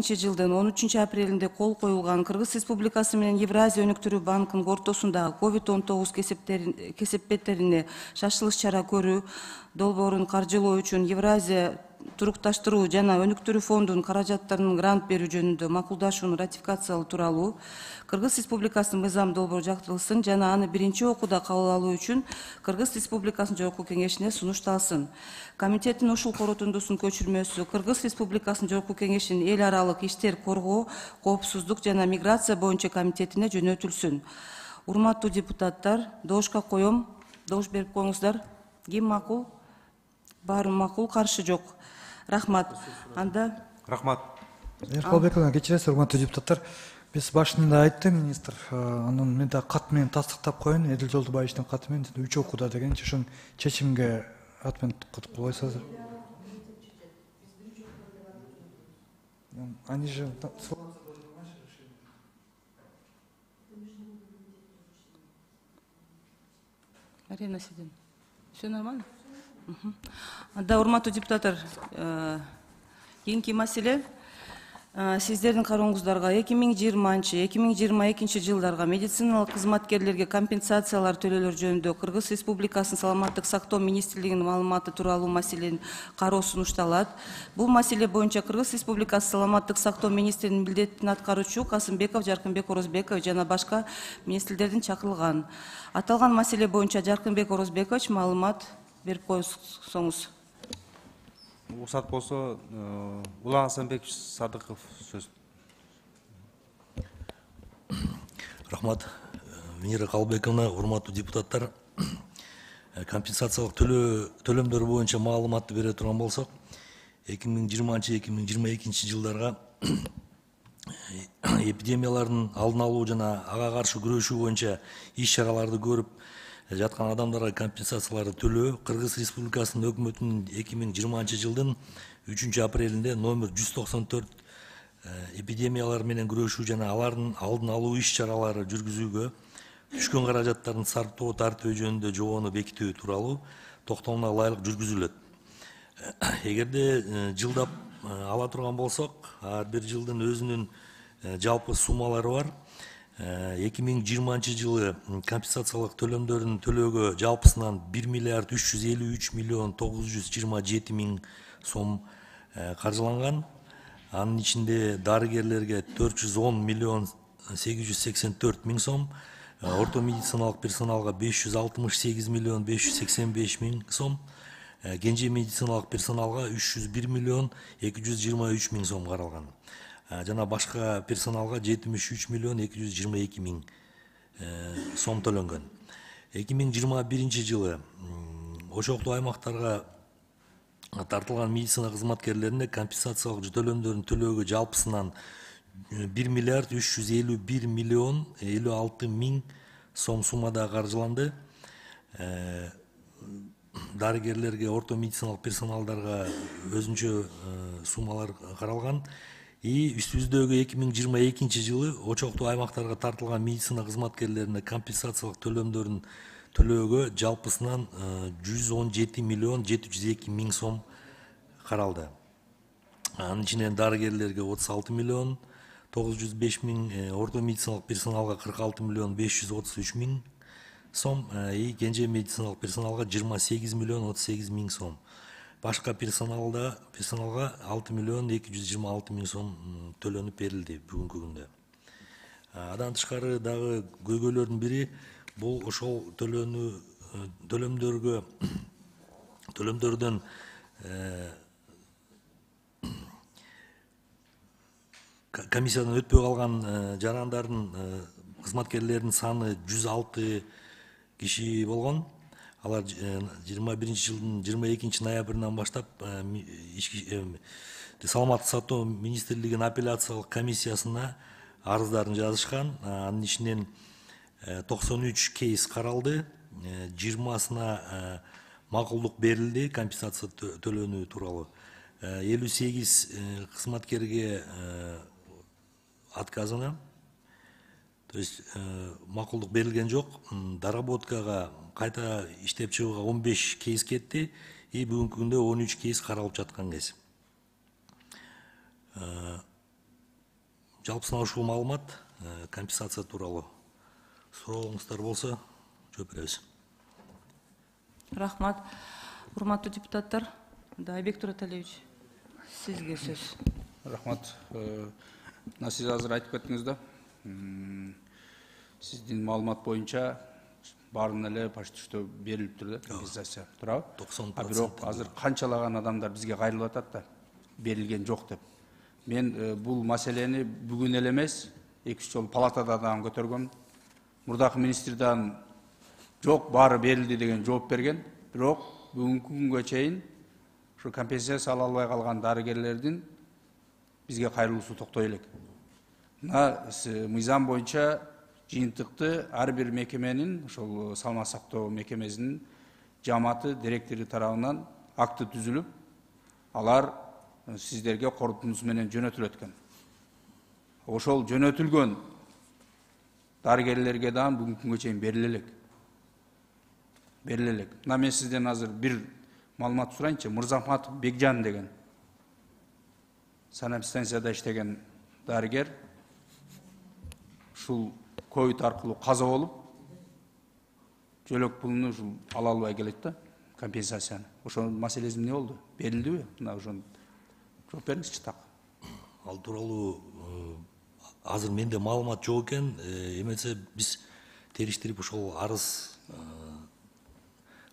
жылдын 13 апрелинде кол коюлган Кыргыз Республикасы менен Евразия өнүктүрүү банкынын ортосундагы COVID-19 кесепеттерине шашылыш чара көрүү долбоорун каржылоо үчүн Евразия турукташтыруу жана өнүктүрүү фондунун каражаттарынын грант берүү жөнүндө макулдашууну ратификациялоо тууралуу Кыргыз Республикасынын мыйзам долбоору жактырылсын жана аны биринчи окууда кабыл алуу үчүн Кыргыз Республикасынын Жогорку Кеңешине сунушталсын. Комитеттин ушул корутундусунун көчүрмөсү Кыргыз Республикасынын Жогорку Кеңешинин эл аралык иштер коргоо, коопсуздук жана миграция боюнча комитетине жөнөтүлсүн. Урматтуу депутаттар, добушка коем. Добуш берип коюңуздар. Ким макул? Баары макул, каршы жок. Рахмат. Анда Рахмат. Эркалбековна, кечиресиз, урматтуу депутаттар. Биз башында айтты министр, анын мен да кат менен тастыктап коеюн, Эдил Жолдубаевичтин каты менен 3 окууда дегенчи ошон чечимге ат менен койсоңуздар. Они же Марина Сидин. Все нормально? Да, урматтуу депутаттар, кийинки маселе сиздердин карооңуздарга 2020-2022 жылдарга медициналык кызматкерлерге компенсациялар төлөөлөр жөнүндө Кыргыз Республикасынын саламаттык сактоо министрлигинин маалыматы тууралуу маселенин кароо сунушталат. Бул маселе боюнча Кыргыз Республикасы саламаттык сактоо министринин милдетин аткаруучу Касымбеков Жаркынбек Орозбекович жана башка министрлердин чакырылган. Аталган маселе боюнча Жаркынбек Орозбекович маалымат берип койсоңуз. Уруксат болсо, Улан Асанбекович Садыков сөз. Рахмат. Венера Калбековна, урматтуу депутаттар, компенсациялык төлөмдөр боюнча маалыматты бере турган болсок, 2020-2022 жылдарга эпидемиялардын алдын алуу жана ага каршы күрөшүү боюнча иш-чараларды көрүп жаткан адамдарга компенсацияларды төлөө Кыргыз Республикасынын өкмөтүнүн 2020 жылдын 3 апрелинде номер 194 эпидемиялар менен күрөшүү жана алардын алдын алуу иш-чаралары жүргүзүүгө түшкөн каражаттардын сарптоо тартиби жөнүндө жобону бекитүү тууралуу токтомуна ылайык жүргүзүлөт. Эгерде жылдап ала турган болсок, ар бир жылдын өзүнүн жалпы суммалары бар. 2020 жылы компенсациялык төлөмдөрдүн төлөөгө жалпысынан 1 миллиард 353 миллион 927 миң сом каржыланган. Анын ичинде дарыгерлерге 410 миллион 884 миң сом, орто медициналык персоналга 568 миллион 585 миң сом, кенже медициналык персоналга 301 миллион 223 миң сом каралган. Жана башка персоналга 73 миллион 222 миң сом төлөнгөн. 2021 жылы ошоктуу аймактарга тартылган медицина кызматкерлерине компенсациялык төлөмдөрдүн төлөөгө жалпысынан 1 миллиард 351 миллион 56 миң сом суммада каржыланды. Дарыгерлерге, орто медициналык персоналдарга өзүнчө суммалар каралган. Үстүбүздөгү 2022 жылы очоктуу аймактарга тартылган медицина кызматкерлерине компенсациялык төлөмдөрдүн төлөөгө жалпысынан 117 миллион 702 миң сом каралды. Анын ичинен дарыгерлерге 36 миллион 905 миң, орто медициналык персоналга 46 миллион 533 миң сом, кенже медициналык персоналга 28 миллион 38 миң сом. Башка персоналга 6 миллион 226 миң сом төлөнүп берилди бүгүнкү күндө. Адан тышкары дагы көйгөйлөрдүн бири бул ошол төлөмдөрдөн комиссиядан өтпөй калган жарандардын кызматкерлеринин саны 106 киши болгон. Алар 21 жылдын 22 ноябрынан баштап саламаттык сактоо министрлигинин апелляциялык комиссиясына арыздарын жазышкан. Анын ичинен 93 кейс каралды, 20сына макулдук берилди компенсация төлөнүү тууралуу. 58 кызматкерге отказано, то есть макулдук берилген жок. Доработкага кайта иштеп чыгууга 15 кейс кетти, бүгүнкү күндө 13 кейс каралып жаткан кез. жалпы ушул маалымат компенсация тууралуу сурооңуздар болсо жооп беребиз. Рахмат. Урматтуу депутаттар, Айбек Тураталиевич, сизге сөз. Рахмат. Сиз азыр айтып кеттиңиз да. Сиздин маалымат боюнча баарына эле почти что берилиптир да, компенсация. Туурабы? 90%. Бирок азыр канчалаган адамдар бизге кайрылып атат да, берилген жок деп. Мен бул маселени бүгүн эле эмес, 2-3 жолу палатада да көтөргөм. Мурдакы министрден жок, баары берилди деген жооп берген. Бирок бүгүнкү күнгө чейин ушу компенсация ала албай калган дарыгерлердин бизге кайрылуусу токтой элек. Мына мыйзам боюнча жыйынтыкты ар бир мекеменин, ошол салмак сактоо мекемесинин жамааты директору тарабынан акты түзүлүп, алар сиздерге корутундусу менен жөнөтүлөт экен. Ошол жөнөтүлгөн дарыгерлерге дагы бүгүнкү күнгө чейин бериле элек. Мына мен сизден азыр бир маалымат сурайынчы. Мырзахматов Бекжан деген санэпстанцияда иштеген дарыгер ушул ковид аркылуу каза болуп, жөлөк пулуну ушул ала албай келет да, компенсацияны. Ошонун маселеси эмне болду? Берилдиби? Мына ошону жооп бериңизчи так. Ал тууралуу азыр менде маалымат жок экен. Эмесе биз териштирип ошол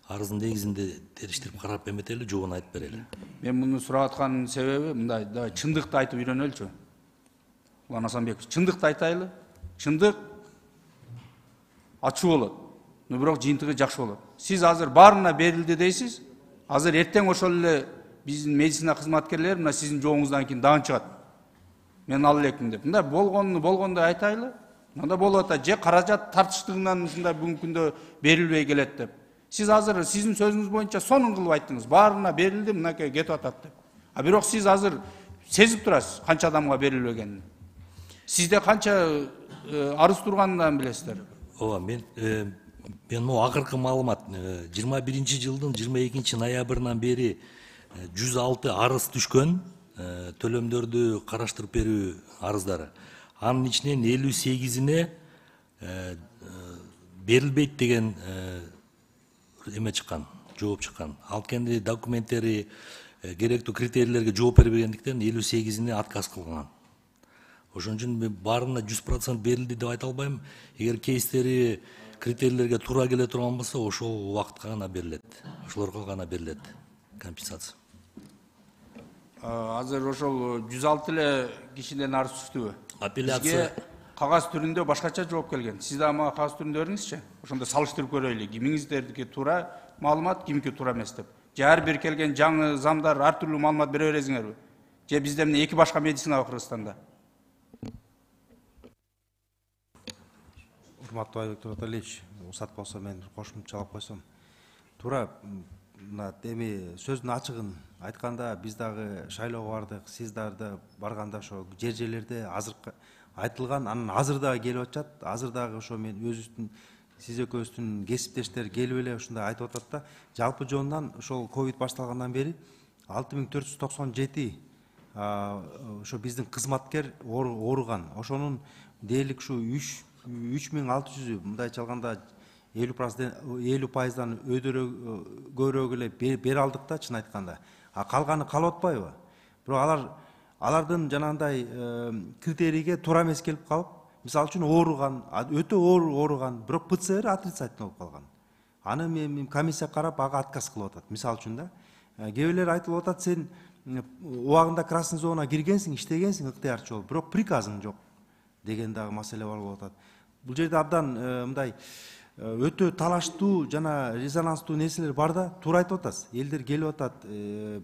арыздын негизинде териштирип карап эметели, жообун айтып берели. Мен муну сурап атканын себеби мындай, чындыкты айтып үйрөнөлчү. Улан Асанбеков, чындыкты айтайлы. Чындык ачуу болот. Бирок жыйынтыгы жакшы болот. Сиз азыр баарына берилди дейсиз. Азыр эртең ошол эле биздин медицина кызматкерлери мына сиздин жоогуңуздан кийин дагы чыгат. Мен ал элекмин деп. Мындай болгондой айтайлы. Мында болуп атат, же каражат тартыштыгынан ушундай бүгүнкү күндө берилбей келет деп. Сиз азыр сиздин сөзүңүз боюнча сонун кылып айттыңыз. Баарына берилди, мынакей кетип атат деп. Бирок сиз азыр сезип турасыз канча адамга берилбегенин. Сизде канча арыз турганын билесиздер. Ооба, мен могу акыркы маалымат 21-жылдын 22 ноябрынан бери 106 арыз түшкөн, төлөмдөрдү караштырып берүү арыздары. Анын ичинен 58-ине берилбейт деген эме чыккан, жооп чыккан. Алткенди документтери керектүү критерийлерге жооп бербегендиктен 58-ине отказ кылган. Ошон үчүн мен баарына 100% берилди деп айта албайм. Эгер кейстери критерийлерге туура келе турган болсо, ошол убакытка гана берилет. Ошолорго гана берилет компенсация. Азыр ошол 106 эле кишиден арыз түштүбү? Апелляция кагаз түрүндө башкача жооп келген. Сиз да мага кагаз түрүндө бериңизчи. Ошондо салыштырып көрөлү. Кимиңиздердики туура маалымат, кимки туура эмес деп. Же ар бир келген жаңы замдар ар түрлүү маалымат бере бересиңерби? Же бизде эмне эки башка медицина бар Кыргызстанда? Урматтуу Айбек Тураталиевич, уруксат болсо мен кошумчалап койсом. Туура мына эми сөздүн ачыгын айтканда биз дагы шайлоого бардык, сиз дагы барганда ошо жерлерде азыркы айтылган, анан азыр дагы келип атат. Азыр дагы ошо мен өзүбүздүн сиз экөөбүздүн кесиптештер келип эле ушундай айтып атат да. Жалпы жонунан ошол ковид башталгандан бери 6497 ошо биздин кызматкер ооруган. Ошонун дээрлик ушу 3600 мындайча алганда 50%дан көбүрөөк эле бере алдык да, чын айтканда. Калганы калып атпайбы? Бирок алардын жанагындай критерийге туура эмес келип калып, мисалы үчүн ооруган, өтө ооруган, бирок ПЦР отрицательный болуп калган. Аны мен комиссия карап ага отказ кылып атат. Мисалы үчүн да. Кээ бирлер айтылып атат, сен убагында красный зона киргенсиң, иштегенсиң ыктыярчы болуп, бирок приказың жок деген дагы маселе бар болуп атат. Бул жерде абдан мындай өтө талаштуу жана резонанстуу нерселер бар да, туура айтып атасыз. Элдер келип атат,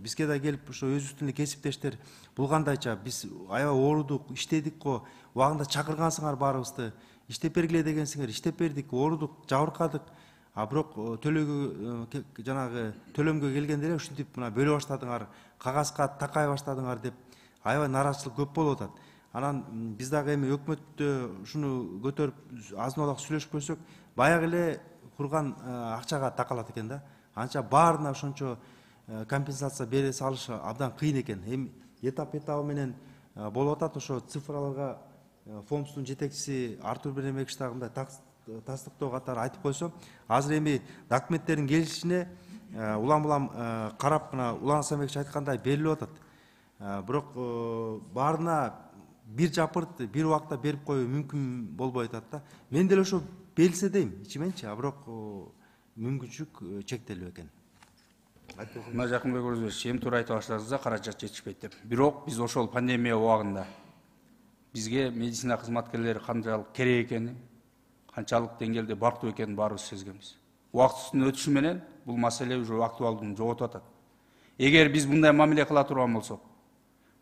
бизге да келип ошо өзүбүздүн кесиптештер булгандайча биз аябай оорудук, иштедик го, убагында чакыргансыңар баарыбызды, иштеп бергиле дегенсиңер, иштеп бердик, оорудук, жабыркадык. Бирок жанагы төлөмгө келгенде эле ушинтип мына бөлө баштадыңар, кагазга такай баштадыңар деп аябай нааразычылык көп болуп атат. Анан биз дагы эми өкмөттө ушуну көтөрүп азын-аулак сүйлөшүп көрсөк, баягы эле курган акчага такалат экен да. Анча баарына ошончо компенсация бере салыш абдан кыйын экен. Эми этап менен болуп атат, ошо цифраларга фомстун жетекчиси Артур Берембекович дагы тастыктоо катары айтып койсом, азыр эми документтердин келишине улам улам карап, мына Улан Асанбекович айткандай берилип атат. Бирок баарына бир жапырт бир убакта берип коюу мүмкүн болбой атат да. Мен деле ошо берилсе дейм ичименчи, бирок мүмкүнчүлүк чектелип экен. Мына Жакынбек Орозбекович, эми туура айтып баштадыңыз да, каражат жетишпейт деп. Бирок биз ошол пандемия убагында бизге медицина кызматкерлери канчалык керек экени, канчалык деңгээлде барктуу экенин баарыбыз сезгенбиз. Убакыттын өтүшү менен бул маселе уже актуалдыгын жоготуп атат. Эгер биз мындай мамиле кыла турган болсок,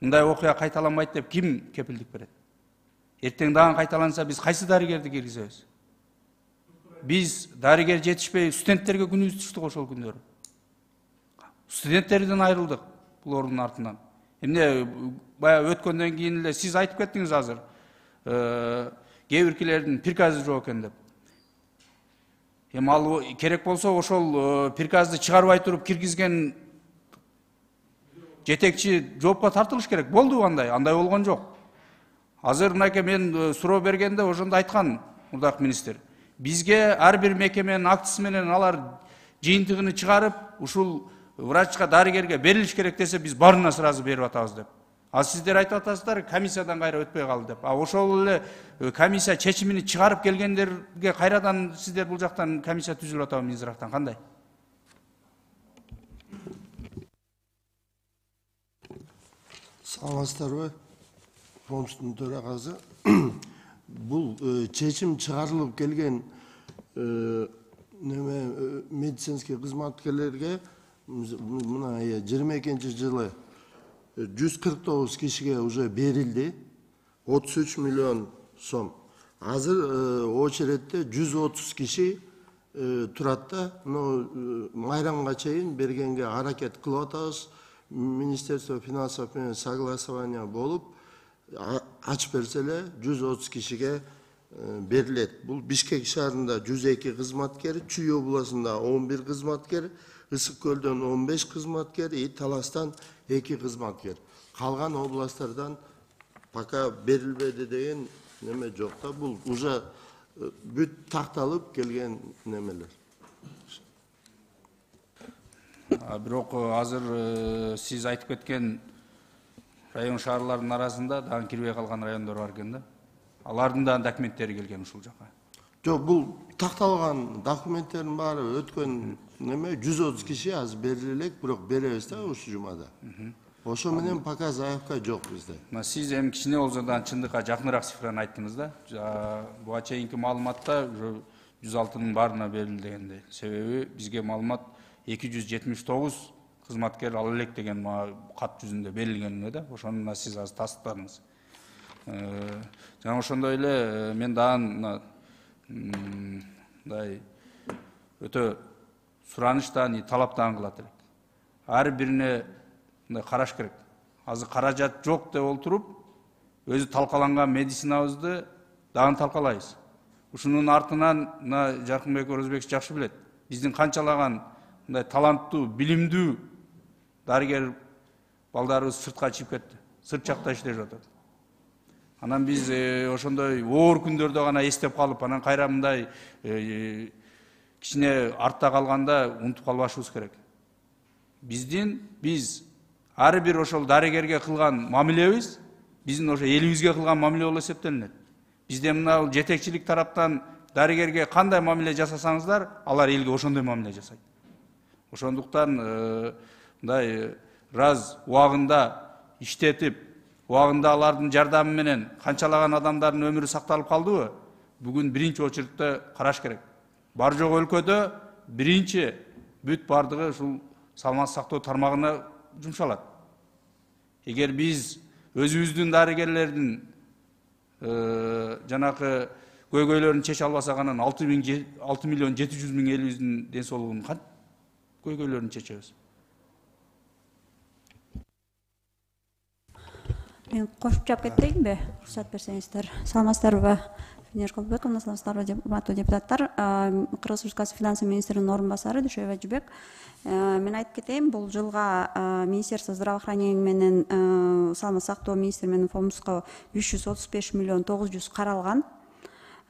мындай окуя кайталанбайт деп ким кепилдик берет? Эртең дагы кайталанса биз кайсы дарыгерди киргизебиз? Биз дарыгер жетишпей студенттерге күнүбүз түштүк ошол күндөрү. Студенттерден айрылдык бул ордун артынан. Эмне баягы өткөндөн кийин эле сиз айтып кеттиңиз азыр. Кээ биркилердин приказы жок экен деп. Эми ал керек болсо ошол приказды чыгарбай туруп киргизген жетекчи жоопко тартылыш керек. Болду андай болгон жок. Азыр мынакей мен суроо бергенде ошондо айткан мурдак министр. Бизге ар бир мекеменин актысы менен алар жыйынтыгын чыгарып, ушул врачка, дарыгерге берилиш керек десе, биз баарына сразу берип атабыз деп. А сиздер айтып атасыздар, комиссиядан кайра өтпөй калды деп. А ошол эле комиссия чечимини чыгарып келгендерге кайрадан сиздер бул жактан комиссия түзүлүп атабы Минздрактан кандай? Саламатсыздарбы? Фомстун төрагасы. Бул чечим чыгарылып келген медицинский кызматкерлерге мына 22-жылы 149 кишиге уже берилди, 33 миллион сом. Азыр очередде 130 киши турат да, майрамга чейин бергенге аракет кылып атабыз. Министерство финансов менен согласование болуп, ачып берсе эле 130 кишиге берилет. Бул Бишкек шаарында 102 кызматкер, Чүй областында 11 кызматкер, Ысык көлдөн 15 кызматкер, Таластан 2 кызматкер. Калган областтардан пока берилбеди деген неме жок да. Бул уже бүт такталып келген немелер. Бирок азыр сиз айтып кеткен район шаарлардын арасында дагы кирбей калган райондор бар экен да. Алардын да документтери келген ушул жака. Жок, бул такталган документтердин баары өткөн неме 130 киши азыр берилелек, бирок беребиз да ушул жумада. Ошо менен пока заявка жок бизде. Сиз эми кичине болсо да чындыкка жакыныраак цифраны айттыңыз да. Буга чейинки маалыматта 106-нын баарына берилди дегендей. Себеби бизге маалымат 279 кызматкер ала элек деген кат жүзүндө берилген да. Ошону сиз азыр тастыктадыңыз. Жана ошондой эле мен дагы мындай өтө сураныштан, талаптан кылат элек. Ар бирине мындай караш керек. Азыр каражат жок деп олтуруп, өзү талкаланган медицинабызды дагы талкалайбыз. Ушунун артынан Жакынбек Орозбекович жакшы билет. Биздин канчалаган мындай таланттуу, билимдүү дарыгер балдарыбыз сыртка чыгып кетти. Сырт жакта иштешип атат. Анан биз ошондой оор күндөрдө гана эстеп калып, анан кайра мындай кичине артта калганда унутуп калбашыбыз керек. Биз ар бир ошол дарыгерге кылган мамилебиз биздин ошо элибизге кылган мамиле болуп эсептелинет. Бизде мына жетекчилик тараптан дарыгерге кандай мамиле жасасаңыздар, алар элге ошондой мамиле жасайт. Ошондуктан мындай раз убагында иштетип, убагында алардын жардамы менен канчалаган адамдардын өмүрү сакталып калдыбы? Бүгүн биринчи очередте караш керек. Бар жок өлкөдө биринчи бүт бардыгы ушул саламаттык сактоо тармагына жумшалат. Эгер биз өзүбүздүн дарыгерлердин жанакы көйгөйлөрүн чече албасак, анан 6 миллион 700 миң элибиздин ден соолугунун кантип көйгөйлөрүн чечебиз? Мен кошуп жаап кетейинби? Уруксат берсеңиздер. Саламатсыздарбы? Венера Калбековна, саламатсыздарбы, урматтуу депутаттар. Кыргыз Республикасы финансы министринин орун басары Дүйшөбай Эжибек. Мен айтып кетейин, бул жылга Министерство здравоохранения менен саламаттык сактоо министри менен фондубузга 335 миллион 900 каралган.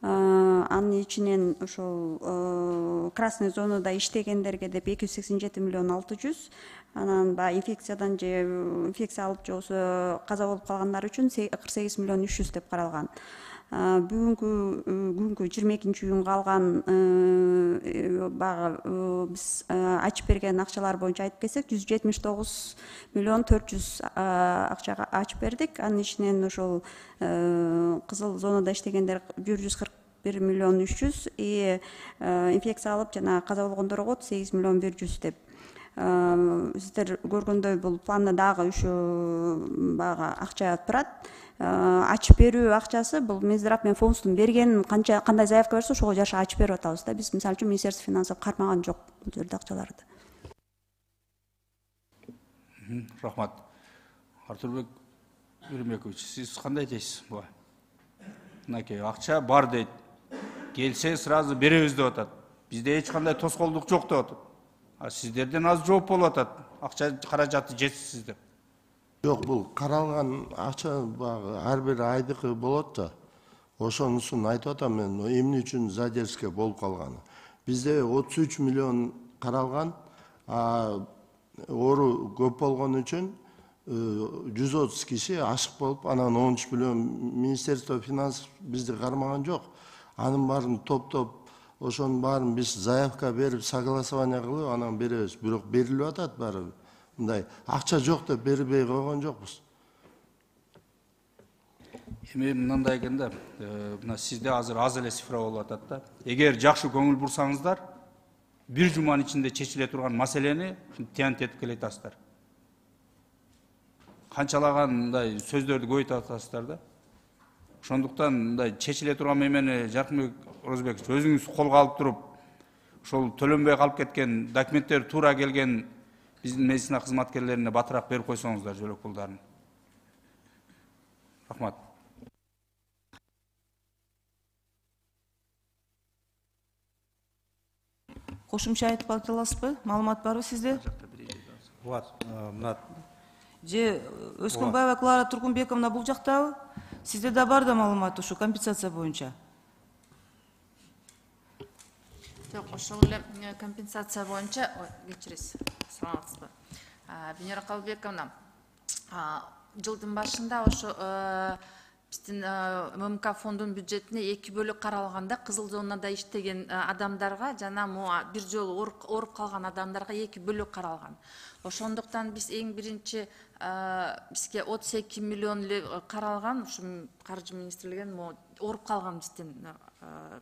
Анын ичинен ошол красный зонада иштегендерге деп 287 миллион 600, анан баягы инфекциядан же инфекция алып же болбосо каза болуп калгандар үчүн 48 миллион 300 деп каралган. Бүгүнкү күнгү 22-июнга алган баягы биз ачып берген акчалар боюнча айтып кетсек 179 миллион 400 акчага ачып бердик. Анын ичинен ошол кызыл зонада иштегендер 141 миллион 300 и инфекция алып жана каза болгондорго 8 миллион 100 деп. Сиздер көргөндөй бул планда дагы ошо баягы акча турат. Ачып берүү акчасы бул Минздрав менен фонддун берген кандай заявка берсе ошого жараша ачып берип атабыз да. Биз мисалы үчүн Министерство финансов кармаган жок бул жерде акчаларды. Рахмат. Артурбек Юрмекович, сиз кандай дейсиз буга? Мынакей акча бар дейт. Келсе сразу беребиз деп атат. Бизде эч кандай тоскоолдук жок деп атат. А сиздерден аз жооп болуп атат. Акча каражаты жетишсиз деп. Жок, бул каралган акча баягы ар бир айдыкы болот да. Ошонусун айтып атам мен, эмне үчүн задержка болуп калганы. Бизде 33 миллион каралган, оору көп болгон үчүн 130 киши ашык болуп, анан 13 миллион Министерство финансов бизди кармаган жок. Анын баарын топтоп, ошонун баарын биз заявка берип, согласование кылып, анан беребиз. Бирок берилип атат баары. Мындай акча жок деп бербей койгон жокпуз. Эми мындай экен да, мына сизде азыр аз эле цифра болуп атат да. Эгер жакшы көңүл бурсаңыздар, бир жуманын ичинде чечиле турган маселени тиянт этип келе атасыздар. Канчалаган мындай сөздөрдү көп айтып атасыздар да. Ошондуктан мындай чечиле турган эмени Жаркынбек Орозбекович өзүңүз колго алып туруп, ошол төлөнбөй калып кеткен документтер туура келген биздин медицина кызматкерлерине батыраак берип койсоңуздар жөлөк пулдарын. Рахмат. Кошумча айтып кете аласызбы? Маалымат барбы сизде? Мына Же Өскөнбаева Клара Тургунбековна бул жактабы? Сизде да бар да маалымат ушу компенсация боюнча? Жок, ошол эле компенсация боюнча, кечиресиз, саламатсызбы. Венера Калбековна, жылдын башында ошо биздин ММК фондунун бюджетине 2 бөлүк каралганда кызыл зонада иштеген адамдарга жана бир жолу ооруп калган адамдарга 2 бөлүк каралган. Ошондуктан биз эң биринчи бизге 32 миллион каралган, ушу каржы министрлигинен ооруп калган биздин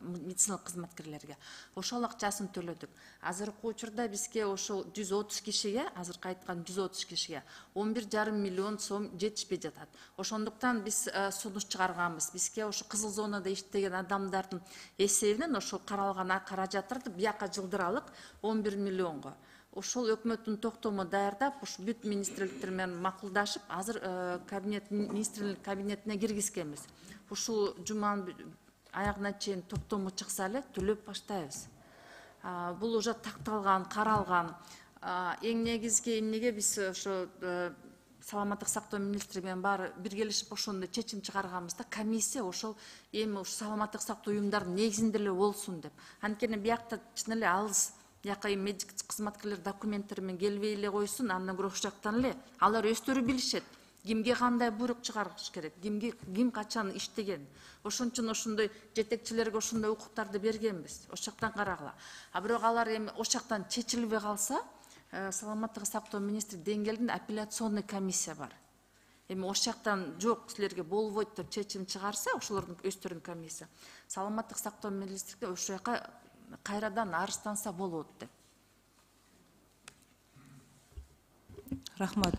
медициналык кызматкерлерге. Ошол акчасын төлөдүк. Азыркы учурда бизге ошол 130 кишиге, азыркы айткан 130 кишиге 11,5 миллион сом жетишпей жатат. Ошондуктан биз сунуш чыгарганбыз. Бизге ошо кызыл зонада иштеген адамдардын эсебинен ошол каралган каражаттарды бияка жылдыралык 11 миллионго. Ошол өкмөттүн токтому даярдап, ушу бүт министрликтер менен макулдашып, азыр министрлик кабинетине киргизгенбиз. Ушул жуманын аягына чейин токтому чыкса эле төлөп баштайбыз. Бул уже такталган, каралган. Эң негизги эмнеге биз ошо саламаттык сактоо министри менен баары биргелешип ошондой чечим чыгарганбыз да, комиссия ошол эми ушу саламаттык сактоо уюмдарынын негизинде эле болсун деп. Анткени биякта чын эле алыс, бияка медик кызматкерлер документтери менен келбей эле койсун, андан көрө ошол жактан эле алар өздөрү билишет. Кимге кандай буйрук чыгарыш керек, ким качан иштеген. Ошон үчүн ошондой жетекчилерге ошондой укуктарды бергенбиз. Ошол жактан карагыла. Бирок алар эми ошол жактан чечилбей калса, саламаттык сактоо министри деңгээлинде апелляционный комиссия бар. Эми ошол жактан жок силерге болбойт деп чечим чыгарса, ошолордун өздөрүнүн комиссия. Саламаттык сактоо министрлиги ошол жака кайрадан арызданса болот деп. Рахмат.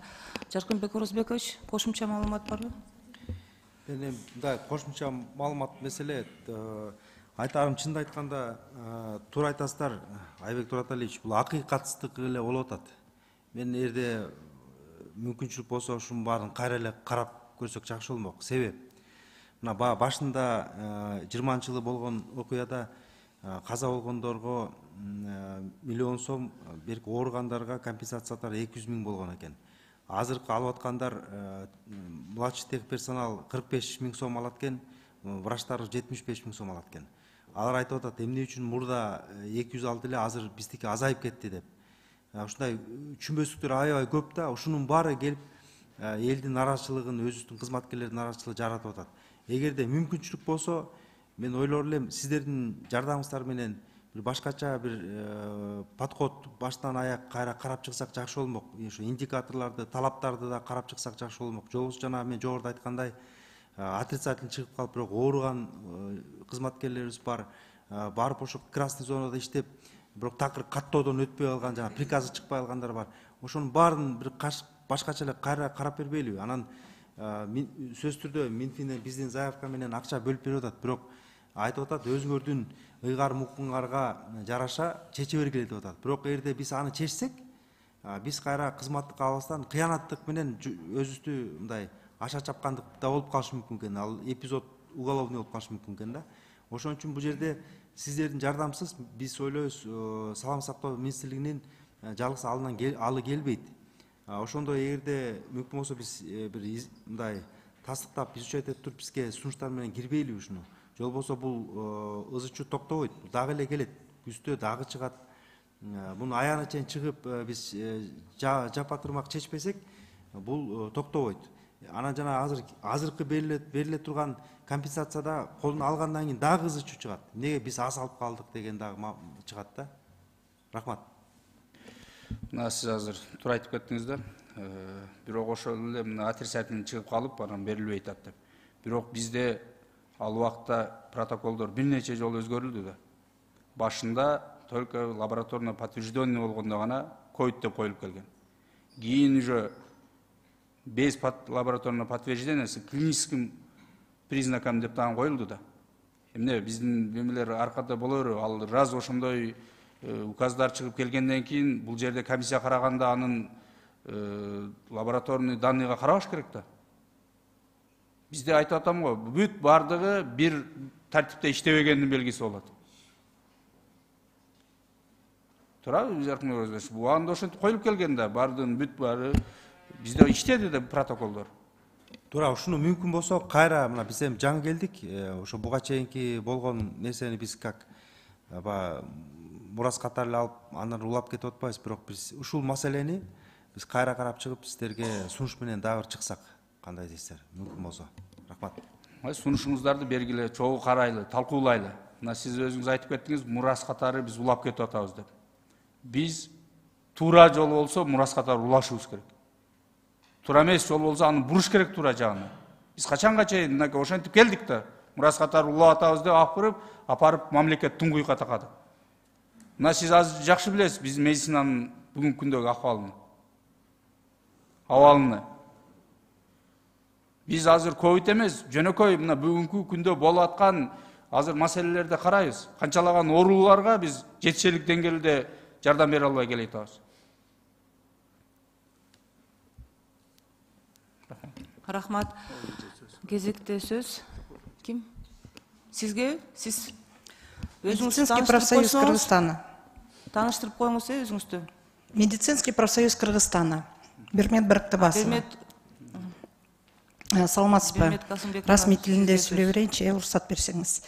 Жаркынбек Орозбекович, кошумча маалымат барбы? Эми мындай кошумча маалымат маселе айтарым, чынды айтканда туура айтасыздар, Айбек Тураталиевич, бул акыйкатсыздык эле болуп атат. Мен мүмкүнчүлүк болсо ушунун баарын кайра эле карап көрсөк жакшы болмок. Себеп мына башында 20-жылы болгон окуяда каза болгондорго миллион сом, берки ооругандарга компенсациялар 200 000 болгон экен. Азыркы алып аткандар младший тех персонал 45 000 сом алат экен, врачтар 75 000 сом алат экен. Алар айтып атат, эмне үчүн мурда 200 алды эле, азыр биздики азайып кетти деп. Ушундай түшүнбөстүктөр аябай көп да, ушунун баары келип элдин нараачылыгын, өзүбүздүн кызматкерлердин нараачылыгын жаратып атат. Эгерде мүмкүнчүлүк болсо, мен ойлор элем сиздердин жардамыңыздар менен bir башкача bir подход баштан аяк кайра карап чыксак жакшы болмок. Ушу индикаторлорду, талаптарды да карап чыксак жакшы болмок. Жолубуз жана мен жогоруда айткандай отрицательный чыгып калып, бирок ооруган кызматкерлерибиз бар. Барып ошо красный зонада иштеп, бирок такыр каттоодон өтпөй калган, жана приказы чыкпай калгандар бар. Ошонун баарын бир башкача эле кайра карап бербейлиби? Анан сөз түрдө Минфинден биздин заявка менен акча бөлүп берип атат, бирок айтып атат, өзүңөрдүн ыйгар мукуңарга жараша чече бергиле деп атат. Бирок эгерде биз аны чечсек, биз кайра кызматтык албастан кыянаттык менен өзүбүздү мындай аша чапкандык да болуп калышы мүмкүн экен. Ал эпизод уголовный болуп калышы мүмкүн экен да. Ошон үчүн бул жерде сиздердин жардамсыз биз ойлойбуз саламат сактоо министрлигинин жалгыз алы келбейт. Ошондой эгерде мүмкүн болсо биз бир мындай тастыктап изучать этип туруп бизге сунуштар менен кирбейли ушуну. Жол болсо бул ызычуу токтобойт. Дагы эле келет. Күздө дагы чыгат. Муну аяна чейин чыгып биз жапатырмак чечпесек, бул токтобойт. Анан жана азыркы бериле турган компенсацияда колуна алгандан кийин дагы ызычуу чыгат. Эмнеге биз аз алып калдык деген дагы чыгат да. Рахмат. Мына сиз азыр туура айтып кеттиңиз да. Бирок ошол эле мына отрицательный чыгып калып, анан берилбей атат деп. Бирок бизде ал убакта протоколдор бир нече жолу өзгөрүлдү да. Башында только лабораторно подтвержденный болгондо гана ковид деп коюлуп келген. Кийин уже без лабораторного подтверждения с клиническим признаком деп тагы коюлду да. Эмне биздин бемелер аркада боло береби? Ал раз ошондой указдар чыгып келгенден кийин бул жерде комиссия караганда анын лабораторный данныйга карабаш керек да. Бизде айтып атам го, бүт бардыгы бир тартипте иштебегендин белгиси болот. Туурабы Жаркын Өзбек? Бул анда ошентип коюлуп келген да, бардын бүт баары бизде иштеди да протоколдор. Туура, ушуну мүмкүн болсо кайра мына биз эми жаңы келдик. Ошо буга чейинки болгон нерсени биз как мурас катары алып андан улап кетип атпайбыз, бирок биз ушул маселени биз кайра карап чыгып сиздерге сунуш менен дагы бир чыксак кандай дейсиздер? Мүмкүн болсо. Рахмат. Сунушуңуздарды бергиле, чогуу карайлы, талкуулайлы. Мына сиз өзүңүз айтып кеттиңиз, мурас катары биз улап кетип атабыз деп. Биз туура жол болсо мурас катары улашыбыз керек. Туура эмес жол болсо аны буруш керек туура жагына. Биз качанга чейин мынакей ошентип келдик да, мурас катары улап атабыз деп апарып мамлекет туңгуйга такады. Мына сиз азыр жакшы билесиз биздин медицинанын бүгүнкү күндөгү абалыны. Биз азыр ковид эмес, жөнөкөй мына бүгүнкү күндө болуп аткан азыр маселелерди карайбыз. Канчалаган ооруларга биз жетишерлик деңгээлде жардам бере албай келе жатабыз. Рахмат. Кезекте сөз ким? Сизге? Сиз Медицинский профсоюз Кыргызстана. Таныштырып коюңуз өзүңүздү. Медицинский профсоюз Кыргызстана. Бирмет Барктыбасова. Саламатсызбы? Расмий тилинде сүйлөй берейинчи, уруксат берсеңиз.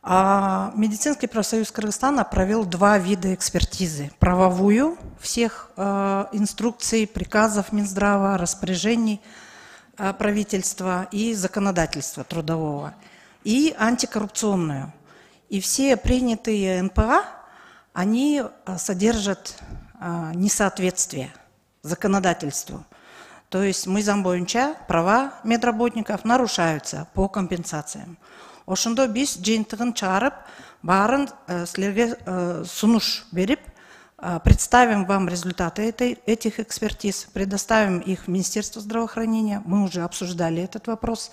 Медицинский профсоюз Кыргызстана провел 2 вида экспертизы. Правовую всех инструкций, приказов Минздрава, распоряжений правительства и законодательства трудового. И антикоррупционную. И все принятые НПА, они содержат несоответствие законодательству. То есть мыйзам боюнча права медработников нарушаются по компенсациям. Ошондо биз жыйынтыгын чыгарып, баарын силерге сунуш берип, представим вам результаты этих экспертиз, предоставим их в Министерство здравоохранения. Мы уже обсуждали этот вопрос.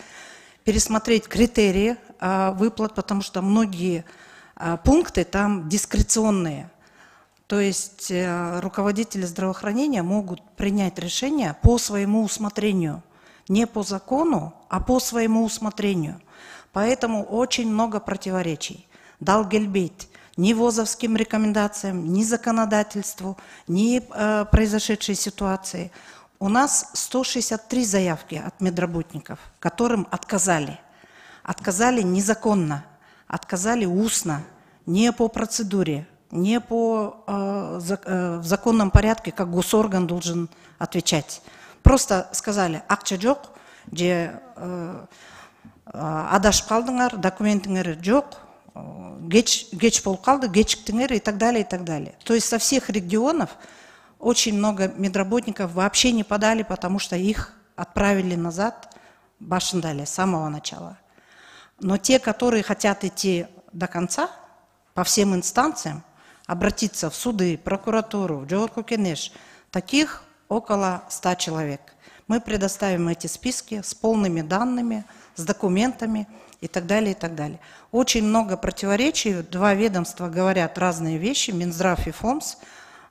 Пересмотреть критерии выплат, потому что многие пункты там дискреционные. То есть руководители здравоохранения могут принять решение по своему усмотрению. Не по закону, а по своему усмотрению. Поэтому очень много противоречий. Дал Гельбейт ни ВОЗовским рекомендациям, ни законодательству, ни произошедшей ситуации. У нас 163 заявки от медработников, которым отказали. Отказали незаконно, отказали устно, не по процедуре, не по в законном порядке, как госорган должен отвечать. Просто сказали, акча жок, же адашып калдыңар, документиңер жок, геч болуп калды, гечиктиңер и так далее, и так далее. То есть со всех регионов очень много медработников вообще не подали, потому что их отправили назад башындали с самого начала. Но те, которые хотят идти до конца, по всем инстанциям, обратиться в суды, прокуратуру, в Жогорку Кенеш, таких около 100 человек. Мы предоставим эти списки с полными данными, с документами и так далее, и так далее. Очень много противоречий, два ведомства говорят разные вещи, Минздрав и ФОМС,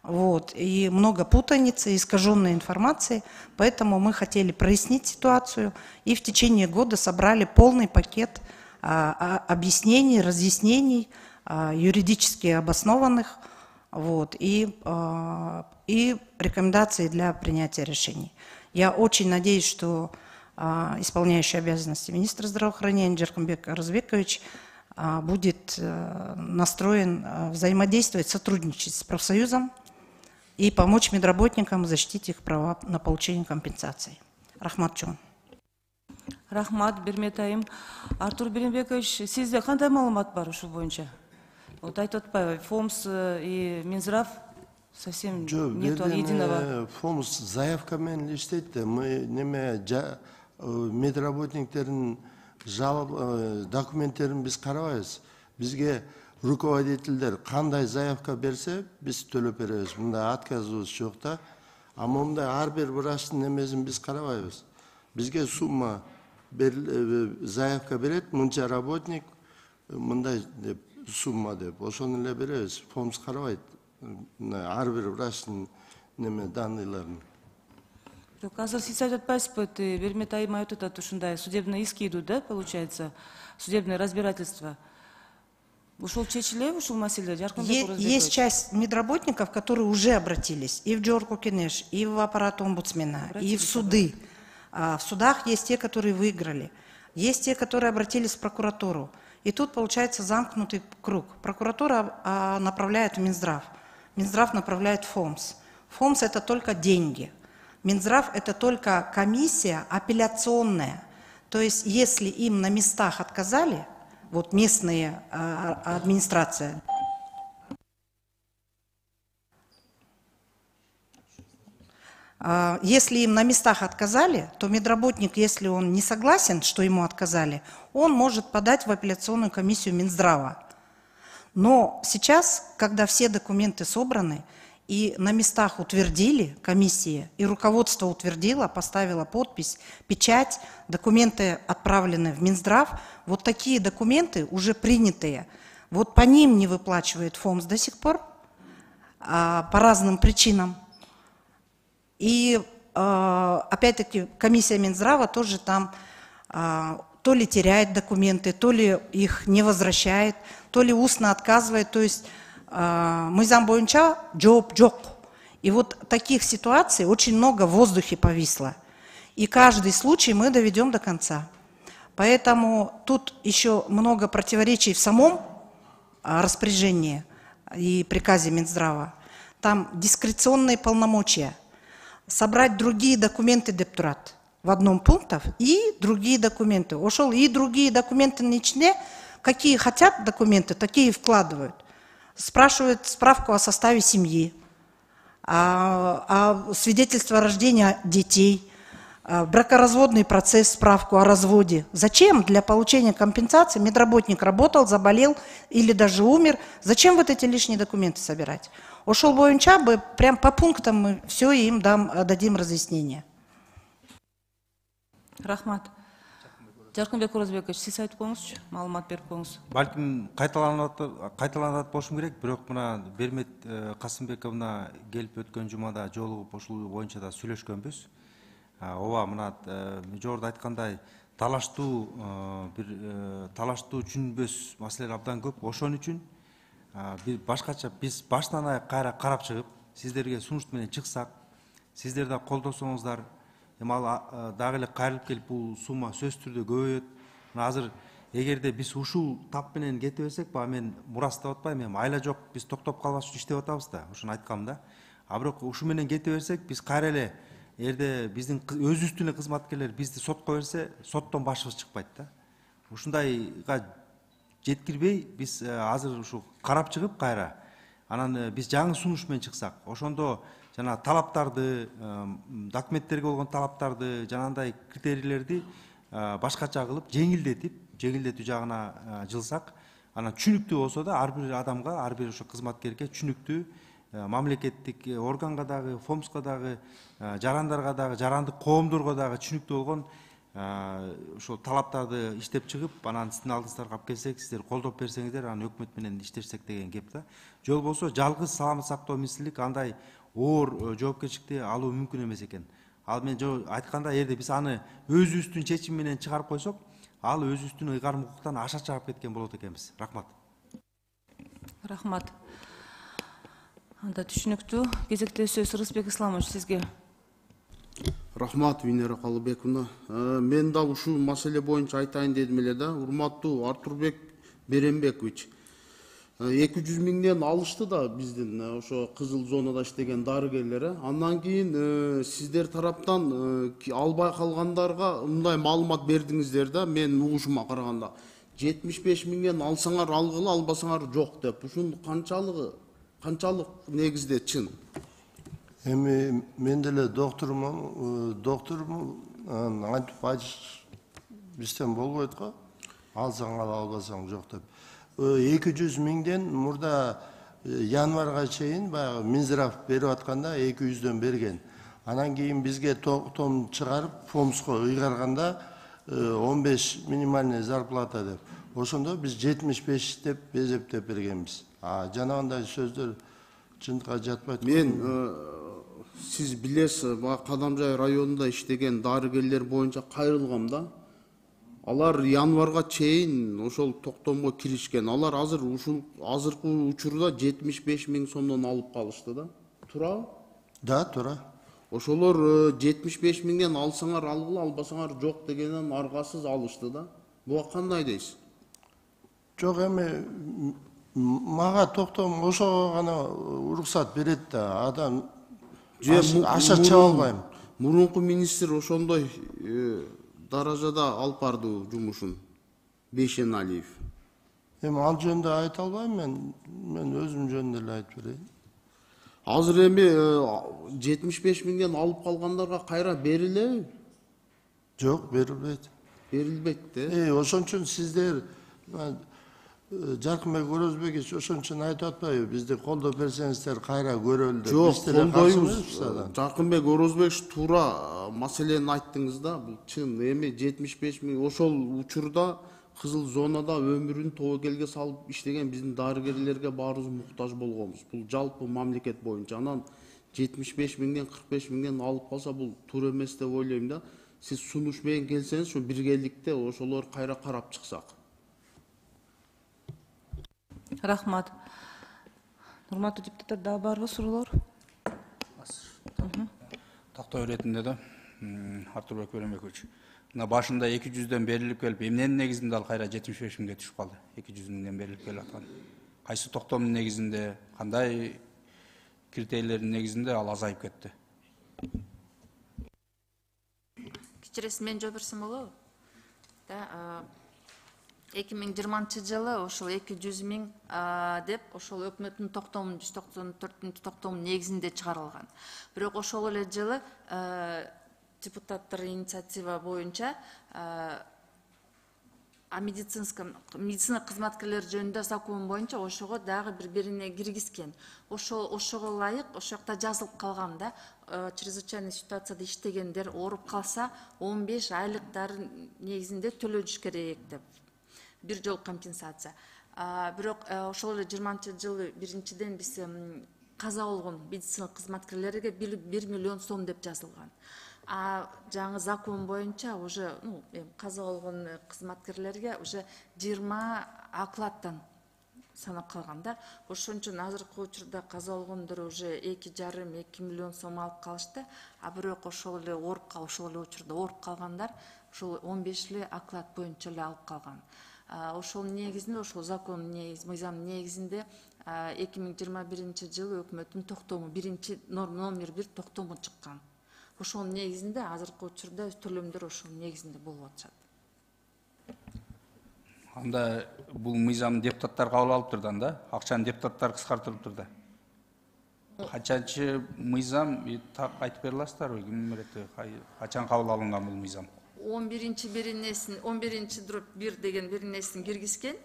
вот, и много путаницы, искаженной информации, поэтому мы хотели прояснить ситуацию и в течение года собрали полный пакет объяснений, разъяснений, юридически обоснованных, вот, и рекомендаций для принятия решений. Я очень надеюсь, что исполняющий обязанности министра здравоохранения Жаркынбек Арызбекович будет настроен взаимодействовать, сотрудничать с профсоюзом и помочь медработникам защитить их права на получение компенсаций. Рахмат чоң. Рахмат, Берметайым. Артур Берембекович, сизде кандай маалымат бар ушул боюнча? Вот айтып атпайбы, ФОМС и Минздрав совсем нету единого. ФОМС заявка менен иштейт да, мы неме медработниктердин документтерин биз карабайбыз. Бизге руководительдер кандай заявка берсе, биз төлөп беребиз. Мында отказыбыз жок да. А мындай ар бир врачтын немесин биз карабайбыз. Бизге сумма заявка берет, мынча работник, мындай деп сумма деп, ошону эле беребиз. ФОМС карабайт ар бир врачтын неме данныйларын. Жок, азыр сиз айтып атпайсызбы, Берметайым айтып атат, ушундай судебные иски идут, да, получается, судебное разбирательство. Ушул чечилеби ушул маселе? Есть часть медработников, которые уже обратились и в Жогорку Кенеш, и в аппарат омбудсмена, и в суды. В судах есть те, которые выиграли, есть те, которые обратились в прокуратуру. И тут получается замкнутый круг. Прокуратура направляет в Минздрав, Минздрав направляет в ФОМС. ФОМС – это только деньги. Минздрав – это только комиссия апелляционная. То есть если им на местах отказали, вот местная администрация, если им на местах отказали, то медработник, если он не согласен, что ему отказали, он может подать в апелляционную комиссию Минздрава. Но сейчас, когда все документы собраны и на местах утвердили комиссия, и руководство утвердило, поставило подпись, печать, документы отправлены в Минздрав, вот такие документы уже принятые, вот по ним не выплачивает ФОМС до сих пор, по разным причинам. И опять-таки комиссия Минздрава тоже там то ли теряет документы, то ли их не возвращает, то ли устно отказывает. То есть мыйзам боюнча жооп жок. И вот таких ситуаций очень много в воздухе повисло. И каждый случай мы доведем до конца. Поэтому тут еще много противоречий в самом распоряжении и приказе Минздрава. Там дискреционные полномочия. Собрать другие документы депутат в одном пункте и другие документы. Ушел и другие документы начне, какие хотят документы, такие вкладывают. Спрашивают справку о составе семьи, о свидетельстве о рождении детей, бракоразводный процесс, справку о разводе. Зачем? Для получения компенсации медработник работал, заболел или даже умер. Зачем вот эти лишние документы собирать? Ошол боюнча бы прям по пунктам мы все им дадим разъяснение. Рахмат. Жаркынбек Оразбекович, сиз айтып коюңузчу, маалымат берип коюңуз. Балким кайталанат болушум керек, бирок мына Бермет Касымбековна келип өткөн жумада жолугуп ушул боюнча да сүйлөшкөнбүз. Ооба, мына жогоруда айткандай талаштуу түшүнбөс маселелер абдан көп. Ошон үчүн бир башкача биз баштан аяк кайра карап чыгып, сиздерге сунуш менен чыксак, сиздер да колдосоңуздар, эми ал дагы эле кайрылып келип бул сумма сөзсүз түрдө көбөйөт. Мына азыр эгерде биз ушул тап менен кете берсек, баягы мен мурас деп атпайм, эми айла жок, биз токтоп калбаш үчүн иштеп атабыз да, ошону айткам да. А бирок ушу менен кете берсек, биз кайра эле эгерде биздин өзүбүздүн эле кызматкерлер бизди сотко берсе, соттон башыбыз чыкпайт да. Ушундайга жеткирбей биз азыр ушу карап чыгып кайра, анан биз жаңы сунуш менен чыксак, ошондо жана талаптарды, документтерге болгон талаптарды, жанагындай критерийлерди башкача кылып, жеңилдетүү жагына жылсак, анан түшүнүктүү болсо да ар бир адамга, ар бир ошо кызматкерге түшүнүктүү, мамлекеттик органга дагы, ФОМСко дагы, жарандарга дагы, жарандык коомдорго дагы түшүнүктүү болгон ошол талаптарды иштеп чыгып, анан сиздин алдыңыздарга алып келсек, сиздер колдоп берсеңиздер, анан өкмөт менен иштешсек деген кеп да. Же болбосо жалгыз саламат сактоо министрлик андай оор жоопкерчиликти алуу мүмкүн эмес экен. Ал мен айтканда, эгерде биз аны өзүбүздүн чечим менен чыгарып койсок, ал өзүбүздүн ыйгарым укуктан аша чыгып кеткен болот экенбиз. Рахмат. Рахмат. Анда түшүнүктүү. Кезекте сөз Рысбек Исламович сизге. Рахмат, Венера Калыбековна. Мен да ушул маселе боюнча айтайын дедим эле да. Урматтуу Артурбек Берембекович. 200 миңден алышты да биздин ошо кызыл зонада иштеген дарыгерлер. Андан кийин сиздер тараптан албай калгандарга мындай маалымат бердиңиздер да, мен угушума караганда 75 миңден алсаңар алгыла, албасаңар жок деп. Ушун канчалык негизде чын? Эми мен деле доктурмун, антип айтыш бизден болбойт го. Алсаң ал, албасаң жок деп. 200 миңден мурда январга чейин баягы Минздрав берип атканда 200дөн берген. Анан кийин бизге токтом чыгарып ФОМСко ыйгарганда 15 минимальный зарплата деп. Ошондо биз 75 деп эсептеп бергенбиз. Жанагындай сөздөр чындыкка жатпайт. Мен сиз билесиз, Кадамжай районунда иштеген дарыгерлер боюнча кайрылгам да. Алар январга чейин ошол токтомго киришкен. Алар азыр ушул азыркы учурда 75 миң сомдон алып калышты да. Туурабы? Да, туура. Ошолор 75 миңден алсаңар алгыла, албасаңар жок дегенен аргасыз алышты да. Буга кандай дейсиз? Жок, эми мага токтом ошого гана уруксат берет да. Адам аша чыга албайм. Мурунку министр ошондой даражада алып барды жумушун, Бейшеналиев. Эми ал жөнүндө айта албайм мен өзүм жөнүндө эле айтып берейин. Азыр эми 75 миңден алып калгандарга кайра берилеби? Жок, берилбейт. Берилбейт да. Ошон үчүн сиздер Жаркынбек Орозбекович ошон үчүн айтып атпайбы, бизди колдоп берсеңиздер кайра көрөлү деп. Жок, колдойбуз. Жаркынбек Орозбекович туура маселени айттыңыз да, бул чын. Эми 75 миң ошол учурда кызыл зонада өмүрүн тобокелге салып иштеген биздин дарыгерлерге баарыбыз муктаж болгонбуз. Бул жалпы мамлекет боюнча. Анан 75 миңден 45 миңден алып калса бул туура эмес деп ойлойм да. Сиз сунуш менен келсеңиз, ошо биргеликте ошолор кайра карап чыксак. Рахмат. Урматтуу депутаттар, дагы барбы суроолор? Тактоо иретинде да, Артурбек Берембекович. Мына башында 200дөн берилип келип, эмненин негизинде ал кайра 75 миңге түшүп калды? 200 миңден берилип келип аткан. Кайсы токтомдун негизинде, кандай критерийлердин негизинде ал азайып кетти? Кечиресиз, мен жооп берсем болобу? 2020 жылы ошол 200 миң деп ошол өкмөттүн токтомунун 194 токтомунун негизинде чыгарылган. Бирок ошол эле жылы депутаттар инициатива боюнча медицина кызматкерлери жөнүндө закон боюнча ошого дагы бирине киргизген. Ошого ылайык ошол жакта жазылып калган да, чрезвычайный ситуацияда иштегендер ооруп калса 15 айлыктар негизинде төлөдүш керек деп. Бир жол компенсация. Бирок ошол эле 20 жылы биринчиден биз каза болгон медицина кызматкерлерге 1 миллион сом деп жазылган. жаңы закон боюнча уже каза болгон кызматкерлерге уже 20 оклаттан санап калган да. Ошон үчүн азыркы учурда каза болгондор уже 2,5-2 миллион сом алып калышты. А бирок ошол эле ошол эле учурда ооруп калгандар ошол 15 эле оклад боюнча эле алып калган. Ошол негизинде, ошол закон мыйзам негизинде 2021 жылы өкмөттүн токтому, номер 1 токтому чыккан. Ошол негизинде азыркы учурда төлөмдөр ошол негизинде болуп атышат. Анда бул мыйзам депутаттар кабыл алып турду да, акчаны депутаттар кыскартып турду. Качанчы мыйзам айтып бере аласыздарбы? Ким берет? Качан кабыл алынган бул мыйзам? 11-1 деген биринесин киргизген.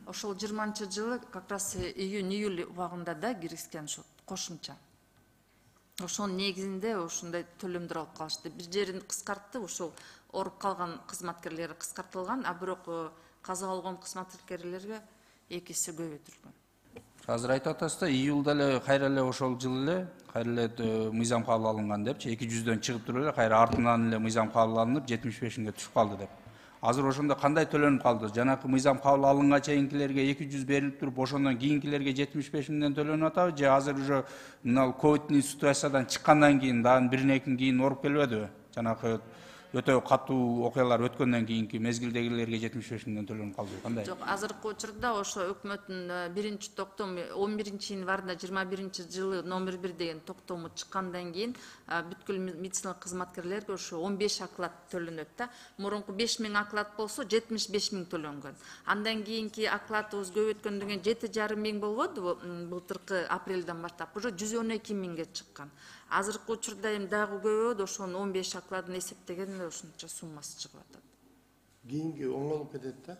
Ошол 20-жылы как раз июнь-июль убагында да киргизген ошо кошумча. Ошол негизинде ошондой төлөмдөр алып калышты. Бир жерин кыскартты, ошол ооруп калган кызматкерлер кыскартылган, а бирок каза болгон кызматкерлерге 2 эсе көбөйтүлгөн. Азыр айтып атасыз да, июлда эле кайра эле ошол жылы эле кайра эле мыйзам кабыл алынган депчи, 200дөн чыгып туруп эле кайра артынан эле мыйзам кабыл алынып 75-ге түшүп калды деп. Азыр ошондо кандай төлөнүп калды? Жанакы мыйзам кабыл алынганга чейинкилерге 200 берилип туруп, ошондон кийинкилерге 75-ден төлөнүп атабы, же азыр уже мына ковидный ситуациядан чыккандан кийин, дагы биринен кийин ооруп келбедиби? Жанакы өтө катуу окуялар өткөндөн кийинки мезгилдегилерге 75-ден төлөнүп калды. Кандай? Жок, азыркы учурда ошо өкмөттүн биринчи токтому 11-январда 21-жылы номер 1 деген токтому чыккандан кийин бүткүл медициналык кызматкерлерге ошо 15 оклад төлөнөт да. Мурунку 5000 оклад болсо 75.000 төлөнгөн. Андан кийинки окладыбыз көбөйткөндөн кийин 7,5 миң болбодубу? Былтыркы апрелден баштап уже 112 миңге чыккан. Азыркы учурда эми дагы көбөйөт, ошонун 15 окладын эсептеген эле ошончо суммасы чыгып атат. Кийинки оңолуп кетет да.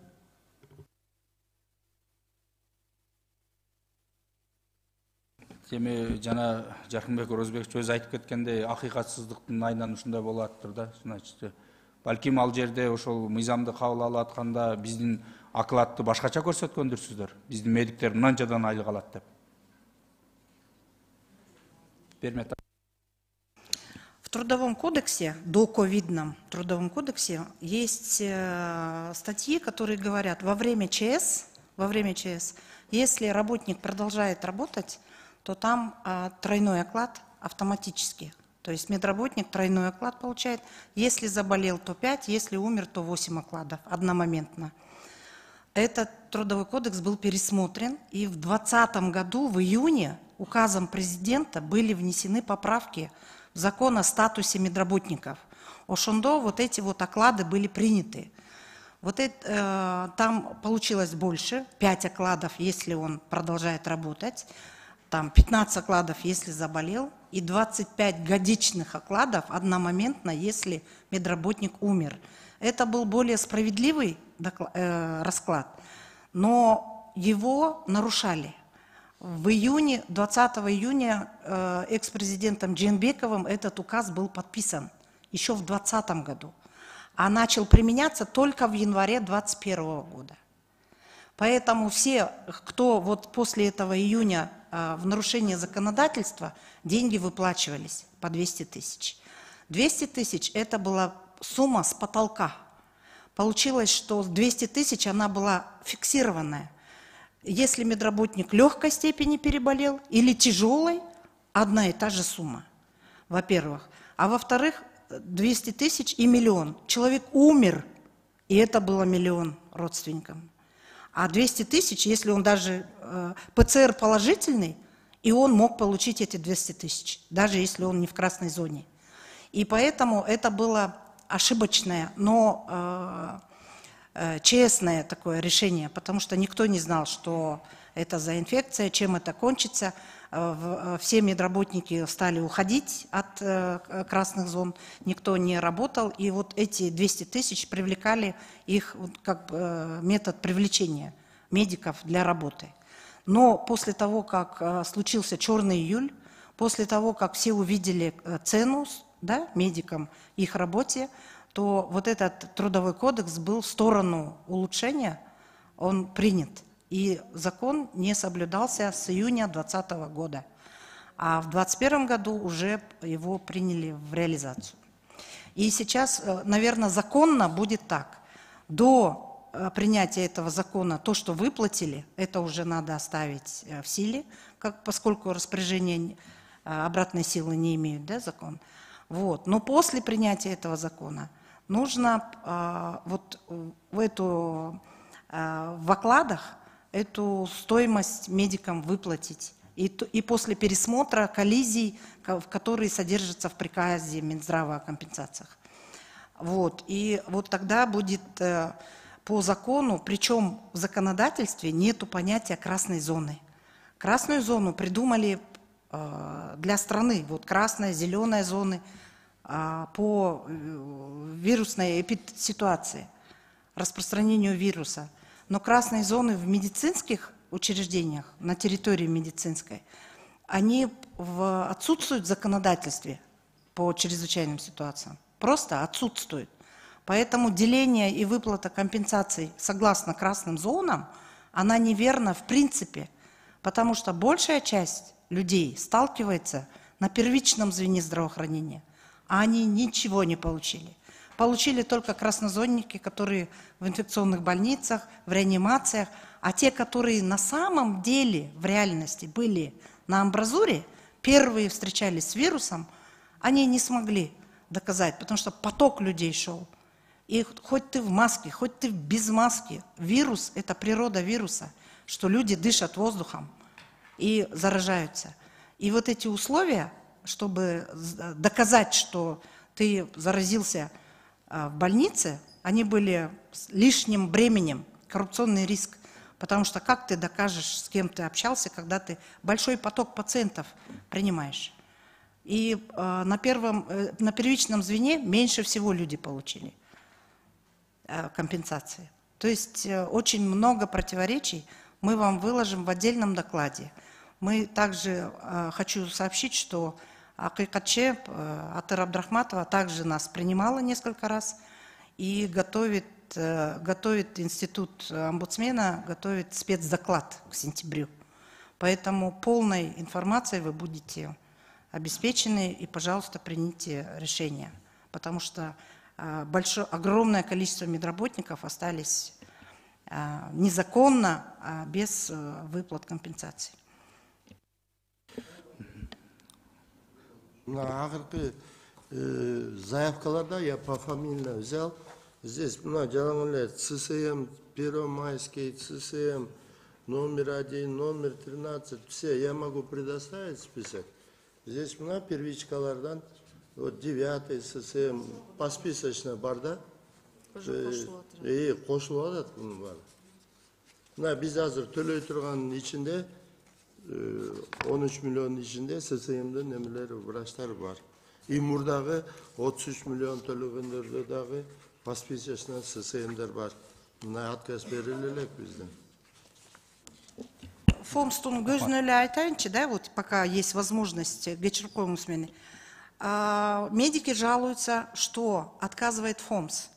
Эми жана Жаркынбек Орозбекович өзү айтып кеткендей, акыйкатсыздыктын айынан ушундай болуп атыптыр да. Значит, балким ал жерде ошол мыйзамды кабыл алып атканда биздин окладты башкача көрсөткөндүрсүздөр. Биздин медиктер мынанчадан айлык алат деп. В Трудовом кодексе, доковидном Трудовом кодексе, есть статьи, которые говорят, во время ЧС, если работник продолжает работать, то там тройной оклад автоматически. То есть медработник тройной оклад получает. Если заболел, то 5, если умер, то 8 окладов одномоментно. Этот Трудовой кодекс был пересмотрен, и в 2020 году, в июне, указом президента были внесены поправки в закон о статусе медработников. Ошондо вот эти вот оклады были приняты. Вот это, там получилось больше, 5 окладов, если он продолжает работать, там 15 окладов, если заболел, и 25 годичных окладов одномоментно, если медработник умер. Это был более справедливый расклад, но его нарушали. В июне, 20 июня экс-президентом Джейнбековым этот указ был подписан еще в 2020 году, а начал применяться только в январе 2021 года. Поэтому все, кто вот после этого июня в нарушение законодательства, деньги выплачивались по 200 тысяч. 200 тысяч – это была сумма с потолка. Получилось, что 200 тысяч она была фиксированная. Если медработник легкой степени переболел или тяжелой, одна и та же сумма, во-первых. А во-вторых, 200 тысяч и миллион. Человек умер, и это было миллион родственникам. А 200 тысяч, если он даже ПЦР положительный, и он мог получить эти 200 тысяч, даже если он не в красной зоне. И поэтому это было ошибочное, но честное такое решение, потому что никто не знал, что это за инфекция, чем это кончится. Все медработники стали уходить от красных зон, никто не работал, и вот эти 200 тысяч привлекали их как метод привлечения медиков для работы. Но после того, как случился черный июль, после того, как все увидели цену, да, медикам, их работе, то вот этот Трудовой кодекс был в сторону улучшения, он принят. И закон не соблюдался с июня 2020 года. А в 2021 году уже его приняли в реализацию. И сейчас, наверное, законно будет так. До принятия этого закона то, что выплатили, это уже надо оставить в силе, поскольку распоряжения обратной силы не имеют, да, закон. Вот. Но после принятия этого закона нужно вот в окладах эту стоимость медикам выплатить. И после пересмотра коллизий, которые содержатся в приказе Минздрава о компенсациях. Вот. И вот тогда будет по закону, причем в законодательстве нету понятия красной зоны. Красную зону придумали для страны. Вот красная, зеленая зоны по вирусной ситуации, распространению вируса. Но красные зоны в медицинских учреждениях, на территории медицинской, они отсутствуют в законодательстве по чрезвычайным ситуациям. Просто отсутствуют. Поэтому деление и выплата компенсаций согласно красным зонам, она неверна в принципе, потому что большая часть людей сталкивается на первичном звене здравоохранения, а они ничего не получили. Получили только краснозонники, которые в инфекционных больницах, в реанимациях, а те, которые на самом деле в реальности были на амбразуре, первые встречались с вирусом, они не смогли доказать, потому что поток людей шел. И хоть ты в маске, хоть ты без маски, вирус – это природа вируса, что люди дышат воздухом и заражаются. И вот эти условия, чтобы доказать, что ты заразился в больнице, они были с лишним бременем, коррупционный риск. Потому что как ты докажешь, с кем ты общался, когда ты большой поток пациентов принимаешь. И на первичном звене меньше всего люди получили компенсации. То есть очень много противоречий мы вам выложим в отдельном докладе. Мы также хочу сообщить, что АККЧ Атыр Абдрахматова также нас принимала несколько раз и готовит институт омбудсмена, готовит спецдоклад к сентябрю. Поэтому полной информацией вы будете обеспечены и, пожалуйста, примите решение. Потому что огромное количество медработников остались незаконно, без выплат компенсаций. На заявкаларда я пофамильно взял. Здесь делали ЦСМ, Первомайский, ЦСМ, номер 1, номер 13, все. Я могу предоставить список. Здесь первичкалардан, вот 9 ЦСМ, посписочно барда. И кошулу атат бар. Biz hazır төлөй турганын ичинде 13 миллион ичинде ССМдин немелери врачтар бар. И мурдагы 33 миллион төлөгөндөрдө дагы пасписочно ССМдер бар. Мына отказ бериле элек бизден. Фомстун көзүнө эле айтайынчы, да, вот пока есть возможность, Гечеркоеву смены. Медики жалуются, что отказывает ФОМС.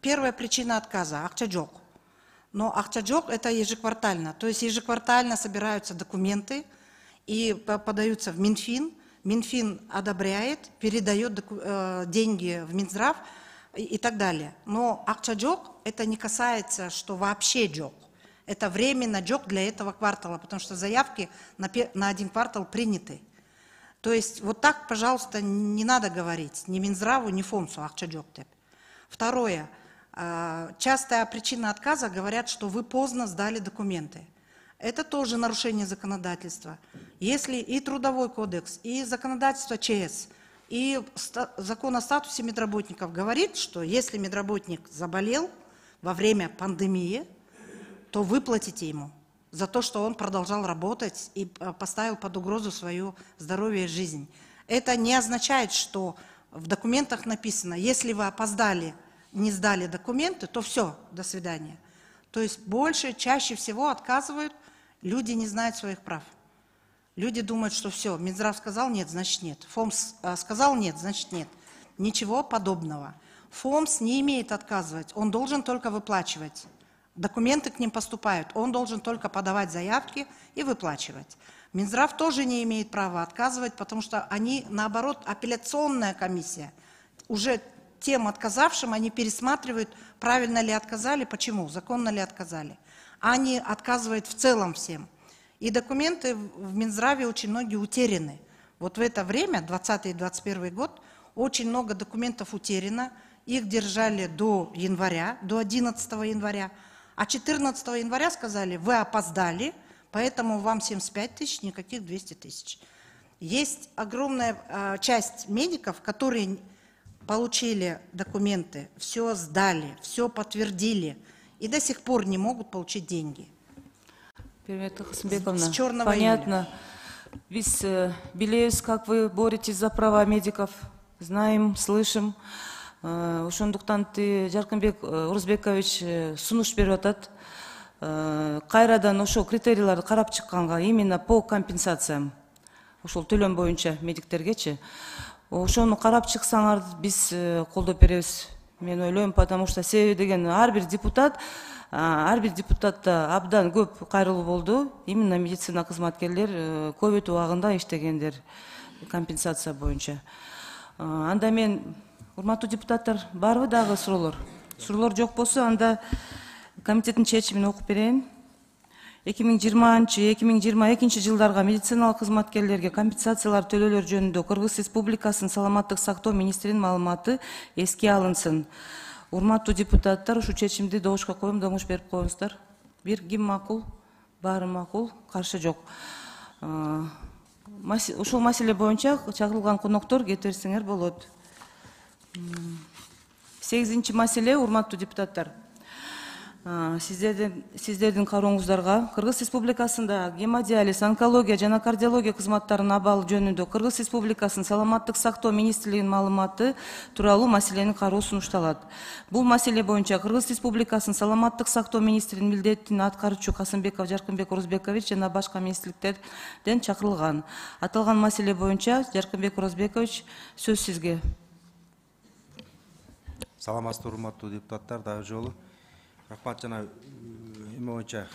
Первая причина отказа – акча жок. Но акча жок – это ежеквартально. То есть ежеквартально собираются документы и подаются в Минфин. Минфин одобряет, передает деньги в Минздрав и так далее. Но акча жок – это не касается, что вообще жок. Это временно жок для этого квартала, потому что заявки на один квартал приняты. То есть вот так, пожалуйста, не надо говорить ни Минздраву, ни ФОМСу акча жок. Второе. Частая причина отказа говорят, что вы поздно сдали документы. Это тоже нарушение законодательства. Если и Трудовой кодекс, и законодательство ЧС, и закон о статусе медработников говорит, что если медработник заболел во время пандемии, то выплатите ему за то, что он продолжал работать и поставил под угрозу свое здоровье и жизнь. Это не означает, что в документах написано, если вы опоздали, не сдали документы, то все, до свидания. То есть чаще всего отказывают, люди не знают своих прав. Люди думают, что все, Минздрав сказал нет, значит нет. ФОМС сказал нет, значит нет. Ничего подобного. ФОМС не имеет отказывать, он должен только выплачивать. Документы к ним поступают, он должен только подавать заявки и выплачивать. Минздрав тоже не имеет права отказывать, потому что они, наоборот, апелляционная комиссия. Уже тем отказавшим, они пересматривают, правильно ли отказали, почему, законно ли отказали. Они отказывают в целом всем. И документы в Минздраве очень многие утеряны. Вот в это время, 2020 и 2021 год, очень много документов утеряно. Их держали до января, до 11 января. А 14 января сказали, вы опоздали, поэтому вам 75 тысяч, никаких 200 тысяч. Есть огромная часть медиков, которые получили документы, все сдали, все подтвердили и до сих пор не могут получить деньги. С черного понятно. Biz билебиз, как вы боретесь за права медиков, знаем, слышим. Ошондуктан Жаркынбек Орузбекович сунуш берип атат. Кайрадан ошол критерийларды карап чыкканга, именно по компенсациям, ошол төлөм боюнча медиктергечи. Ошону карап чыксаңар биз колдоп беребиз. Мен ойлойм, потому что себеби деген ар бир депутатта абдан көп кайрылуу болду. Именно медицина кызматкерлер ковид убагында иштегендер компенсация боюнча. Анда мен, урматтуу депутаттар, барбы дагы суроолор? Суроолор жок болсо, анда комитеттин чечимин окуп берейин. 2020-2022 жылдарга медициналык кызматкерлерге компенсациялар төлөөлөр жөнүндө Кыргыз Республикасынын Саламаттык сактоо министринин маалыматы эске алынсын. Урматтуу депутаттар, ушу чечимди добушка коем, добуш берип коюңуздар. Бир ким макул? Баары макул, каршы жок. Ушул маселе боюнча чакырылган коноктор кете берсеңер болот. 8-чи маселе, урматтуу депутаттар. Сиздердин карооңуздарга Кыргыз Республикасында гемодиализ, онкология жана кардиология кызматтарынын абалы жөнүндө Кыргыз Республикасынын Саламаттык сактоо министрлигинин маалыматы тууралуу маселени кароо сунушталат. Бул маселе боюнча Кыргыз Республикасынын Саламаттык сактоо министринин милдетин аткаруучу Касымбеков Жаркынбек Орузбекович жана башка министрликтерден чакырылган. Аталган маселе боюнча Жаркынбек Орузбекович, сөз сизге. Саламатсыздар, урматтуу депутаттар, дагы жолу. Рахмат, жана эме боюнча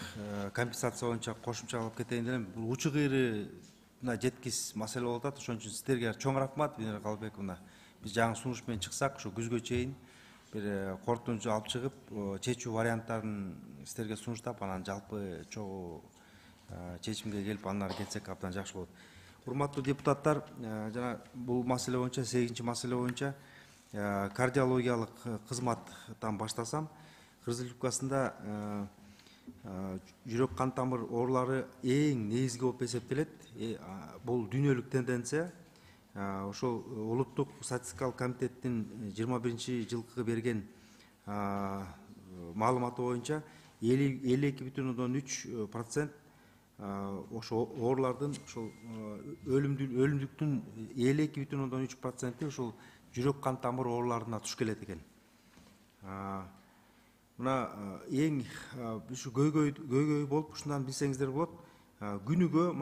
компенсация боюнча кошумча кылып кетейин делем. Бул учу кыйрына жеткис маселе болуп атат. Ошон үчүн сиздерге чоң рахмат, Венера Калыбековна. Биз жаңы сунуш менен чыксак, ошо күзгө чейин бир корутунчу алып чыгып, чечүү варианттарын сиздерге сунуштап, анан жалпы чогуу чечимге келип, андан кетсек абдан жакшы болот. Урматтуу депутаттар, жана бул маселе боюнча, 8-чи маселе боюнча кардиологиялык кызматтан баштасам, Кыргыз Республикасында жүрөк кан тамыр оорулары эң негизги болуп эсептелет. Бул дүйнөлүк тенденция. Ошол улуттук статистикалык комитеттин 21-жылкы берген маалыматы боюнча 52,3% ошо оорулардын, ошол өлүмдүктүн 52,3% ошол жүрөк кан тамыр ооруларына туш келет экен. Мына эң ушу көйгөй болуп, ушундан билсеңиздер болот. Күнүгө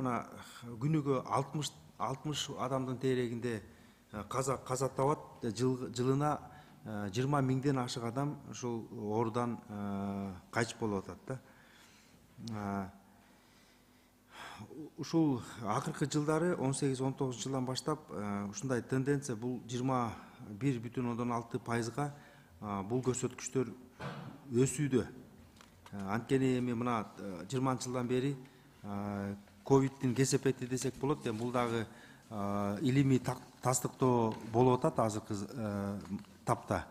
60 адамдын тегерегинде каза табат. Жылына 20 миңден ашык адам ушул оорудан кайтыш болуп атат да. Ушул акыркы жылдары 18-19 жылдан баштап ушундай тенденция, бул 21,6%га бул көрсөткүчтөр өсүүдө. Анткени эми мына 20 жылдан бери ковидтин кесепети десек болот. Бул дагы илимий тастыктоо болуп атат азыркы тапта.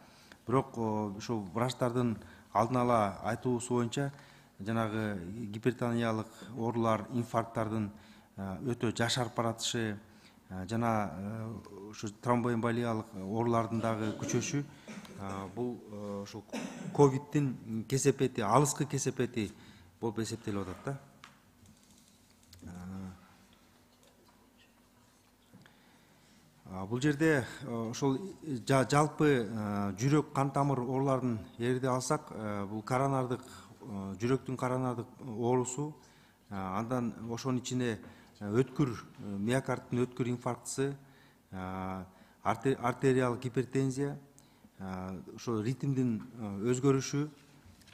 Бирок ушул врачтардын алдын ала айтуусу боюнча жанагы гипертониялык оорулар, инфаркттардын өтө жашарып баратышы жана ушу тромбоэмболиялык оорулардын дагы күчөшү, бул ошол ковидтин кесепети, алыскы кесепети болуп эсептелип атат да. Бул жерде ошол жалпы жүрөк кан тамыр ооруларын эгерде алсак, бул коронардык, жүрөктүн коронардык оорусу, андан ошонун ичине өткүр, миокардтын өткүр инфарктысы, артериалык гипертензия, ошо ритмдин өзгөрүшү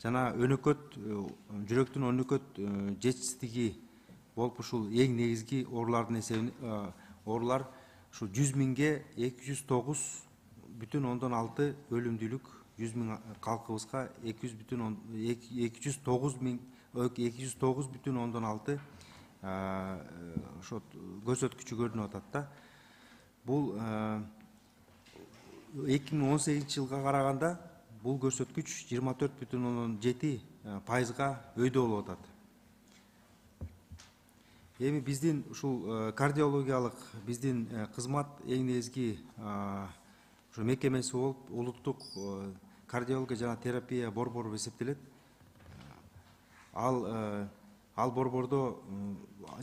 жана өнөкөт, жүрөктүн өнөкөт жетишсиздиги болуп, ушул эң негизги оорулардын эсебин, оорулар ушул 100 миңге 209 3,6 өлүмдүүлүк 100 000 калкыбызга 209,6 ошо көрсөткүчү көрүнүп атат да. Бул 2018 жылга караганда бул көрсөткүч 24,7%га өйдө болуп атат. Эми биздин ушул кардиологиялык биздин кызмат эң негизги ошо мекемеси болуп улуттук кардиология жана терапия борбору эсептелет. Ал борбордо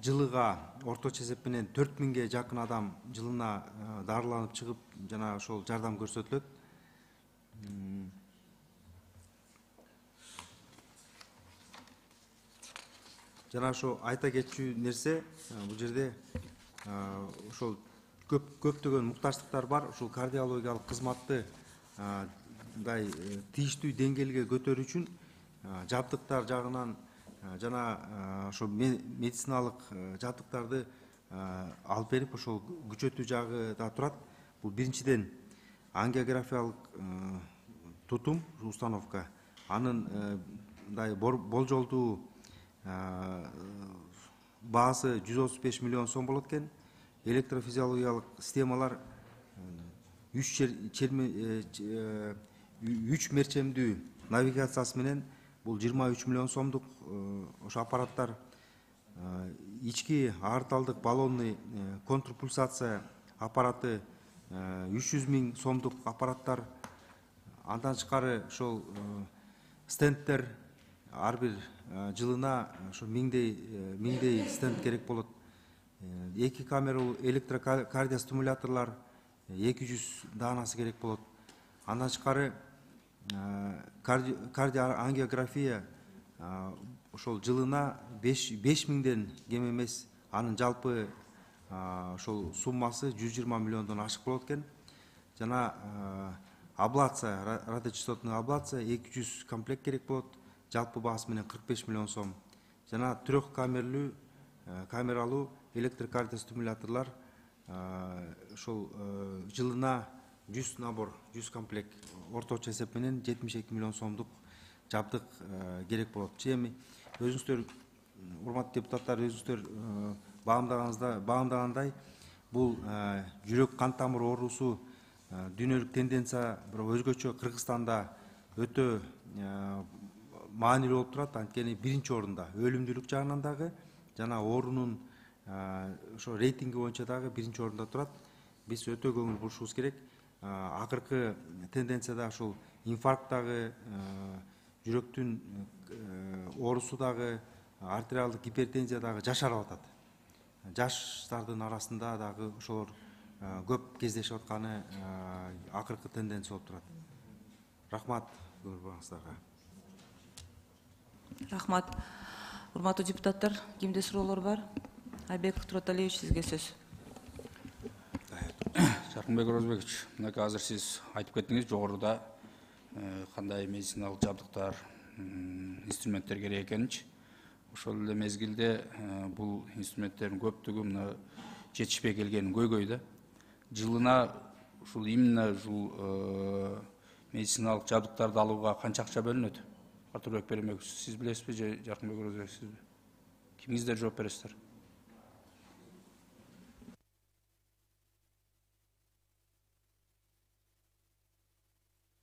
жылыга орточо эсеп менен 4000ге жакын адам жылына дарыланып чыгып жана ошол жардам көрсөтүлөт. Жана ошо айта кетчү нерсе, бул жерде ошол көптөгөн муктаждыктар бар. Ушул кардиологиялык кызматты мындай тийиштүү деңгээлге көтөрүү үчүн жабдыктар жагынан жана ошо медициналык жабдыктарды алып берип ошол күчөтүү жагы да турат. Бул биринчиден ангиографиялык тутум установка, анын мындай болжолдуу баасы 135 миллион сом болот экен. Электрофизиологиялык системалар 3 мерчемдүү навигациясы менен бул 23 миллион сомдук ошо аппараттар, ички аорталдык баллонный контрпульсация аппараты 300 000 сомдук аппараттар, андан тышкары ошол стенттер ар бир жылына ошо миңдей стенд керек болот. 2 камералуу электрокардиостимуляторлор 200 даанасы керек болот. Андан тышкары кардиоангиография ошол жылына 5000ден кем эмес, анын жалпы ошол суммасы 120 миллиондон ашык болот экен. Жана аблация, радиочастотный аблация 200 комплект керек болот, жалпы баасы менен 45 миллион сом. Жана 3 камералуу электрокардиостимуляторлор ошол жылына 100 набор, 100 комплект, орточо эсеп менен 72 миллион сомдук жабдык керек болот. Эми өзүңүздөр, урматтуу депутаттар, өзүңүздөр баамдагандай, бул жүрөк кан тамыр оорусу дүйнөлүк тенденция бирок өзгөчө Кыргызстанда өтө маанилүү болуп турат. Анткени биринчи орунда өлүмдүүлүк жагынан дагы жана оорунун ошо рейтинги боюнча дагы биринчи орунда турат. Биз өтө көңүл бурушубуз керек. Акыркы тенденцияда ушул инфаркт дагы, жүрөктүн оорусу дагы, артериалдык гипертензия дагы жашарып атат. Жаштардын арасында дагы ошолор көп кездешип атканы акыркы тенденция болуп турат. Рахмат көрүңүздарга. Рахмат. Урматтуу депутаттар, кимде суроолор бар? Айбек Туроталиевич, сизге сөз. Жаркынбек Розбекович, мынакей азыр сиз айтып кеттиңиз, жогоруда кандай медициналык жабдыктар, инструменттер керек экенинчи. Ошол эле мезгилде бул инструменттердин көптүгү мына жетишпей келгени көйгөй да. Жылына ушул именно ушул медициналык жабдыктарды алууга канча акча бөлүнөт? Артурбек Перембекович, сиз билесизби же Жаркынбек Розбекович, сизби? Кимиңиздер жооп бересиздер?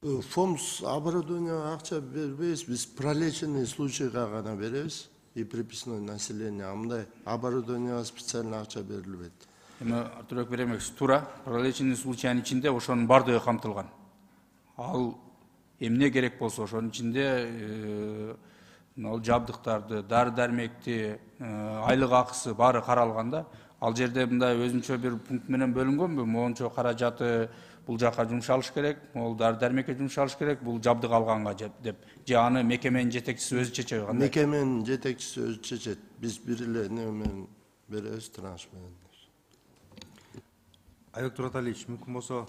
ФОМС оборудование акча бербейбиз, биз пролеченный случайга гана беребиз и приписное население. Андай оборудование специально акча берилбейт. Эми Артурбек Перембекович, туура, пролеченный случайдын ичинде ошонун бардыгы камтылган. Ал эмне керек болсо ошонун ичинде жабдыктарды, дары дармекти, айлык акысы баары каралганда, ал жерде мындай өзүнчө бир пункт менен бөлүнгөнбү? Моунча каражаты бул жака жумшалыш керек, могул дары дармекке жумшалыш керек, бул жабдык алганга деп. Же аны мекеменин жетекчиси өзү чечеби кандай? Мекеменин жетекчиси өзү чечет. Биз бир эле эме менен беребиз, транш менен. Айбек Туроталиевич, мүмкүн болсо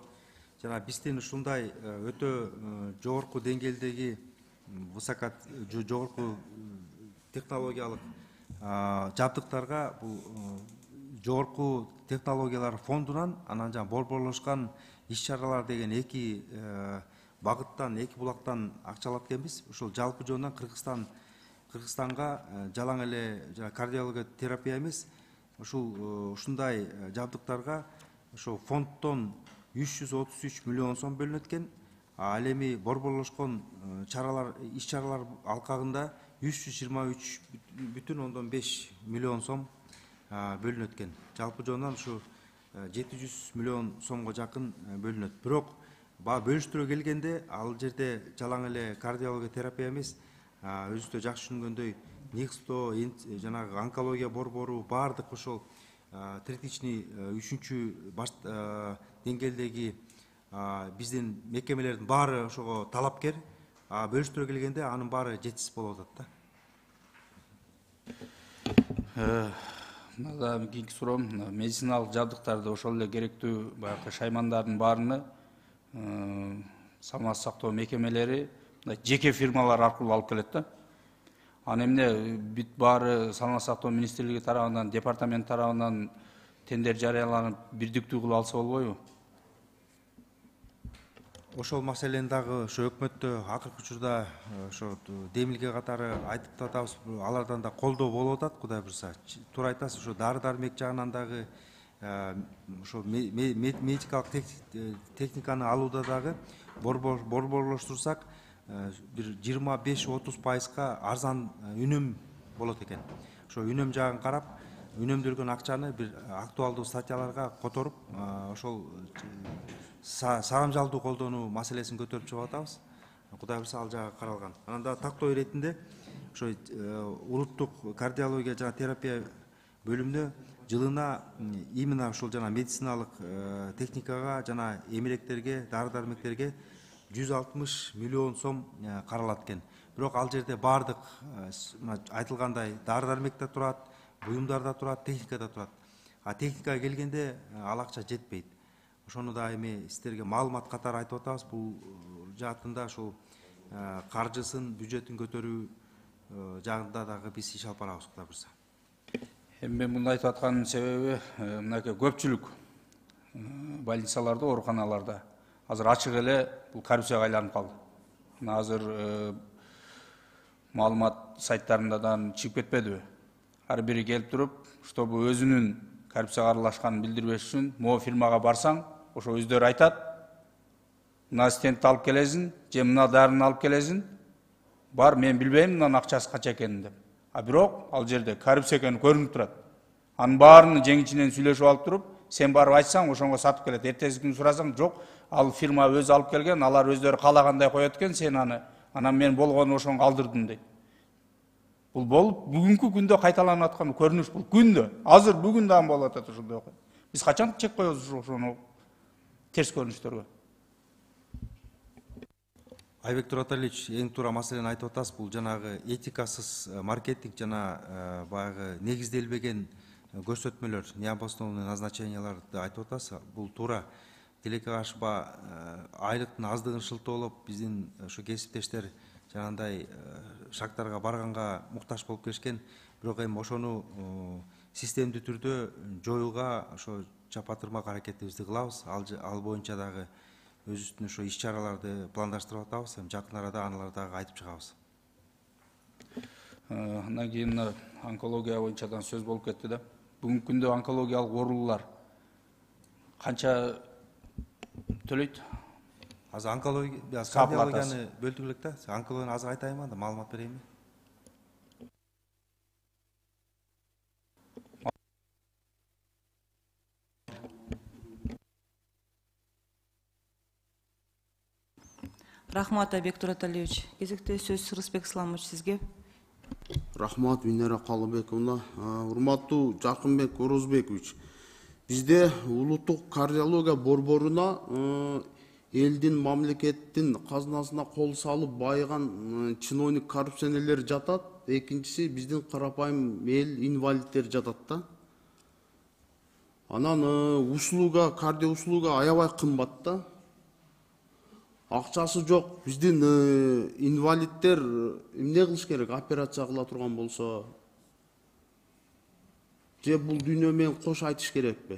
жана биздин ушундай өтө жогорку деңгээлдеги жогорку технологиялык жабдыктарга бул жогорку технологиялар фондунан анан жаңа борборлошкон иш чаралар деген эки багыттан, эки булактан акча алат экенбиз. Ушул жалпы жөнүнөн Кыргызстанга жалаң эле кардиология терапия эмес, ушундай жабдыктарга ошо фонддон 333 миллион сом бөлүнөт экен. Ал эми борборлошкон иш чаралар алкагында 323,5 миллион сом бөлүнөт экен. Жалпы жөнүнөн ушу 700 миллион сомго жакын бөлүнөт. Бирок бөлүштүрө келгенде ал жерде жалаң эле кардиология терапия эмес, өзүңүздөр жакшы түшүнгөндөй НИКСТО, жанагы онкология борбору баардык ошол третичный 3-чү деңгээлдеги биздин мекемелердин баары ошого талапкер. Бөлүштүрө келгенде анын баары жетишсиз болуп атат да. Мына кийинки суроом, медициналык жабдыктарды ошол эле керектүү баягы шаймандардын баарыны саламаттык сактоо мекемелери жеке фирмалар аркылуу алып келет да. Аны эмне бүт баары саламаттык сактоо министрлиги тарабынан, департамент тарабынан тендер жарыяланып бирдиктүү кылып алса болбойбу? Ошол маселени дагы ошо өкмөттө акыркы учурда ошо демилге катары айтып атабыз. Алардан да колдоо болуп атат, Кудай буйрса. Туура айтасыз, ошо дары-дармек жагынан дагы ошо медикалык техниканы алууда дагы борборлоштурсак бир 25-30% арзан үнөм болот экен. Ошо үнөм жагын карап, үнөмдөлгөн акчаны бир актуалдуу статьяларга которуп, ошол сарамжалдуу колдонуу маселесин көтөрүп чыгып атабыз. Кудай буйрса ал жагы каралган. Анан да тактоо иретинде ошо улуттук кардиология жана терапия бөлүмүнө жылына именно ушул жана медициналык техникага жана эмеректерге, дары-дармектерге 160 миллион сом каралат экен. Бирок ал жерде баардык айтылгандай дары-дармек да турат, буюмдар да турат, техника да турат. Техникага келгенде ал акча жетпейт. Ошону да эми сиздерге маалымат катары айтып атабыз. Бул жаатында ушул каржысын, бюджетин көтөрүү жагында дагы биз иш алып барабыз, Кудай буйрса. Эми мен муну айтып атканымдын себеби мынакей көпчүлүк больницаларда, ооруканаларда азыр ачык эле бул коррупцияга айланып калды. Мына азыр маалымат сайттарында да чыгып кетпедиби? Ар бири келип туруп, чтобы өзүнүн коррупцияга аралашканын билдирбеш үчүн могу фирмага барсаң, ошо өздөрү айтат, мына стентти алып келесиң, же мына дарыны алып келесиң, бар мен билбейм мынанын акчасы канча экенин деп. Бирок ал жерде коррупция экени көрүнүп турат. Анын баарын жеңичинен сүйлөшүп алып туруп, сен барып айтсаң, ошонго сатып келет. Эртеси күнү сурасаң, жок, ал фирма өзү алып келген, алар өздөрү каалагандай коет экен, сен аны, анан мен болгону ошону калтырдым дейт. Бул болуп бүгүнкү күндө кайталанып аткан көрүнүш, бул күндө, азыр бүгүн дагы болуп атат ошондой окуя. Биз качан чек коебуз ошону терс көрүнүштөргө? Айбек Тураталиевич, эң туура маселени айтып атасыз. Бул жанагы этикасыз маркетинг жана баягы негизделбеген көрсөтмөлөр, необоснованный назначенияларды айтып атасыз. Бул туура. Тилекке ашпа айлыктын аздыгын шылтоолоп, биздин ошо кесиптештер жанагындай шактарга барганга муктаж болуп келишкен. Бирок эми ошону системдүү түрдө жоюуга ошо чапатырмак аракетибизди кылабыз. Ал боюнча дагы өзүбүздүн ошо иш чараларды пландаштырып атабыз. Жакын арада аналарды дагы айтып чыгабыз. Андан кийин онкология боюнча да сөз болуп кетти да. Бүгүнкү күндө онкологиялык оорулар канча төлөйт? Азыр кардиологияны бөлтүк элек да. Онкологияны азыр айтайынбы, анда маалымат берейинби? Рахмат, Айбек Тураталиевич. Кезекте сөз Сырысбек Исламович сизге. Рахмат, Венера Калыбековна. Урматтуу Жакынбек Орозбекович, бизде улуттук кардиология борборуна элдин, мамлекеттин казынасына кол салып байыган чиновник коррупционерлер жатат. Экинчиси биздин карапайым эл инвалидтер жатат да. Анан услуга, кардио услуга аябай кымбат да. Акчасы жок. Биздин инвалидтер эмне кылыш керек? Операция кыла турган болсо, же бул дүйнө менен кош айтыш керекпи?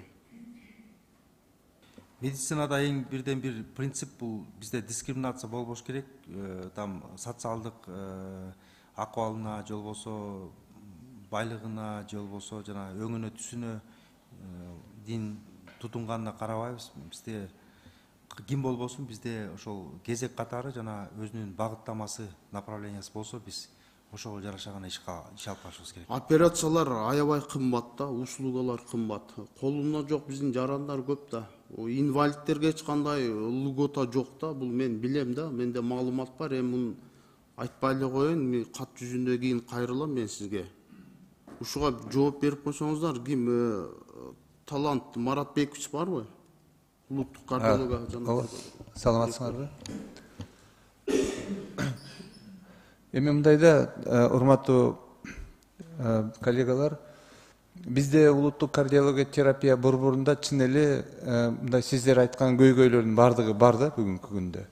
Медицинада эң бирден бир принцип бул бизде дискриминация болбош керек. Там социалдык акыбалына же болбосо байлыгына же болбосо жана өңүнө түсүнө дин тутунганына карабайбыз. Бизде ким болбосун бизде ошол кезек катары жана өзүнүн багыттамасы направлениясы болсо биз ошого жараша гана иш алып барышыбыз керек. Операциялар аябай кымбат да, услугалар кымбат. Колунда жок биздин жарандар көп да. Инвалидтерге эч кандай льгота жок да. Бул мен билем да, менде маалымат бар. Эми муну айтпай эле коеюн, мен кат жүзүндө кийин кайрылам мен сизге. Ушуга жооп берип койсоңуздар, ким талант Марат Бекович барбы? Улуттук кардиология жана. Саламатсыңарбы? Эми мындайда, урматтуу коллегалар, бизде улуттук кардиология терапия борборунда чын эле мындай сиздер айткан көйгөйлөрдүн бардыгы бар да бүгүнкү күндө.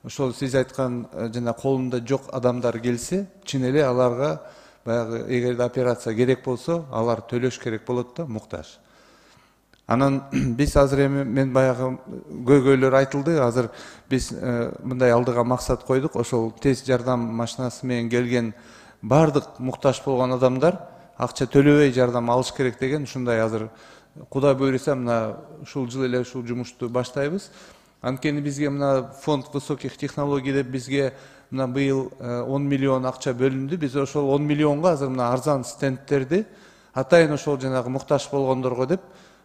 Ошол сиз айткан жана колунда жок адамдар келсе, чын эле аларга баягы эгерде операция керек болсо, алар төлөш керек болот да, муктаж. Анан биз азыр эми мен баягы көйгөйлөр айтылды. Азыр биз мындай алдыга максат койдук. Ошол тез жардам машинасы менен келген бардык муктаж болгон адамдар акча төлөбөй жардам алыш керек деген ушундай азыр Кудай буйруса мына ушул жыл эле ушул жумушту баштайбыз. Анткени бизге мына фонд высоких технологий деп бизге мына быйыл 10 миллион акча бөлүндү. Биз ошол 10 миллионго азыр мына арзан стендтерди атайын ошол жанагы муктаж болгондорго деп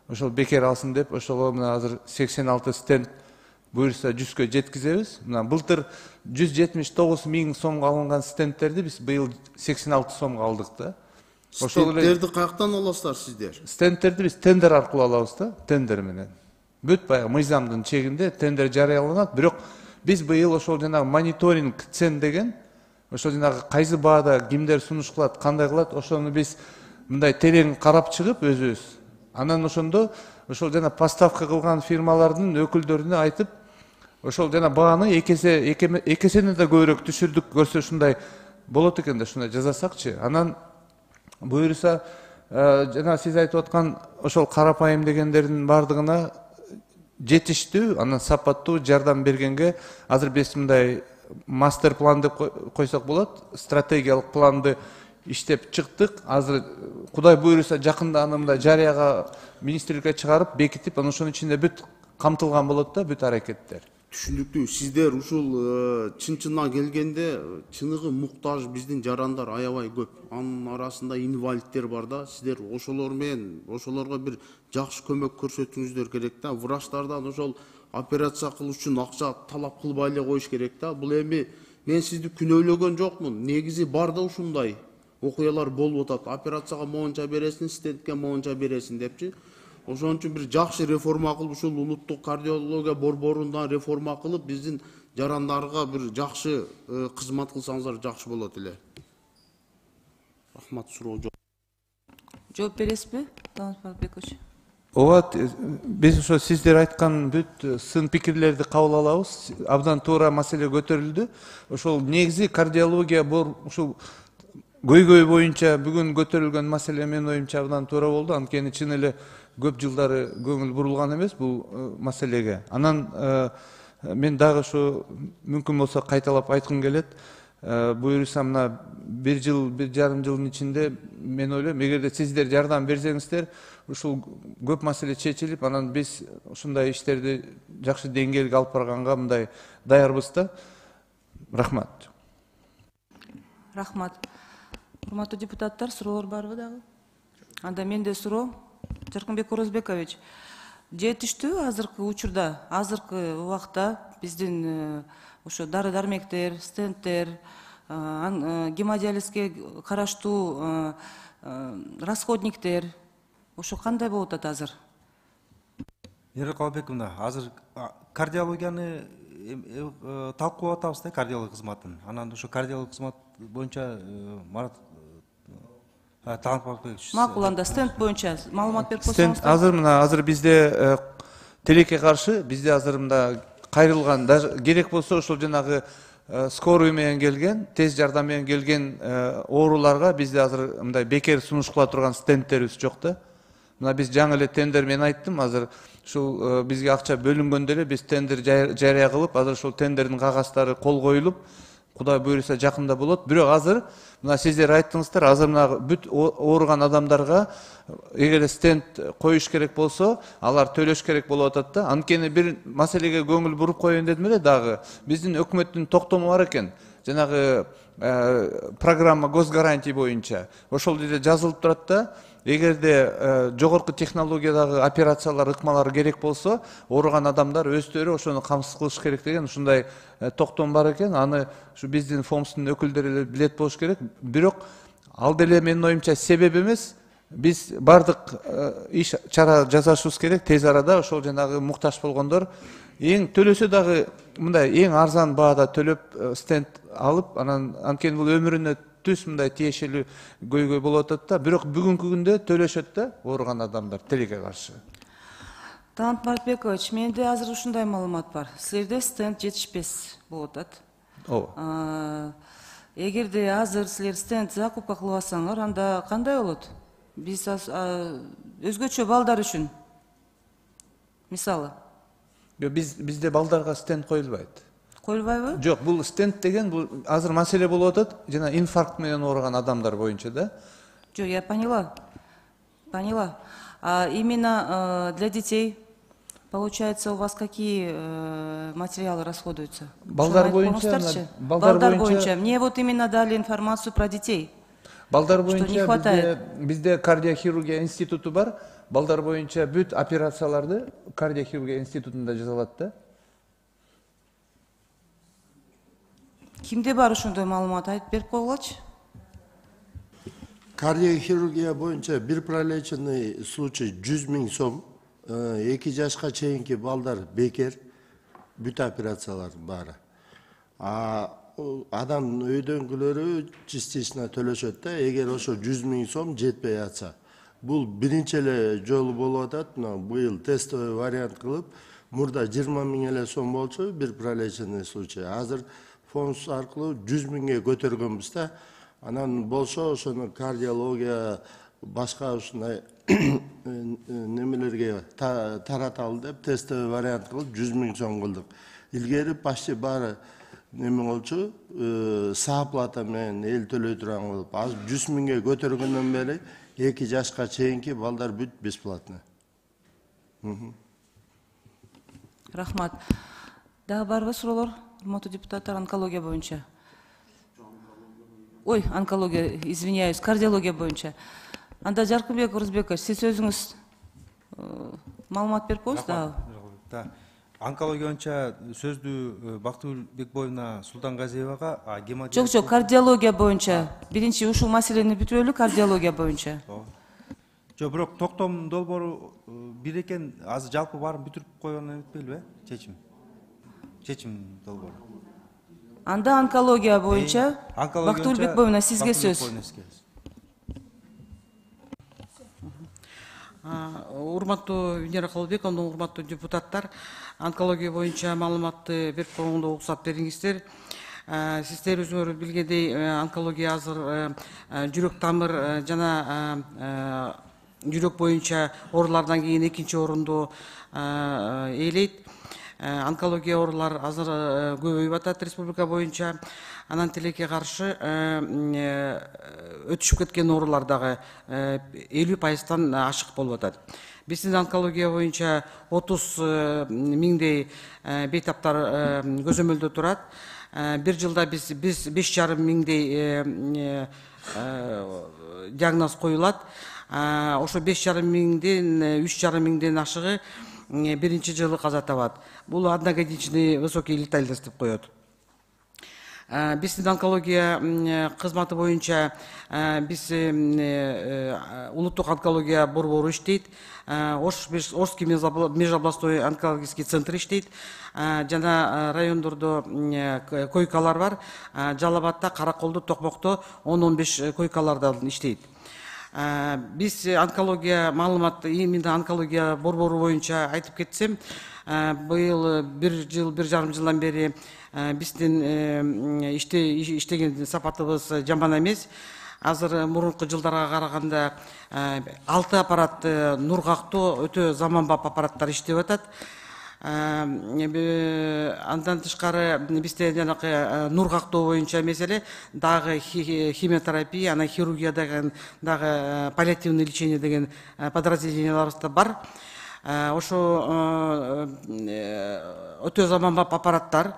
ошол бекер алсын деп ошого мына азыр 86 стенд буйруса 100кө жеткизебиз. Мына былтыр 179 миң сомго алынган стендтерди биз быйыл 86 сомго алдык да. Стендтерди каяктан аласыздар сиздер? Стендтерди биз тендер аркылуу алабыз да, тендер менен. Бүт баягы мыйзамдын чегинде тендер жарыяланат, бирок биз быйыл ошол жанагы мониторинг цен деген, ошол жанагы кайсы баада кимдер сунуш кылат, кандай кылат, ошону биз мындай терең карап чыгып өзүбүз. Анан ошондо ошол жана поставка кылган фирмалардын өкүлдөрүнө айтып, ошол жана бааны экесине да көбүрөөк түшүрдүк, көрсө ушундай болот экен да, ушундай жасасакчы. Анан буйруса жана сиз айтып аткан ошол карапайым дегендердин бардыгына жетиштүү, анан сапаттуу жардам бергенге азыр биз мындай мастер план деп койсок болот, стратегиялык планды иштеп чыктык. Азыр Кудай буйруса жакында аны мындай жарыяга министрликке чыгарып, бекитип, анан ошонун ичинде бүт камтылган болот да, бүт аракеттер. Түшүндүктүү. Сиздер ушул чын-чынына келгенде чыныгы муктаж биздин жарандар аябай көп. Анын арасында инвалидтер бар да. Сиздер ошолор менен ошолорго бир жакшы көмөк көрсөтүүңүздөр керек да. Врачтардан ошол операция кылыш үчүн акча талап кылбай эле коюш керек да. Бул эми мен сизди күнөөлөгөн жокмун. Негизи бар да ушундай окуялар болуп атат. Операцияга моунча бересиң, стентке моунча бересиң депчи. Ошон үчүн бир жакшы реформа кылып, ушул улуттук кардиология борборунда реформа кылып, биздин жарандарга бир жакшы кызмат кылсаңыздар жакшы болот эле. Рахмат, суроо жок. Жооп бересизби, Талант Бекович? Ооба, биз ошо сиздер айткан бүт сын пикирлерди кабыл алабыз. Абдан туура маселе көтөрүлдү. Ошол негизи кардиология ушул көйгөй боюнча бүгүн көтөрүлгөн маселе менин оюмча абдан туура болду. Анткени чын эле көп жылдары көңүл бурулган эмес бул маселеге. Анан мен дагы ушу мүмкүн болсо кайталап айткым келет. Буйруса мына 1 жыл, 1,5 жылдын ичинде мен ойлойм, эгерде сиздер жардам берсеңиздер, ушул көп маселе чечилип, анан биз ушундай иштерди жакшы деңгээлге алып барганга мындай даярбыз да. Рахмат. Рахмат. Урматтуу депутаттар, суроолор барбы дагы? Анда менде суроо. Жаркынбек Орозбекович, жетиштүү азыркы учурда, азыркы убакта биздин ошо дары-дармектер, стенттер, гемодиализге караштуу расходниктер, ошо кандай болуп атат азыр? Мира Калбековна, азыр кардиологияны талкуулап атабыз да, кардиология кызматын. Анан ошо кардиология кызмат боюнча Марат Макул, анда стенд боюнча маалымат берип койсоңуз. Азыр бизде телекке каршы, бизде азыр мында кайрылган, даже керек болсо ошол жанагы скорый менен келген, тез жардам менен келген ооруларга бизде азыр мындай бекер сунуш кыла турган стендтерибиз жок да. Мына биз жаңы эле тендер, мен айттым, азыр ушул бизге акча бөлүнгөндө эле биз тендер жарыя кылып, азыр ушул тендердин кагазтары кол коюлуп, Кудай буйруса жакында болот. Бирок азыр мына сиздер айттыңыздар, азыр мына бүт ооруган адамдарга эгер стенд коюш керек болсо, алар төлөш керек болуп атат да. Анткени бир маселеге көңүл буруп коеюн дедим эле дагы. Биздин өкмөттүн токтому бар экен. Жанагы программа госгарантий боюнча. Ошол жерде жазылып турат да. Эгерде жогорку технологиядагы операциялар, ыкмалар керек болсо, ооруган адамдар өздөрү ошону камсыз кылыш керек деген ушундай токтом бар экен. Аны ушу биздин фомстун өкүлдөрү эле билет болуш керек. Бирок ал деле менин оюмча себеп эмес. Биз бардык иш чара жасашыбыз керек тез арада. Ошол жанагы муктаж болгондор эң төлөсө дагы мындай эң арзан баада төлөп стенд алып, анан анткени бул өмүрүнө түз мындай тиешелүү көйгөй болуп атат да. Бирок бүгүнкү күндө төлөшөт да ооруган адамдар тилекке каршы. Талант Мартбекович, менде азыр ушундай маалымат бар. Силерде стенд жетишпес болуп атат. Ооба. Эгерде азыр силер стенд закупка кылып алсаңар, анда кандай болот? Биз өзгөчө балдар үчүн. Мисалы. Бизде балдарга стенд коюлбайт. Коюлбайбы? Жок, бул стенд деген бул азыр маселе болуп атат, жана инфаркт менен ооруган адамдар боюнча да. Жок, я поняла. Поняла. А именно для детей, получается, у вас какие материалы расходуются? Балдар боюнча, балдар боюнча. Мне вот именно дали информацию про детей. Балдар боюнча бизде кардиохирургия институту бар. Балдар боюнча бүт операцияларды кардиохирургия институтунда жасалат да. Кимде бар ошондой маалымат, айтып берип койгулачы? Кардиохирургия боюнча бир пролеченный случай 100 000 сом, 2 жашка чейинки балдар бекер, бүт операциялардын баары. Адам өйдөнгүлөрү частично төлөшөт да, эгер ошо 100 000 сом жетпей атса. Бул биринчи эле жолу болуп атат, быйыл тестовый вариант кылып, мурда 20 000 эле сом болчу бир пролеченный случай. Азыр фонд аркылуу 100 000ге көтөргөнбүз да. Анан болсо ошону кардиология башка ушундай немелерге тараталы деп тестовый вариант кылып 100 000 сом кылдык. Илгери почти баары неме болчу, сааплата менен эл төлөй турган болуп, азыр 100 000ге көтөргөндөн бери 2 жашка чейинки балдар бүт бесплатно. Рахмат. Дагы барбы суроолор? Урматтуу депутаттар, онкология боюнча. Ой, онкология, извиняюсь, кардиология боюнча. Анда Жаркынбек Орузбекович, сиз өзүңүз маалымат берип коюңуз да. Онкология боюнча сөздү Бактыгүл Бекбоевна Султангазиевага, Жок, кардиология боюнча. Биринчи ушул маселени бүтүрөлү, кардиология боюнча. Жок, бирок токтом долбоору бир экен, азыр жалпы баарын бүтүрүп койгону эметпейби, чечим долбоору. Анда онкология боюнча Бактыгүл Бекбоевна, сизге сөз. Урматтуу Венера Калыбековна, урматтуу депутаттар, онкология боюнча маалыматты берип койгонго уруксат бериңиздер. Сиздер өзүңөр билгендей, онкология азыр жүрөк тамыр жана жүрөк боюнча оорулардан кийин экинчи орунду ээлейт. Онкология оорулар азыр көбөйүп атат республика боюнча. Анан тилекке каршы өтүшүп кеткен оорулар дагы 50%-тан ашык болуп атат. Биздин онкология боюнча 30 000дей бейтаптар көзөмөлдө турат. Бир жылда биз 5,5 000дей диагноз коюлат. Ошо 5,5 000ден 3,5 000ден ашыгы биринчи жылы каза табат. Бул одногодичный высокий летальность деп коет. Биздин онкология кызматы боюнча биз улуттук онкология борбору иштейт. Орский межобластной онкологический центр иштейт. Жана райондордо койкалар бар. Жалал Абадта, Караколдо, Токмокто 10-15 койкалардан иштейт. Биз онкология маалымат, именно онкология борбору боюнча айтып кетсем, быйыл 1 жыл, 1,5 жылдан бери биздин иштеген сапатыбыз жаман эмес. Азыр мурунку жылдарга караганда 6 аппарат нур кактоо өтө заманбап аппараттар иштеп атат. Андан тышкары бизде жанакы нур кактоо боюнча меселе дагы химиотерапия, анан хирургия деген, дагы паллиативный лечение деген подразделенияларыбыз да бар. Ошо өтө заманбап аппараттар.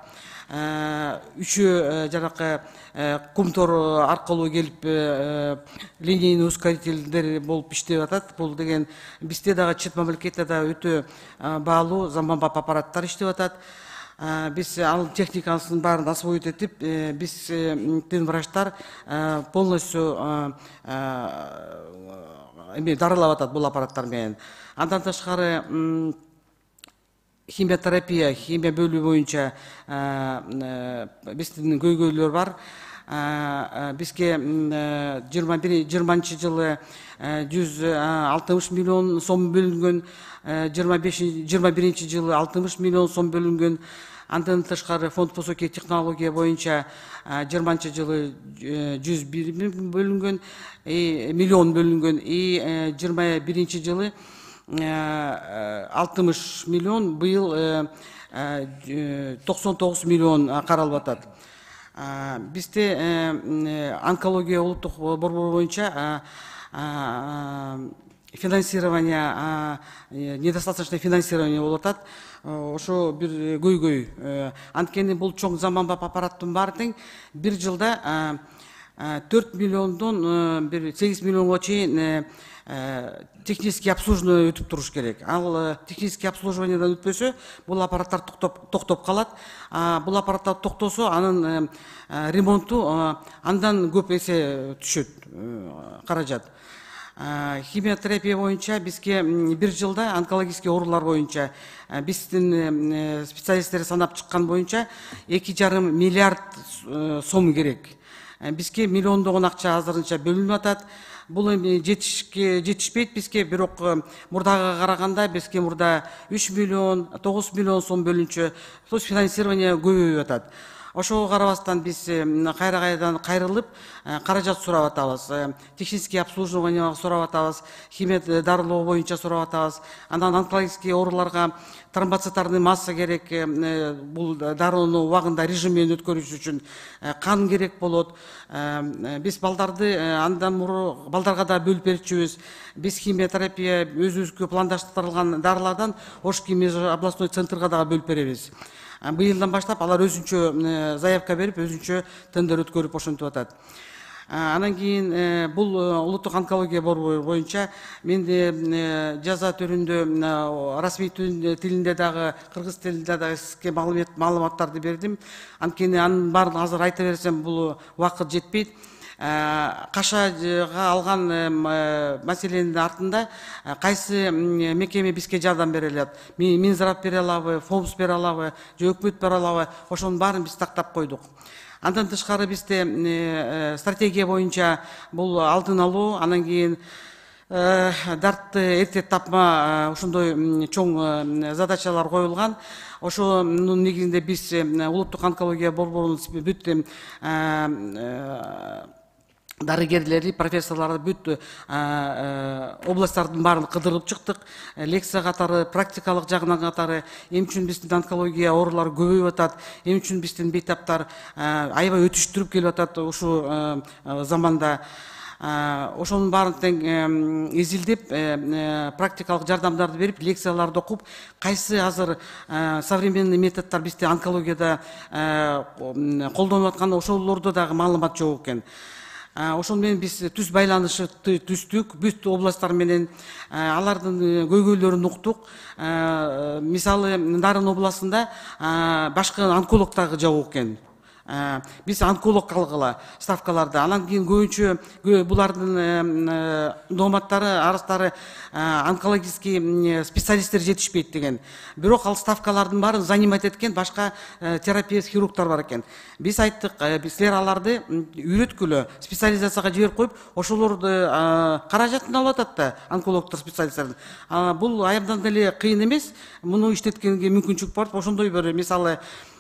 Үчөө жанакы кумтор аркылуу келип линейный ускорительдер болуп иштеп атат. Бул деген бизде дагы чет мамлекетте да өтө баалуу заманбап аппараттар иштеп атат. Биз ал техникасын баарын освоить этип, биздин врачтар полностью дарылап атат бул аппараттар менен. Андан тышкары химиотерапия, химия бөлүү боюнча биздин көйгөйлөр бар. Бизге 20 жылы 160 миллион сом бөлүнгөн, 21 жылы 60 миллион сом бөлүнгөн. Андан тышкары фонд высоких технологий боюнча 20 жылы 101 бөлүнгөн, миллион бөлүнгөн, 21 жылы 60 миллион, быйыл 99 миллион каралып атат. Бизде онкология улуттук борбору боюнча финансирование, недостаточное финансирование болуп атат. Ошо бир көйгөй. Анткени бул чоң заманбап аппараттын баары тең бир жылда 4 миллиондон 8 миллионго чейин технический обслуживание өтүп туруш керек. Ал технический обслуживаниедан өтпөсө, бул аппараттар токтоп калат. Бул аппараттар токтосо, анын ремонту андан көп эсе түшөт каражат. Химиотерапия боюнча бизге бир жылда онкологический оорулар боюнча биздин специалисттер санап чыккан боюнча 2,5 миллиард сом керек. Бизге миллиондогон акча азырынча бөлүнүп атат. Бул эми жетишпейт бизге, бирок мурдага караганда бизге мурда 3 миллион, 9 миллион сом бөлүнчү. То финансирование көбөйүп атат. Ошого карабастан биз кайрадан кайрылып каражат сурап атабыз. Технический обслуживание сурап атабыз, химия дарылоо боюнча сурап атабыз. Андан онкологический ооруларга тромбоцитарный масса керек, бул дарылоону убагында режим менен өткөрүш үчүн кан керек болот. Биз балдарды андан муру балдарга да бөлүп берчүбүз. Биз химиотерапия өзүбүзгө пландаштырылган дарылардан Ошки областной центрга дагы бөлүп беребиз. Быйылдан баштап алар өзүнчө заявка берип, өзүнчө тендер өткөрүп ошентип атат. Анан кийин бул улуттук онкология борбору боюнча менде жаза түрүндө расмий тилинде дагы, кыргыз тилинде дагы сизге маалыматтарды бердим. Анткени анын баарын азыр айта берсем бул убакыт жетпейт. Кашага алган маселенин артында кайсы мекеме бизге жардам бере алат? Минздрав бере алабы, ФОМС бере алабы, же өкмөт бере алабы? Ошонун баарын биз тактап койдук. Андан тышкары бизде стратегия боюнча бул алдын алуу, анан кийин дартты эрте тапма ошондой чоң задачалар коюлган. Ошонун негизинде биз улуттук онкология борборунун бүт дарыгерлери, профессорлары бүт областтардын баарын кыдырып чыктык. Лекция катары, практикалык жагынан катары, эми үчүн биздин онкология оорулары көбөйүп атат, эми үчүн биздин бейтаптар аябай өтүштүрүп келип атат ушул заманда. Ошонун баарын тең изилдеп, практикалык жардамдарды берип, лекцияларды окуп, кайсы азыр современный методдор бизде онкологияда колдонуп аткан, ошолордо дагы маалымат жок экен. Ошон менен биз түз байланышты түздүк, бүт областтар менен алардын көйгөйлөрүн уктук. Мисалы Нарын областында башка онколог дагы жок экен. биз онколог калгыла ставкаларды, анан кийин көбүнчө булардын дооматтары, арыздары онкологический специалисттер жетишпейт деген. Бирок ал ставкалардын баарын занимать эткен башка терапевт, хирургдар бар экен. Биз айттык, силер аларды үйрөткүлө, специализацияга жиберип коюп, ошолорду каражатын алып атат да онкологдор, специалисттердин. Бул аябдан деле кыйын эмес, муну иштеткенге мүмкүнчүлүк бар. Ошондой бир мисалы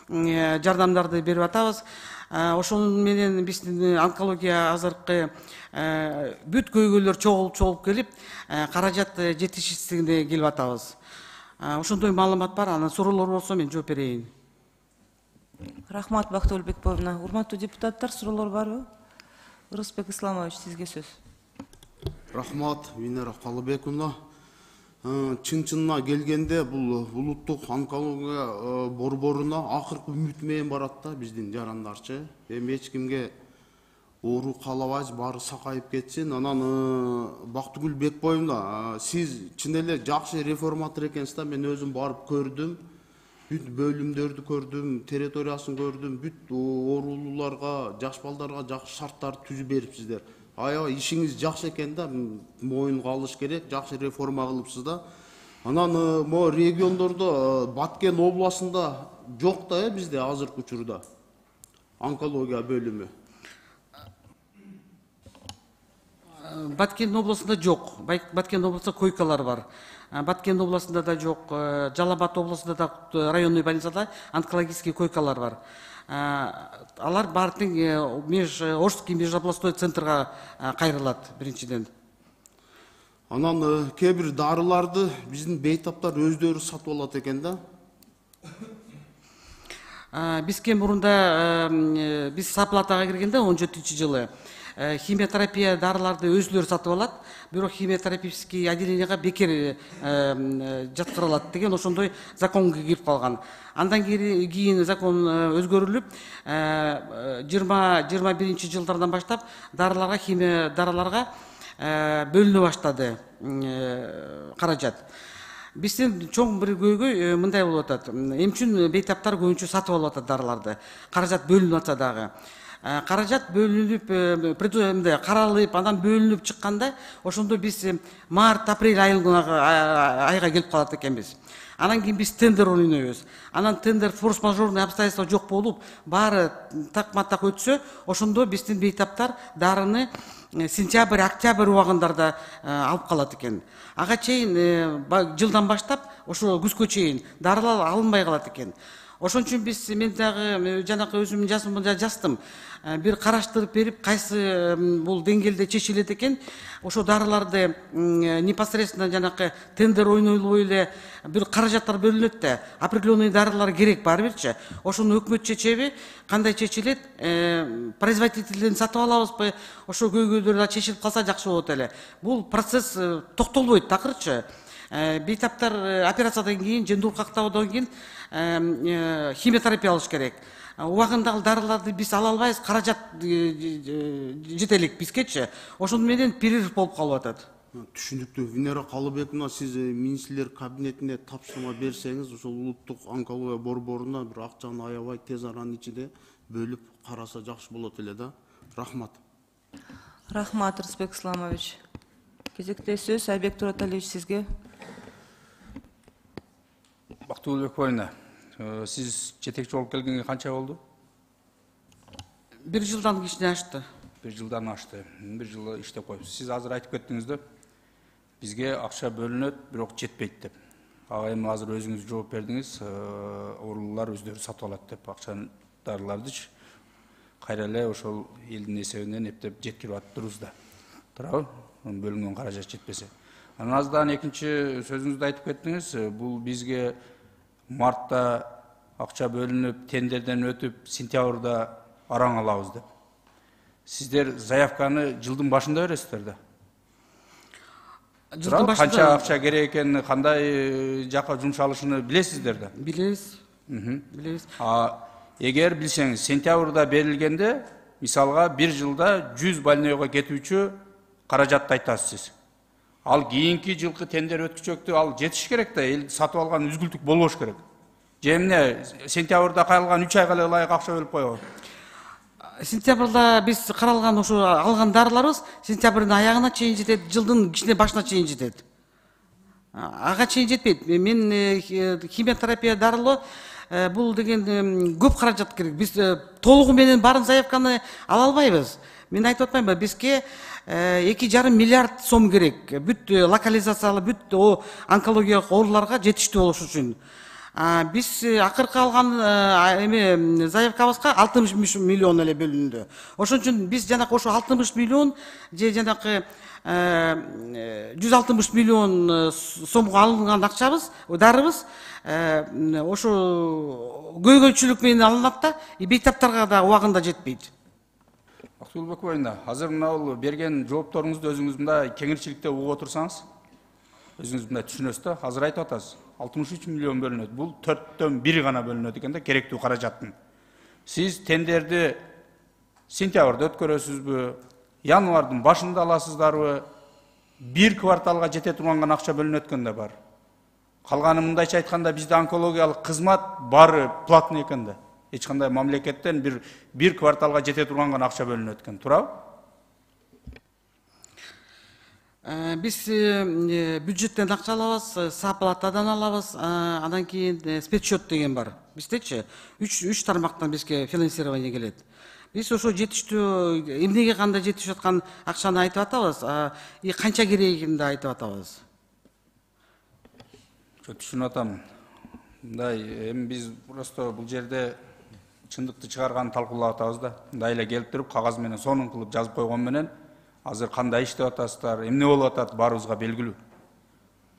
жардамдарды берип атабыз. Ошонун менен биздин онкология азыркы бүт көйгөйлөр чогулуп келип, каражат жетишсиздигине келип атабыз. Ошондой маалымат бар. Анан суроолор болсо мен жооп берейин. Рахмат, Бактыгүл Бекбоевна. Урматтуу депутаттар, суроолор барбы? Ырысбек Исламович, сизге сөз. Рахмат, Венера Калыбековна. Чын-чынына келгенде бул улуттук онкология борборуна акыркы үмүт менен барат да биздин жарандарчы. Эми эч кимге оору каалабайбыз, баары сакайып кетсин. Анан Бактыгүл Бекбоевна, сиз чын эле жакшы реформатор экенсиз да. Мен өзүм барып көрдүм. Бүт бөлүмдөрдү көрдүм, территориясын көрдүм. Бүт оорулууларга, жаш балдарга жакшы шарттарды түзүп берипсиздер. Аябай ишиңиз жакшы экен да, моюнга алыш керек, жакшы реформа кылыпсыз да. Анан могу региондордо Баткен областында жок да бизде азыркы учурда онкология бөлүмү. Баткен областында жок. Баткен областында койкалар бар. Баткен областында да жок. Жалал Абад областында да районный больницада онкологический койкалар бар. Алар баардык Орский межобластной центрга кайрылат биринчиден. Анан кээ бир дарыларды биздин бейтаптар өздөрү сатып алат экен да. Бизге мурунда биз Саплатага киргенде 17-жылы химиотерапия дарыларды өзлөрү сатып алат, бирок химиотерапевтический отделенияга бекер жаткырылат деген ошондой законго кирип калган. Андан кийин закон өзгөрүлүп, 20-21-жылдардан баштап дарыларга, химия дарыларга бөлүнө баштады каражат. Биздин чоң бир көйгөй мындай болуп атат. Эмне үчүн бейтаптар көбүнчө сатып алып атат дарыларды? Каражат бөлүнүп атса дагы. Каражат бөлүнүп, каралып, андан бөлүнүп чыкканда, ошондо биз март-апрель айга келип калат экенбиз. Анан кийин биз тендер ойнойбуз. Анан тендер форс-мажорный обстоятельства жок болуп, баары так-маттак өтсө, ошондо биздин бейтаптар дарыны сентябрь, октябрь убагындарда алып калат экен. Ага чейин жылдан баштап, ошо күзгө чейин дарылар алынбай калат экен. Ошон үчүн биз, мен дагы жанакы өзүм жаздым, бир караштырып берип, кайсы бул деңгээлде чечилет экен, ошо дарыларды непосредственно жанакы тендер ойнойлой эле бир каражаттар бөлүнөт да, определенный дарылар керек баарбирчи. Ошону өкмөт чечеби, кандай чечилет, производительден сатып алабызбы, ошо көйгөйлөр чечилип калса жакшы болот эле. Бул процесс токтолбойт такырчы. Бейтаптар операциядан кийин, жендуркактабыдан кийин химиотерапия алыш керек. Убагындагы дарыларды биз ала албайбыз, каражат жете элек бизгечи. Ошону менен перерыв болуп калып атат. Түшүнүктүү. Венера Калыбековна, сиз министрлер кабинетине тапшырма берсеңиз, ошол улуттук онкология борборуна бир акчаны аябай тез аранын ичинде бөлүп караса жакшы болот эле да. Рахмат. Рахмат, Ырысбек Исламович. Кезекте сөз Айбек Тураталиевич, сизге. Бактыгүл Бекбоевна, сиз жетекчи болуп келгенге канча болду? 1 жылдан кичине ашты. 1 жылдан ашты. 1 жыл иштеп коюпсуз. Сиз азыр айтып кеттиңиз да, бизге акча бөлүнөт, бирок жетпейт деп. Ага эми азыр өзүңүз жооп бердиңиз, оорулуулар өздөрү сатып алат деп, акчаны дарылардычы кайра эле ошол элдин эсебинен эптеп жеткирип атыптырбыз да. Туурабы? Бөлүнгөн каражат жетпесе. Анан аздан экинчи сөзүңүздө айтып кеттиңиз, бул бизге мартта акча бөлүнүп, тендерден өтүп, сентябрда араң алабыз деп. Сиздер заявканы жылдын башында бересиздер да. Канча акча керек экенин, кандай жака жумшалышын билесиздер да. Билебиз. Билебиз. Эгер билсеңиз, сентябрда берилгенде, мисалга 1 жылда 100 больнойго кетүүчү каражатты айтасыз сиз. Ал кийинки жылкы тендер өткүчөктү ал жетиш керек да, эл сатып алган үзгүлтүк болбош керек. Же эмне сентябрда кайрылган 3 айга эле ылайык акча бөлүп коебу? сентябрда биз каралган ошо алган дарыларыбыз сентябрдын аягына чейин жетет, жылдын кичине башына чейин жетет. Ага чейин жетпейт. Мен химиотерапия дарылоо бул деген көп каражат керек. Биз толугу менен баарын заявканы ала албайбыз. Мен айтып атпаймынбы, бизге 2,5 миллиард сом керек. Бүт локализациялы, бүт онкологиялык ооруларга жетиштүү болуш үчүн. Биз акыркы алган заявкабызга 60 миллион эле бөлүндү. Ошон үчүн биз жанакы ошо 60 миллион же жанакы 160 миллион сомго алынган акчабыз, дарыбыз ошо көйгөйчүлүк менен алынат да, бейтаптарга да убагында жетпейт. Ақтөбе бойында азыр мына берген жоопторуңузду өзүңүз мындай кеңирчиликте угуп отурсаңыз, өзүңүз мындай түшүнөсүз да. Азыр айтып атасыз, 63 миллион бөлүнөт. Бул 4төн 1 гана бөлүнөт экен да, керектүү каражаттын. Сиз тендерди сентябрда өткөрөсүзбү, январдын башында аласыздарбы? Bir кварталга жете турган гана акча бөлүнөт экен да бар. Калганы мындайча айтканда бизде онкологиялык кызмат бары платный экен да. Эч кандай мамлекеттен bir кварталга жете турган гана акча бөлүнөт экен. Туурабы? Биз бюджеттен акча алабыз, сапалатадан алабыз, андан кийин спецсчет деген бар. Биздечи 3 тармактан бизге финансирование келет. Биз ошо жетиштүү эмнеге кандай жетишип аткан акчаны айтып атабыз, канча керегин да айтып атабыз. Түшүнүп атам. Мындай эми биз просто бул жерде чындыкты чыгарганды талкуулап атабыз да. Мындай эле келип туруп кагаз менен сонун кылып жазып койгон менен азыр кандай иштеп атасыздар, эмне болуп атат баарыбызга белгилүү.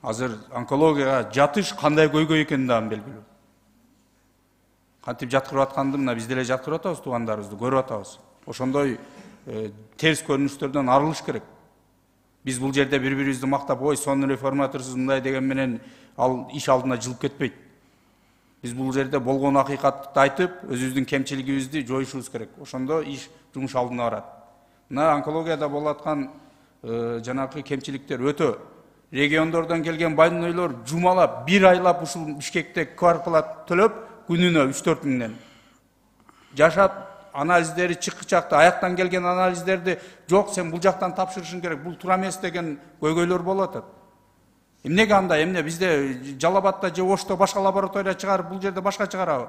Азыр онкологияга жатыш кандай көйгөй экени да белгилүү. Кантип жаткырып атканды мына биз деле жаткырып атабыз, туугандарыбызды көрүп атабыз. Ошондой терс көрүнүштөрдөн арылыш керек. Биз бул жерде бири-бирибизди мактап, ой, сонун реформаторсуз мындай деген менен ал иш алдына жылып кетпейт. Биз бул жерде болгон акыйкатты айтып, өзүбүздүн кемчилигибизди жоюшубуз керек. Ошондо иш жумуш алдына барат. Мына онкологияда болуп аткан жанакы кемчиликтер өтө. Региондордон келген больнойлор жумалап, 1 айлап ушул Бишкекте квартплат төлөп, күнүнө 3-4 миңден жашап, анализдери чыкчакты, аяктан келген анализдерди жок, сен бул жактан тапшырышың керек, бул туура эмес деген көйгөйлөр болуп атат. Эмнеге андай, эмне бизде Жалал-Абадта же Ошто башка лаборатория чыгарып, бул жерде башка чыгарабы?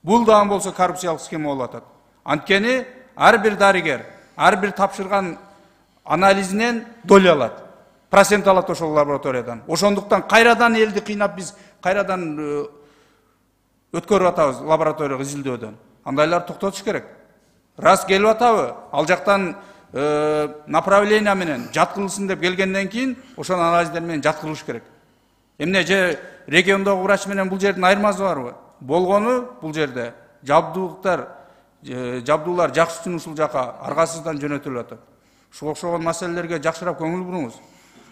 Бул дагы болсо коррупциялык схема болуп атат. Анткени ар бир дарыгер, ар бир тапшырган анализинен доля алат. Процент алат ошол лабораториядан. Ошондуктан кайрадан элди кыйнап биз кайрадан өткөрүп атабыз лабораторияга изилдөөдөн. Андайлар токтотуш керек. Раз келип атабы, ал жактан направление менен жаткырылсын деп келгенден кийин ошол анализдер менен жаткырылыш керек. Эмне же региондогу врач менен бул жердин айырмасы барбы? Болгону бул жерде жабдуулар жакшы үчүн ушул жака аргасыздан жөнөтүлүп атат. Ушуга окшогон маселелерге жакшыраак көңүл буруңуз.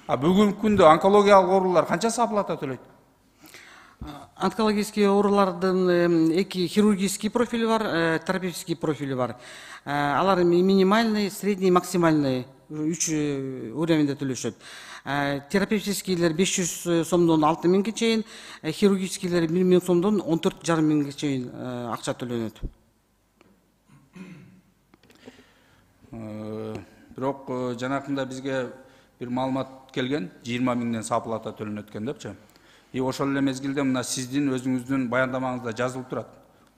Бүгүнкү күндө онкологиялык оорулар канча саплата төлөйт? Онкологический оорулардын эки хирургический профили бар, терапевтический профили бар. Алар минимальный, средний, максимальный 3 уровеньде төлөшөт. Терапевтическийлер 500 сомдон 6000 чейин, хирургическийлер 1000 сомдон 14,5 миңге чейин акча төлөнөт. Бирок жанакында бизге бир маалымат келген, 20 миңден саплата төлөнөт экен депчи. Ошол эле мезгилде мына сиздин өзүңүздүн баяндамаңызда жазылып турат.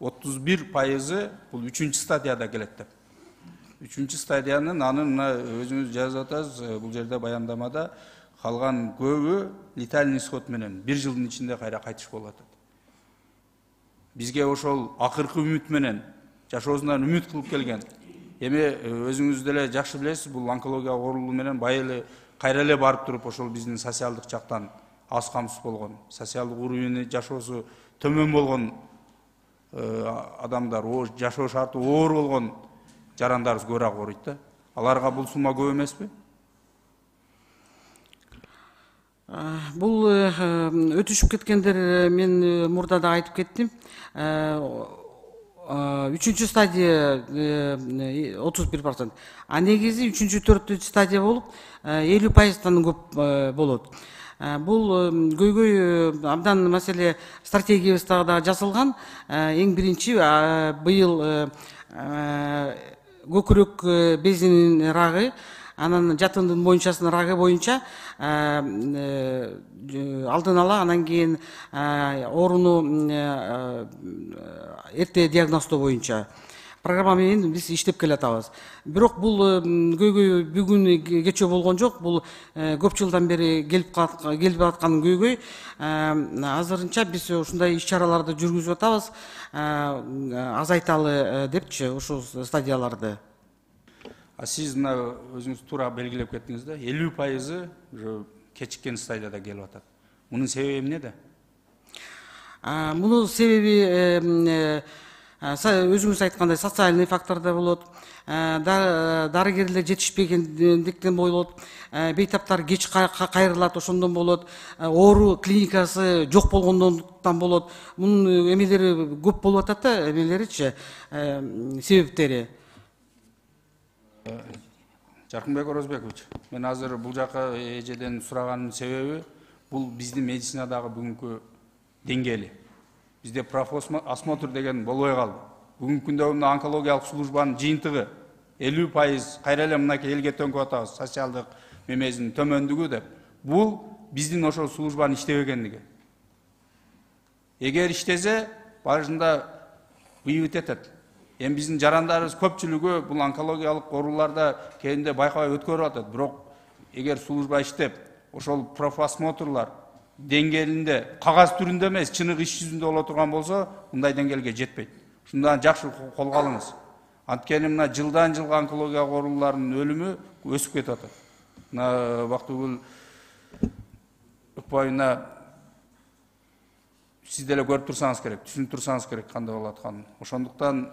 31% бул 3-чү стадияда келет деп. 3-чү стадиянын анын мына өзүңүз жазып атасыз, бул жерде баяндамада калган көбү летальный исход менен 1 жылдын ичинде кайра кайтыш болуп атат. Бизге ошол акыркы үмүт менен жашоосунан үмүт кылып келген. Эми өзүңүз деле жакшы билесиз, бул онкология оорулуу менен бай эле кайра эле барып туруп ошол биздин социалдык жактан аз камсыз болгон, социалдык уровень жашоосу төмөн болгон адамдар, жашоо шарты оор болгон жарандарыбыз көбүрөөк ооруйт да. Аларга бул сумма көп эмеспи? Бул өтүшүп кеткендер мен мурда да айтып кеттим. 3-чү стадия 31%. А негизи 3-чү, 4-чү стадия болуп 50%-тан көп болот. Бул көйгөй абдан маселе стратегиябызда да жазылган. Эң биринчи быйыл көкүрөк безинин рагы, анан жатындын боюнчасынын рагы боюнча алдын ала, анан кийин ооруну эрте диагноздоо боюнча программа менен биз иштеп келатабыз. Бирок бул көйгөй бүгүн кечээ болгон жок. Бул көп жылдан бери келип аткан көйгөй. Азырынча биз ушундай иш-чараларды жүргүзүп атабыз, азайталы депчи ушул стадияларды. Сиз мына өзүңүз туура белгилеп кеттиңиз да, 50% уже кечиккен стадияда келип атат. Мунун себеби эмнеде? Мунун себеби өзүңүз айткандай социальный фактордо болот, дарыгерлер жетишпегендиктен болот, бейтаптар кеч кайрылат, ошондон болот, оору клиникасы жок болгондуктан болот. Мунун эмелери көп болуп атат да, эмелеричи, себептери. Жаркынбек Орозбекович, мен азыр бул жака эжеден сураганын себеби бул биздин медицинадагы бүгүнкү деңгээли. Bizde профосмотр деген болбой калды. Бүгүнкү күндө мына онкологиялык службанын жыйынтыгы 50% кайра эле мынакей элге төңкөп атабыз, социалдык мемесинин төмөндүгү деп. Бул биздин ошол службанын иштебегендиги. Эгер иштесе, башында быйбыт этет. Эми биздин жарандарыбыз көпчүлүгү бул онкологиялык ооруларда кээде байкабай өткөрүп атат. Бирок эгер служба иштеп, ошол профосмотрлар деңгээлинде, кагаз түрүндө эмес, чыныгы иш жүзүндө боло турган болсо, мындай деңгээлге жетпейт. Шундан жакшы колго алыңыз. Анткени мына жылдан жылга онкологиялык оорулардын өлүмү өсүп кетип атат. Мына Бактыгүл Ыкбайына сиз деле көрүп турсаңыз керек, түшүнүп турсаңыз керек кандай болуп атканын. Ошондуктан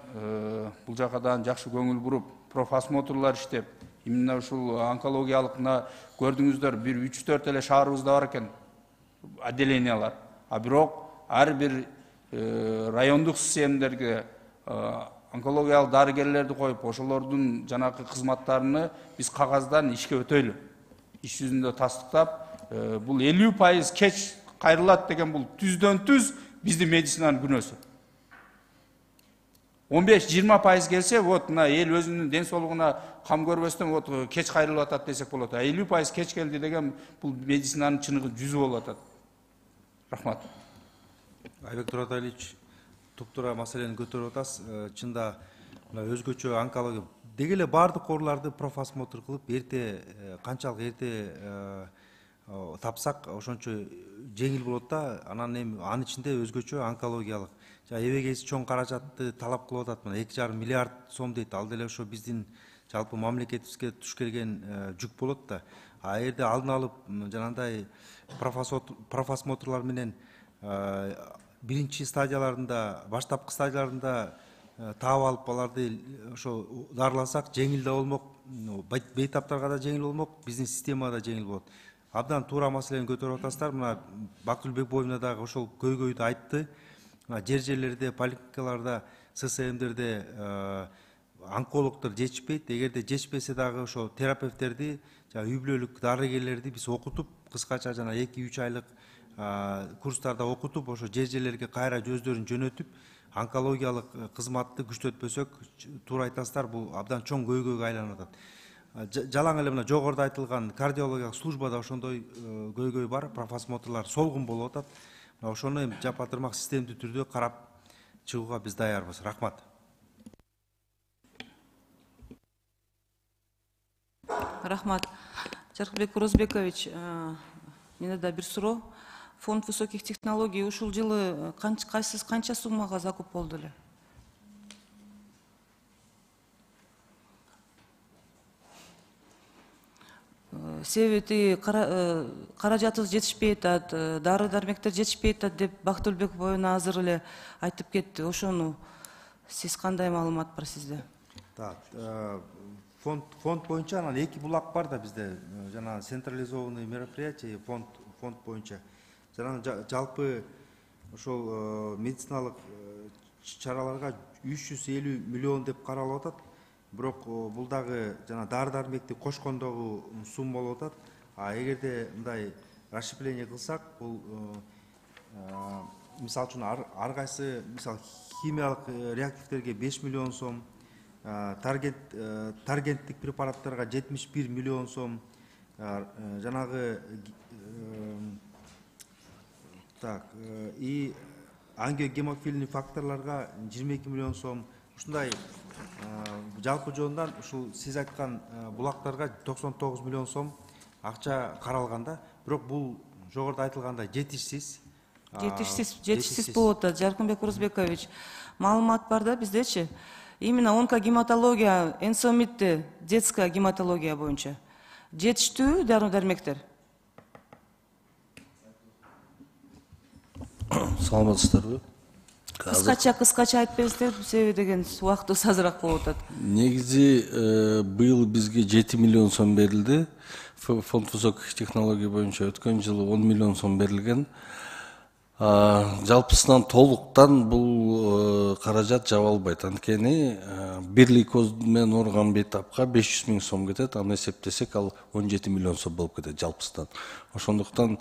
бул жакадан жакшы көңүл буруп, профосмотрлар иштеп, именно ушул онкологиялык мына көрдүңүздөр, бир 3-4 эле шаарыбызда бар экен отделениялар. А бирок ар бир райондук системдерге онкологиялык дарыгерлерди коюп, ошолордун жанакы кызматтарыны биз кагаздан ишке өтөйлү. Иш жүзүндө тастыктап, бул 50% кеч кайрылат деген бул түздөн-түз биздин медицинанын күнөөсү. 15-20% келсе, вот мына эл өзүнүн ден соолугуна кам көрбөстөн вот кеч кайрылып атат десек болот. 50% кеч келди деген бул медицинанын чыныгы жүзү болуп атат. Рахмат. Айбек Тураталиевич, туптура маселени көтөрүп атасыз. Чында өзгөчө онкология деги эле баардык ооруларды профосмотр кылып, эрте канчалык эрте тапсак ошончо жеңил болот да. Анан эми анын ичинде өзгөчө онкологиялык эбегейси чоң каражатты талап кылып атат. Мына 2,5 миллиард сом дейт. Ал деле ошо биздин жалпы мамлекетибизге туш келген жүк болот да. А эгерде алдын алып жанагындай профосмотрлар менен биринчи стадияларында, баштапкы стадияларында таап алып аларды ошо дарыласак жеңил да болмок, бейтаптарга да жеңил болмок, биздин системага да жеңил болот. Абдан туура маселени көтөрүп атасыздар. Мына Бактыгүл Бекбоевна дагы ошол көйгөйдү айтты. Жер-жерлерде, поликлиникаларда, ССМдерде онкологдор жетишпейт. Эгерде жетишпесе дагы ошо терапевттерди, үй бүлөлүк дарыгерлерди биз окутуп, кыскача жана 2-3 айлык курстарда окутуп, ошо жер-жерлерге кайра өздөрүн жөнөтүп, онкологиялык кызматты күчтөтпөсөк, туура айтасыздар, бул абдан чоң көйгөйгө айланып атат. Жалаң эле мына жогоруда айтылган кардиологиялык службада ошондой көйгөй бар, профосмотрлар солгун болуп атат. Ошону жапа-тырмак системдүү түрдө карап чыгууга биз даярбыз. Рахмат. Рахмат. Жаркынбек Орозбекович, менде да бир суроо. Фонд высоких технологий ушул жылы кайсыз канча суммага закуп болду эле? Себеби каражатыбыз жетишпей атат, дары дармектер жетишпей атат деп Бактыгүл Бекбоевна азыр эле айтып кетти. Ошону сиз кандай маалымат бар сизде? Фонд боюнча анан 2 булак бар да бизде. Жана централизованный мероприятие фонд боюнча. Жана жалпы ошол медициналык чараларга 350 миллион деп каралып атат. Бирок бул дагы жана дары дармекти кошкондогу сумма болуп атат. А эгерде мындай расширение кылсак, бул мисалы үчүн ар кайсы мисалы химиялык реактивтерге 5 миллион сом, таргенттик препараттарга 71 миллион сом, жанагы и ангиогемофильный факторларга 22 миллион сом. Ушундай жалпы жондан ушул сиз айткан булактарга 99 миллион сом акча каралганда, бирок бул жогоруда айтылгандай жетишсиз. Жетишсиз болуп атат. Жаркынбек Орозбекович, маалымат бар да биздечи. Именно онкогематология, энсомитти, детская гематология боюнча жетиштүү дары-дармектер. Саламатсыздарбы? Кыскача айтпайсыздар, себеби деген убактыбыз азыраак болуп атат. Негизи быйыл бизге 7 миллион сом берилди. Фонд высоких технологий боюнча өткөн жылы 10 миллион сом берилген. Жалпысынан толуктан бул каражат жаба албайт. Анткени бир лейкоз менен ооруган бейтапка 500 000 сом кетет. Аны эсептесек, ал 17 миллион сом болуп кетет жалпысынан. Ошондуктан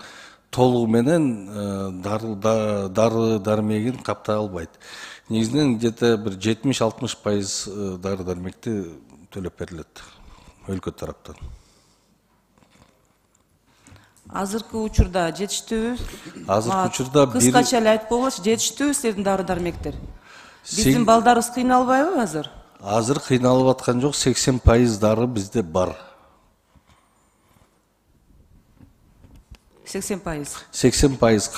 толугу менен дары-дармегин каптай албайт. Негизинен где-то бир 70-60% дары-дармекти төлөп берилет өлкө тараптан. Азыркы учурда жетиштүүбү? Азыркы учурда кыскача эле айтып койгулачы, жетиштүүбү силердин дары-дармектер? Биздин балдарыбыз кыйналбайбы азыр? Азыр кыйналып аткан жок, 80% дары бизде бар. 80%. 80%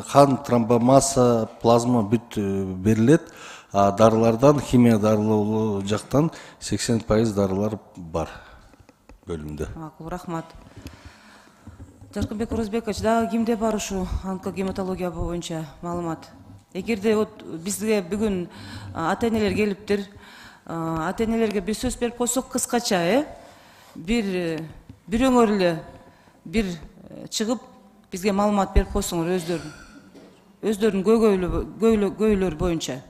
қан, тромбомаса, плазма бүт берилет. Дарылардан, химия дарылоо жактан 80% дарылар бар бөлүмдө. Макул, рахмат. Жаркынбек Орозбекович, дагы кимде бар ушу онкогематология боюнча маалымат? Эгерде бизге бүгүн ата-энелер келиптир, ата-энелерге бир сөз берип койсок кыскача, бир өңөр эле бир чыгып бизге маалымат берип койсоңор өздөрүнүн көйлөр боюнча.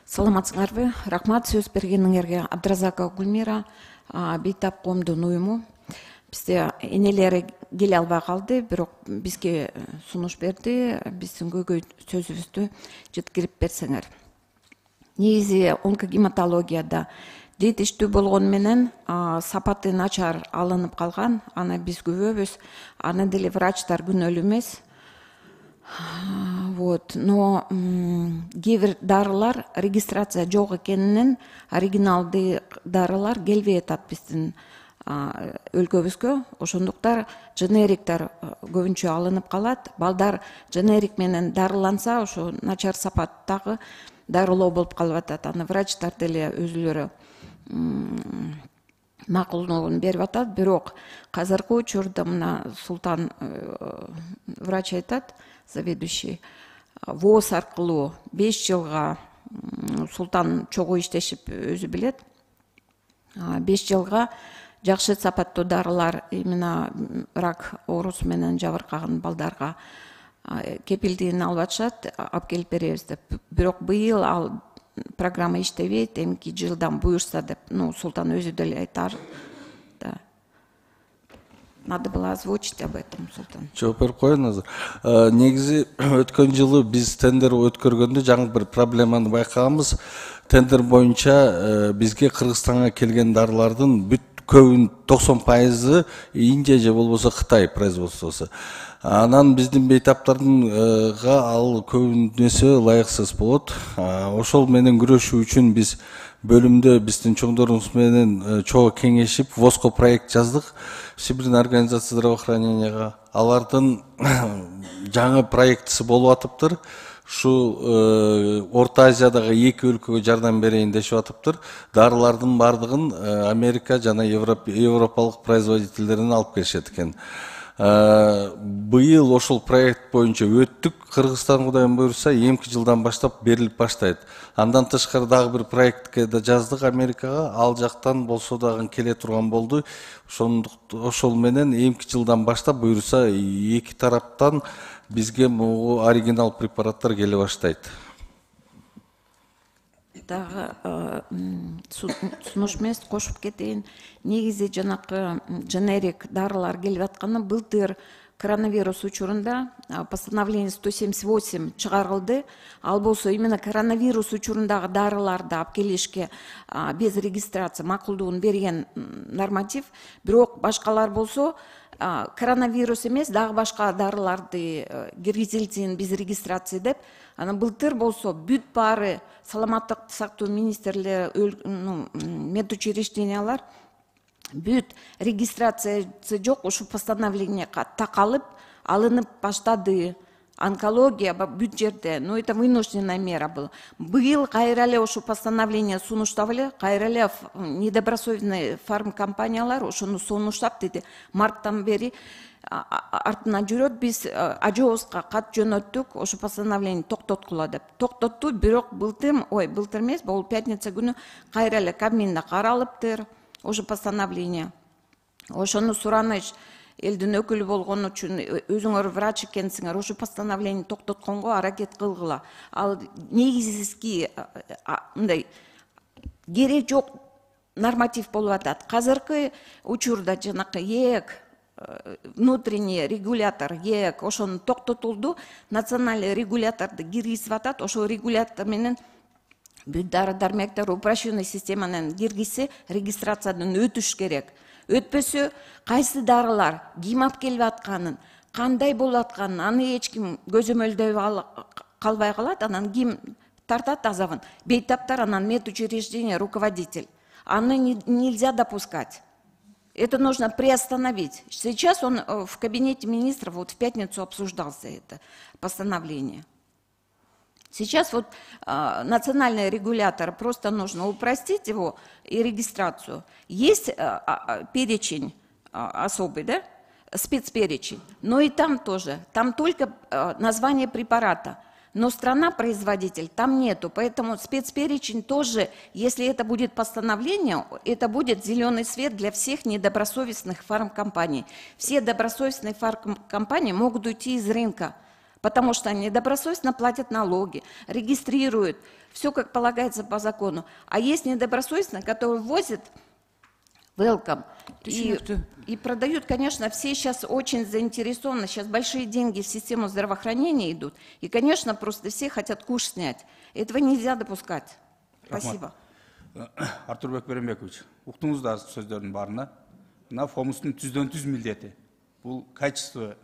Саламатсыңарбы? Рахмат, сөз бергениңерге. Абдыразакова Гүлмира, Бейтап коомдун уюму. Бизде энелери келе албай калды, бирок бизге сунуш берди, биздин көйгөй сөзүбүздү жеткирип берсеңер. Негизи онкогематологияда жетиштүү болгону менен сапаты начар алынып калган, аны биз күбөбүз, аны деле врачтар күнөөлүү эмес. Но кээ бир дарылар регистрация жок экенинен оригиналдуу дарылар келбей атат биздин өлкөбүзгө. Ошондуктан дженериктер көбүнчө алынып калат. Балдар дженерик менен дарыланса, ошо начар сапаттагы дарылоо болуп калып атат. Аны врачтар деле өзүлөрү макулдугун берип атат. Бирок азыркы учурда мына Султан врач айтат, заведующий, ВОЗ аркылуу 5 жылга Султан чогуу иштешип өзү билет. 5 жылга жакшы сапаттуу дарылар именно рак оорусу менен жабыркаган балдарга кепилдигин алып атышат, алып келип беребиз деп. Бирок быйыл ал программа иштебейт, эмки жылдан буюрса деп, Султан өзү деле айтар. Надо было озвучить об этом, Султан. Жооп берип коеюн азыр. Негизи өткөн жылы биз тендер өткөргөндө жаңы бир проблеманы байкаганбыз. Тендер боюнча бизге Кыргызстанга келген дарылардын бүт көбүн 90% Индия же болбосо Кытай производствосу. Анан биздин бейтаптардынга ал көбүнөсү ылайыксыз болот. Ошол менен күрөшүү үчүн биз бөлүмдө биздин чоңдорубуз менен чогуу кеңешип ВОЗко проект жаздык. Всемирная организация здравоохраненияга. Алардын жаңы проектisi болуп атыптыр. Шу Орта Азиядагы 2 өлкөгө жардам берейин дешип атыптыр. Дарылардын бардыгын Америка жана Европалык производительдерден алып келишет экен. Быйыл ошол проект боюнча өттүк. Кыргызстан Кудайым буйрса эмки жылдан баштап берилип баштайт. Андан тышкары дагы бир проектке да жаздык Америкага. Ал жактан болсо дагы келе турган болду. Ошол менен эмки жылдан баштап буйрса эки тараптан бизге оригинал препараттар келе баштайт. Дагы сунуш эмес, кошуп кетейин. Негизи жанакы дженерик дарылар келип атканы былтыр коронавирус учурунда постановление 178 чыгарылды. Ал болсо именно коронавирус учурундагы дарыларды алып келишке без регистрация макулдугун берген норматив. Бирок башкалар болсо коронавирус эмес, дагы башка дарыларды киргизилсин без регистрации деп. Анан былтыр болсо бүт баары саламаттык сактоо министрлери, медучреждениялар бүт регистрациясы жок, ушу постановление такалып, алынып баштады. Онкология бүт жерде, но это вынужденная мера была. Быйыл кайра эле ушу постановление сунуштап эле, кайра эле недобросовестный фармкомпаниялар ошону сунуштап деди. Марттан бери артына жүрөт, биз ажообузга кат жөнөттүк, ошо постановление токтоткула деп. Токтотту, бирок былтыр эмес, бул пятница күнү кайра эле Кабминде каралыптыр ошо постановление. Ошону сураныч элдин өкүлү болгон үчүн өзүңөр врач экенсиңер, ошо постановление токтотконго аракет кылгыла. Ал негизги мындай керек жок норматив болуп атат. Казыркы учурда жанакы ЕЭК внутренний регулятор ЕЭК ошону токтотулду, национальный регуляторду киргизип атат. Ошо регулятор менен бүт дары дармектер упрощенный системанын киргизсе регистрациядан өтүш керек. Өтпөсө кайсы дарылар ким алып келип атканын, кандай болуп атканын аны эч ким көзөмөлдөй калбай калат. Анан ким тартат азабын? Бейтаптар, анан медучреждение руководитель. Аны нельзя допускать. Это нужно приостановить. Сейчас он в кабинете министров вот в пятницу обсуждался это постановление. Сейчас вот национальный регулятор, просто нужно упростить его и регистрацию. Есть перечень особый, да? Спецперечень. Но и там тоже. Там только название препарата. Но страна-производитель там нету. Поэтому спецперечень тоже, если это будет постановление, это будет зеленый свет для всех недобросовестных фармкомпаний. Все добросовестные фармкомпании могут уйти из рынка, потому что они добросовестно платят налоги, регистрируют, все как полагается по закону. А есть недобросовестные, которые ввозят welcome и продают, конечно, все сейчас очень заинтересованы, сейчас большие деньги в систему здравоохранения идут, и, конечно, просто все хотят куш снять. Этого нельзя допускать. Спасибо. Артурбек Берембекович, уктуңуздар сөздөрдүн баарына, мына фомустун түздөн-түз милдети. Бул качество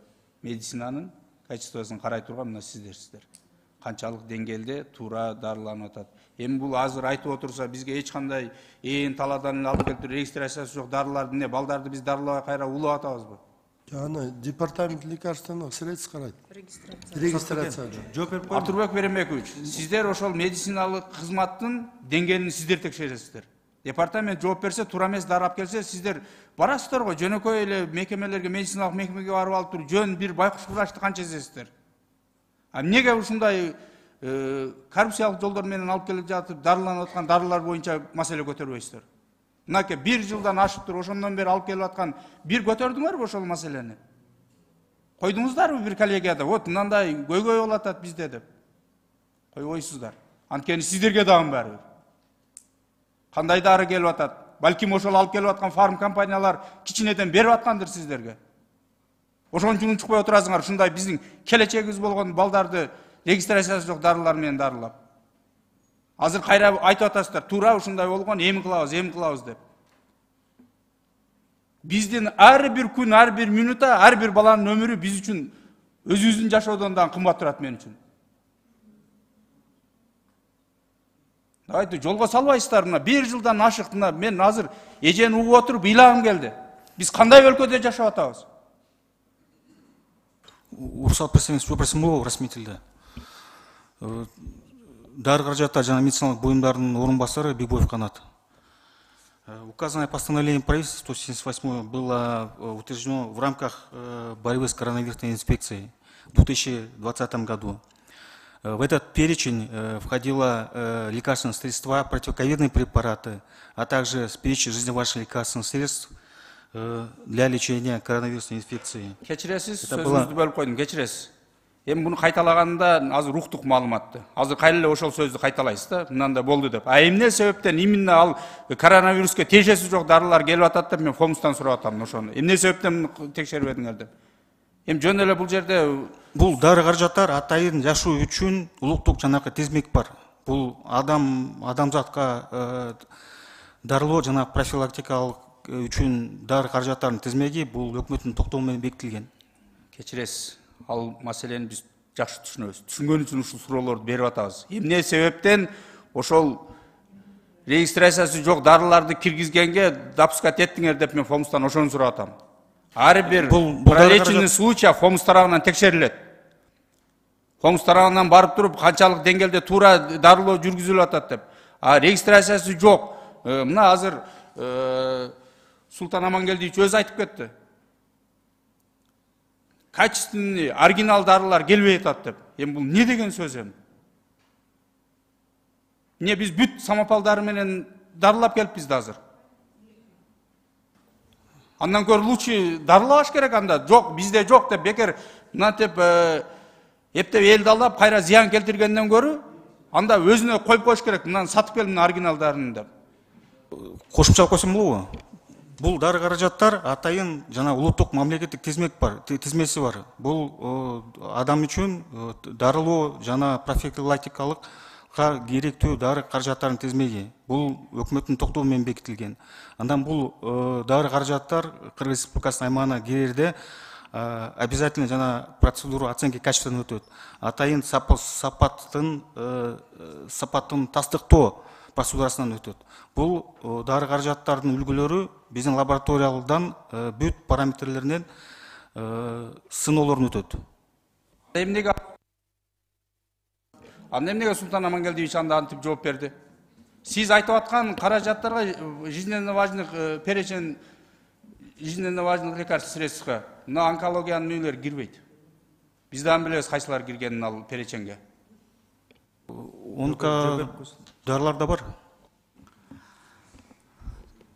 медицинанын качествосын карай турган мына сиздерсиздер. Канчалык деңгээлде туура дарыланып атат. Эми бул азыр айтып отурса, бизге эч кандай таладан алып келип регистрациясы жок дарыларды эмне, балдарды биз дарылабай кайра улап атабызбы? Жана департамент лекарственных средств карайт. Регистрация. Артурбек Берембекович, сиздер ошол медициналык кызматтын деңгээлин сиздер текшересиздер. Департамент жооп берсе, туура эмес дары алып келсе, сиздер барасыздар го, жөнөкөй эле мекемелерге, медициналык мекемеге барып алып туруп, жөн бир байкуш врачты канча эзесиздер? А эмнеге ушундай коррупциялык жолдор менен алып келип жатып, дарыланып аткан дарылар боюнча маселе көтөрбөйсүздөр? Мынакей 1 жылдан ашыптыр, ошондон бери алып келип аткан бир көтөрдүңөрбү ошол маселени? Койдуңуздарбы бир коллегияда, вот мындай көйгөй болуп атат бизде деп? Койбойсуздар. Анткени сиздерге дагы баары. Кандай дары келип атат? Балким ошол алып келип аткан фарм компаниялар кичинеден берип аткандыр сиздерге. Ошон үчүн чыкпай отурасыңар, ушундай биздин келечегибиз болгон балдарды регистрациясы жок дарылар менен дарылап. Азыр кайра айтып атасыздар, туура ушундай болгон, эми кылабыз деп. Биздин ар бир күн, ар бир минута, ар бир баланын өмүрү биз үчүн өзүбүздүн жашоодон дагы кымбат турат мен үчүн. Давайте жолго салбайсыздар мына 1 жылдан ашык мына мен азыр эжени угуп отуруп ыйлагым келди. Биз кандай өлкөдө жашап атабыз? Урсал представитель вопросым был расметилді. Дары каражаттар жана медициналық буюмдардын орун басары Бибоев Канат. Указанное постановление правительства 178 было утверждено в рамках борьбы с коронавирусной инфекцией в 2020 году. В этот перечень входило лекарственные средства, противоковидные препараты, а также перечень жизневажных лекарственных средств для лечения коронавирусной инфекции. Кечиресиз, сөзүңүздү бөлүп койдум, кечиресиз. Эми буну кайталаганда азыр уктук маалыматты. Азыр кайра эле ошол сөздү кайталайсыз да, мынандай болду деп. А эмне себептен именно ал коронавируске тиешеси жок дарылар келип атат деп мен фомустан сурап атам ошону. Эмне себептен текшербедиңер деп. Эми жөн эле бул жерде Бул дары каражаттар атайын жашоо үчүн улуттук жанагы тизмек бар. Бул адамзатка дарылоо жана профилактикалык үчүн дары каражаттарынын тизмеги бул өкмөттүн токтому менен бекитилген. Кечиресиз, ал маселени биз жакшы түшүнөбүз. Түшүнгөн үчүн ушул суроолорду берип атабыз. Эмне себептен ошол регистрациясы жок дарыларды киргизгенге допускать эттиңер деп мен ФОМСтан ошону сурап атам. Ар бир пролеченный случай ФОМС тарабынан текшерилет. ФОМС тарабынан барып туруп канчалык деңгээлде туура дарылоо жүргүзүлүп атат деп. А регистрациясы жок. Мына азыр Султан Амангелдиевич өзү айтып кетти. Качественный, оригинал дарылар келбей атат деп. Эми бул не деген сөз эми? Не биз бүт самопалдары менен дарылап келиппиз да азыр. Андан көрө лучше дарылабаш керек анда. Жок, бизде жок деп бекер мынтип эптеп элди алдап кайра зыян келтиргенден көрө анда өзүнө коюп коюш керек. Мынаны сатып кел, мына оригиналдарын деп. Кошумчалык койсом болобу? Бул дары каражаттар атайын жана улуттук мамлекеттик тизмек бар, тизмеси бар. Бул адам үчүн дарылоо жана профилактикалык керектүү дары каражаттарынын тизмеги. Бул өкмөттүн токтому менен бекитилген. Андан бул дары каражаттар Кыргыз Республикасынын аймагына кирерде обязательно жана процедура оценки качестводан өтөт. Атайын сапаттын тастыктоо процедурасынан өтөт. Бул дары каражаттардын үлгүлөрү биздин лабораториялардан бүт параметрлеринен сыноолордон өтөт. Анда эмнеге Султан Амангелдиевич анда антип жооп берди? Сиз айтып аткан каражаттарга жизненно важных перечень жизненно важных лекарств средствга мына онкологиянын нелери кирбейт. Биз дагы билебиз кайсылар киргенин ал переченге. Онко дарыларда бар.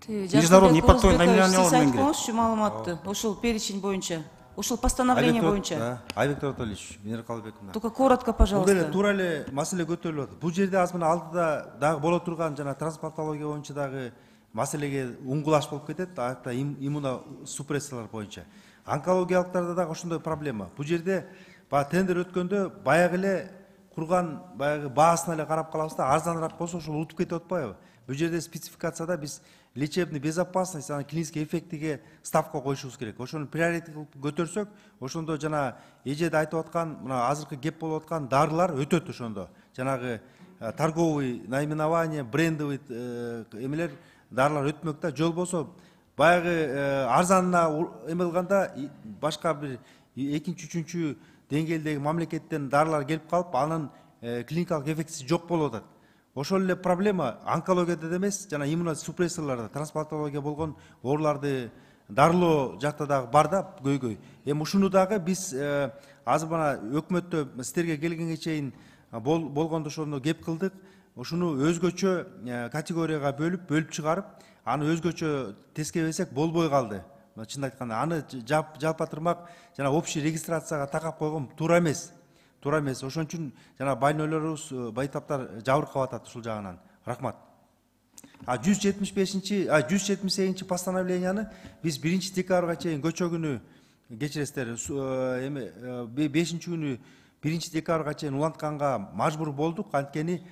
Международный неподтойный номинал менен кирет. Сиз маалыматты ошол перечень боюнча, ошол постановление боюнча. Айбек Анатольевич, Венера Калыбековна. Только коротко, пожалуйста. Бул туура эле маселе көтөрүлүп атат. Бул жерде азыр мына алдыда дагы боло турган жана трансплантология боюнча дагы маселеге уңгулаш болуп кетет. Ата иммуносупрессиялар боюнча. Онкологиялыктарда дагы ошондой проблема. Бул жерде баягы тендер өткөндө баягы эле курган баягы баасына эле карап калабыз да, арзаныраак болсо ошол утуп кетип атпайбы? Бул жерде спецификацияда биз лечебный безопасность, клинический эффектиге ставка коюшубуз керек. Ошону приоритет кылып көтөрсөк, ошондо жана эжеде айтып аткан, мына азыркы кеп болуп аткан дарылар өтөт ошондо. Жанагы торговый наименование, брендовый эмелер дарылар өтмөк да. Жол болсо баягы арзанына эме кылганда башка бир экинчи, үчүнчү деңгээлдеги мамлекеттен дарылар келип калып, анын клиникалык эффектиси жок болуп атат. Ошол эле проблема онкологияда эмес, жана иммуносупрессорларда, трансплантология болгон ооруларды дарылоо жакта дагы бар да көйгөй. Эми ушуну дагы биз азыр мына өкмөттө сиздерге келгенге чейин болгондо ошону кеп кылдык. Ушуну өзгөчө категорияга бөлүп чыгарып, аны өзгөчө тескебесек болбой калды. Чын айтканда, аны жалпатырмак жана общий регистрацияга такап койгон туура эмес. Ошон үчүн жана байнөлөрүбүз, байтаптар жабыркап атат ушул жагынан. Рахмат. 178 постановленияны биз 1 декабрга чейин көчө күнү кечиресиздер, 5 күнү 1 декабрга чейин улантканга мажбур болдук. Анткени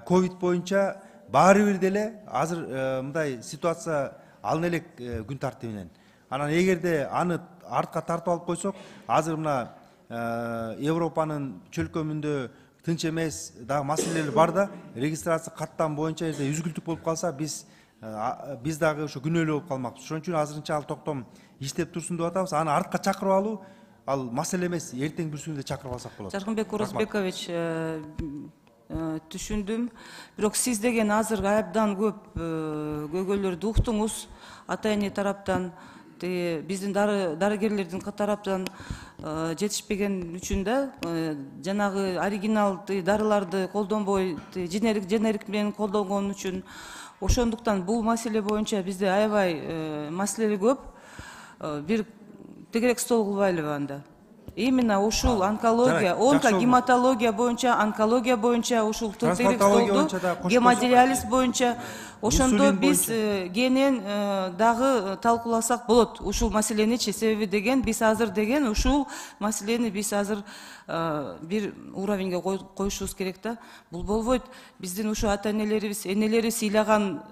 ковид боюнча баары бир деле азыр мындай ситуация алын элек күн тартибинен. Анан эгерде аны артка тартып алып койсок, азыр мына Европанын чөлкөмүндө тынч эмес дагы маселелер бар да, регистрация каттам боюнча үзгүлтүк болуп калса, биз дагы ошо күнөөлүү болуп калмакпыз. Ошон үчүн азырынча ал токтом иштеп турсун деп атабыз. Аны артка чакырып алуу ал маселе эмес, эртең бүрсүндө чакырып алсак болот. Жаркынбек Оразбекович, түшүндүм. Бирок сиз деген азыр абдан көп көйгөйлөрдү уктуңуз ата-эне тараптан, биздин дарыгерлердин тараптан жетишпеген үчүн да жанагы оригинал дарыларды колдонбой женерик менен колдонгон үчүн. Ошондуктан бул маселе боюнча бизде аябай маселе көп. Бир тегерек стол кылбайлыбы анда? именно ушул онкология, онкогематология боюнча, онкология боюнча, ушул төрт столду, гемодиализ боюнча, ошондо биз кенен дагы талкууласак болот ушул маселеничи. Себеби деген биз азыр деген ушул маселени биз азыр бир уровеньге коюшубуз керек да. Бул болбойт. Биздин ушу ата энелерибиз, энелерибиз ыйлаган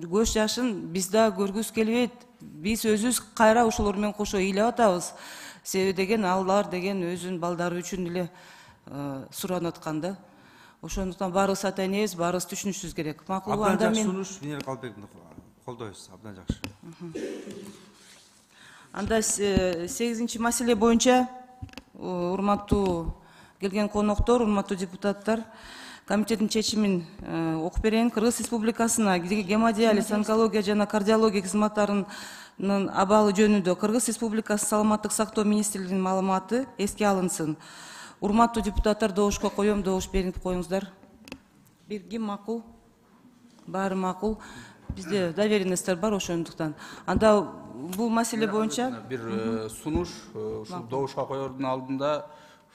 көз жашын биз да көргүбүз келбейт. Биз өзүбүз кайра ошолор менен кошо ыйлап атабыз. Себеби деген алар деген өзүнүн балдары үчүн эле суранып аткан да. Ошондуктан барыбыз ата энебиз, барыбыз түшүнүшүбүз керек. Макулбу, анда мен сунуш Венера Калбековна колдойбуз. Абдан жакшы. Анда 8-чи маселе боюнча урматтуу келген коноктор, урматтуу депутаттар, комитеттин чечимин окуп берейин. Кыргыз Республикасына гемодиализ, онкология жана кардиология кызматтарынын абалы жөнүндө Кыргыз Республикасы Саламаттык сактоо министрлигинин маалыматы эске алынсын. Урматтуу депутаттар, добушка коем, добуш берип коюңуздар. Бир ким макул? Баары макул. Бизде доверенностьтер бар ошондуктан. Анда бул маселе боюнча бир сунуш ушул добушка коердун алдында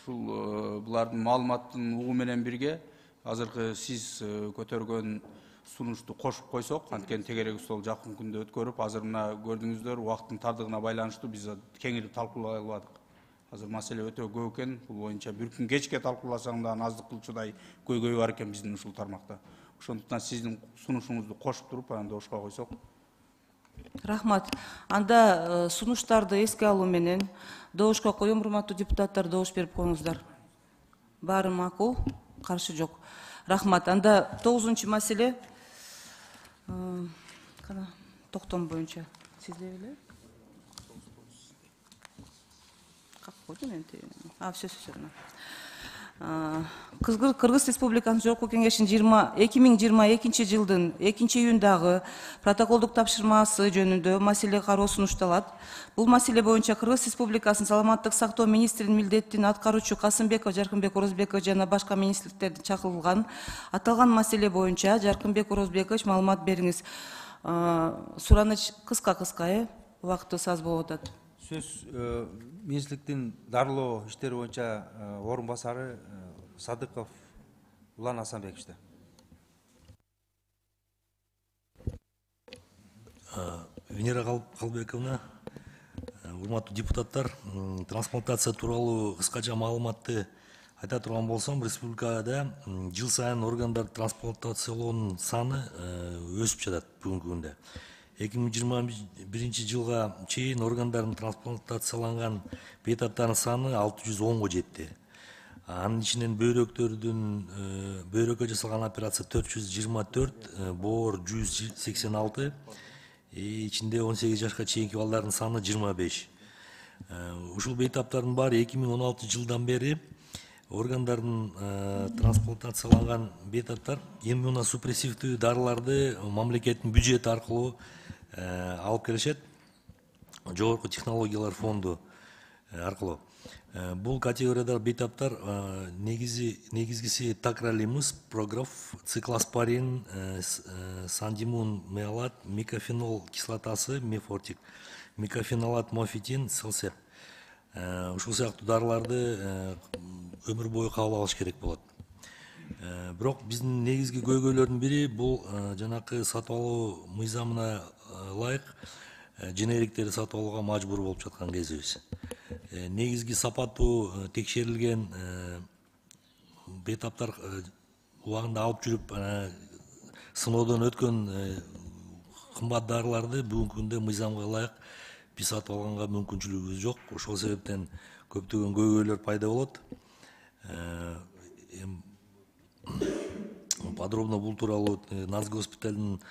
ушул булардын маалыматтын угу менен бирге азыркы сиз көтөргөн сунушту кошуп койсок, анткени тегерек стол жакын күндө өткөрүп, азыр мына көрдүңүздөр, убакыттын тардыгына байланыштуу биз кеңирип талкуулай албадык. Азыр маселе өтө көп экен, бул боюнча бир күн кечке талкууласаң да аздык кылчудай көйгөй бар экен биздин ушул тармакта. Ошондуктан сиздин сунушуңузду кошуп туруп, анан добушка койсок. Рахмат. Анда сунуштарды эске алуу менен добушка коем, урматтуу депутаттар, добуш берип коюңуздар. Баары макул, каршы жок. Рахмат. Анда 9-чу маселе токтом боюнча сизде беле? Как койдум мен? Все. Кыргыз Республикасынын Жогорку Кеңешинин 2022 жылдын 2-июндагы протоколдук тапшырмасы жөнүндө маселе кароо сунушталат. Бул маселе боюнча Кыргыз Республикасынын Саламаттык сактоо министринин милдетин аткаруучу Касымбеков Жаркынбек Орозбекович жана башка министрликтердин чакырылган. Аталган маселе боюнча Жаркынбек Орозбекович маалымат бериңиз. Сураныч кыска, убакытыбыз аз болуп атат. Сөз министрликтин дарылоо иштери боюнча орун басары Садыков Улан Асанбековичте. Венера Калбековна, урматтуу депутаттар, трансплантация тууралуу кыскача маалыматты айта турган болсом, республикада жыл сайын органдар трансплантациялоонун саны өсүп жатат бүгүнкү күндө. 2021 жылга чейин органдардын трансплантацияланган бейтаптардын саны 610-го жетти. Анын ичинен бөйрөккө жасалган операция 424, боор 186, ичинде 18 жашка чейинки балдардын саны 25. Ушул бейтаптардын баары 2016 жылдан бери органдардын трансплантацияланган бейтаптар иммуносупрессивдүү дарыларды мамлекеттин бюджети аркылуу алып келишет, жогорку технологиялар фонду аркылуу. Бул категорияда бейтаптар негизгиси такралимус, програф, циклоспорин, сандимун, меалат, микофенол кислотасы, мефортик, микофенолат, мофитин, селсеп. Ушул сыяктуу дарыларды өмүр бою кабыл алыш керек болот. Бирок биздин негизги көйгөйлөрдүн бири бул жанакы сатып алуу мыйзамына ылайык женериктерди сатып алууга мажбур болуп жаткан кезибиз. Негизги сапаттуу текшерилген бейтаптар убагында алып жүрүп сыноодон өткөн кымбат дарыларды бүгүнкү күндө мыйзамга ылайык биз сатып алганга мүмкүнчүлүгүбүз жок. Ошол себептен көптөгөн көйгөйлөр пайда болот. Подробно бул тууралуу Наз госпиталдын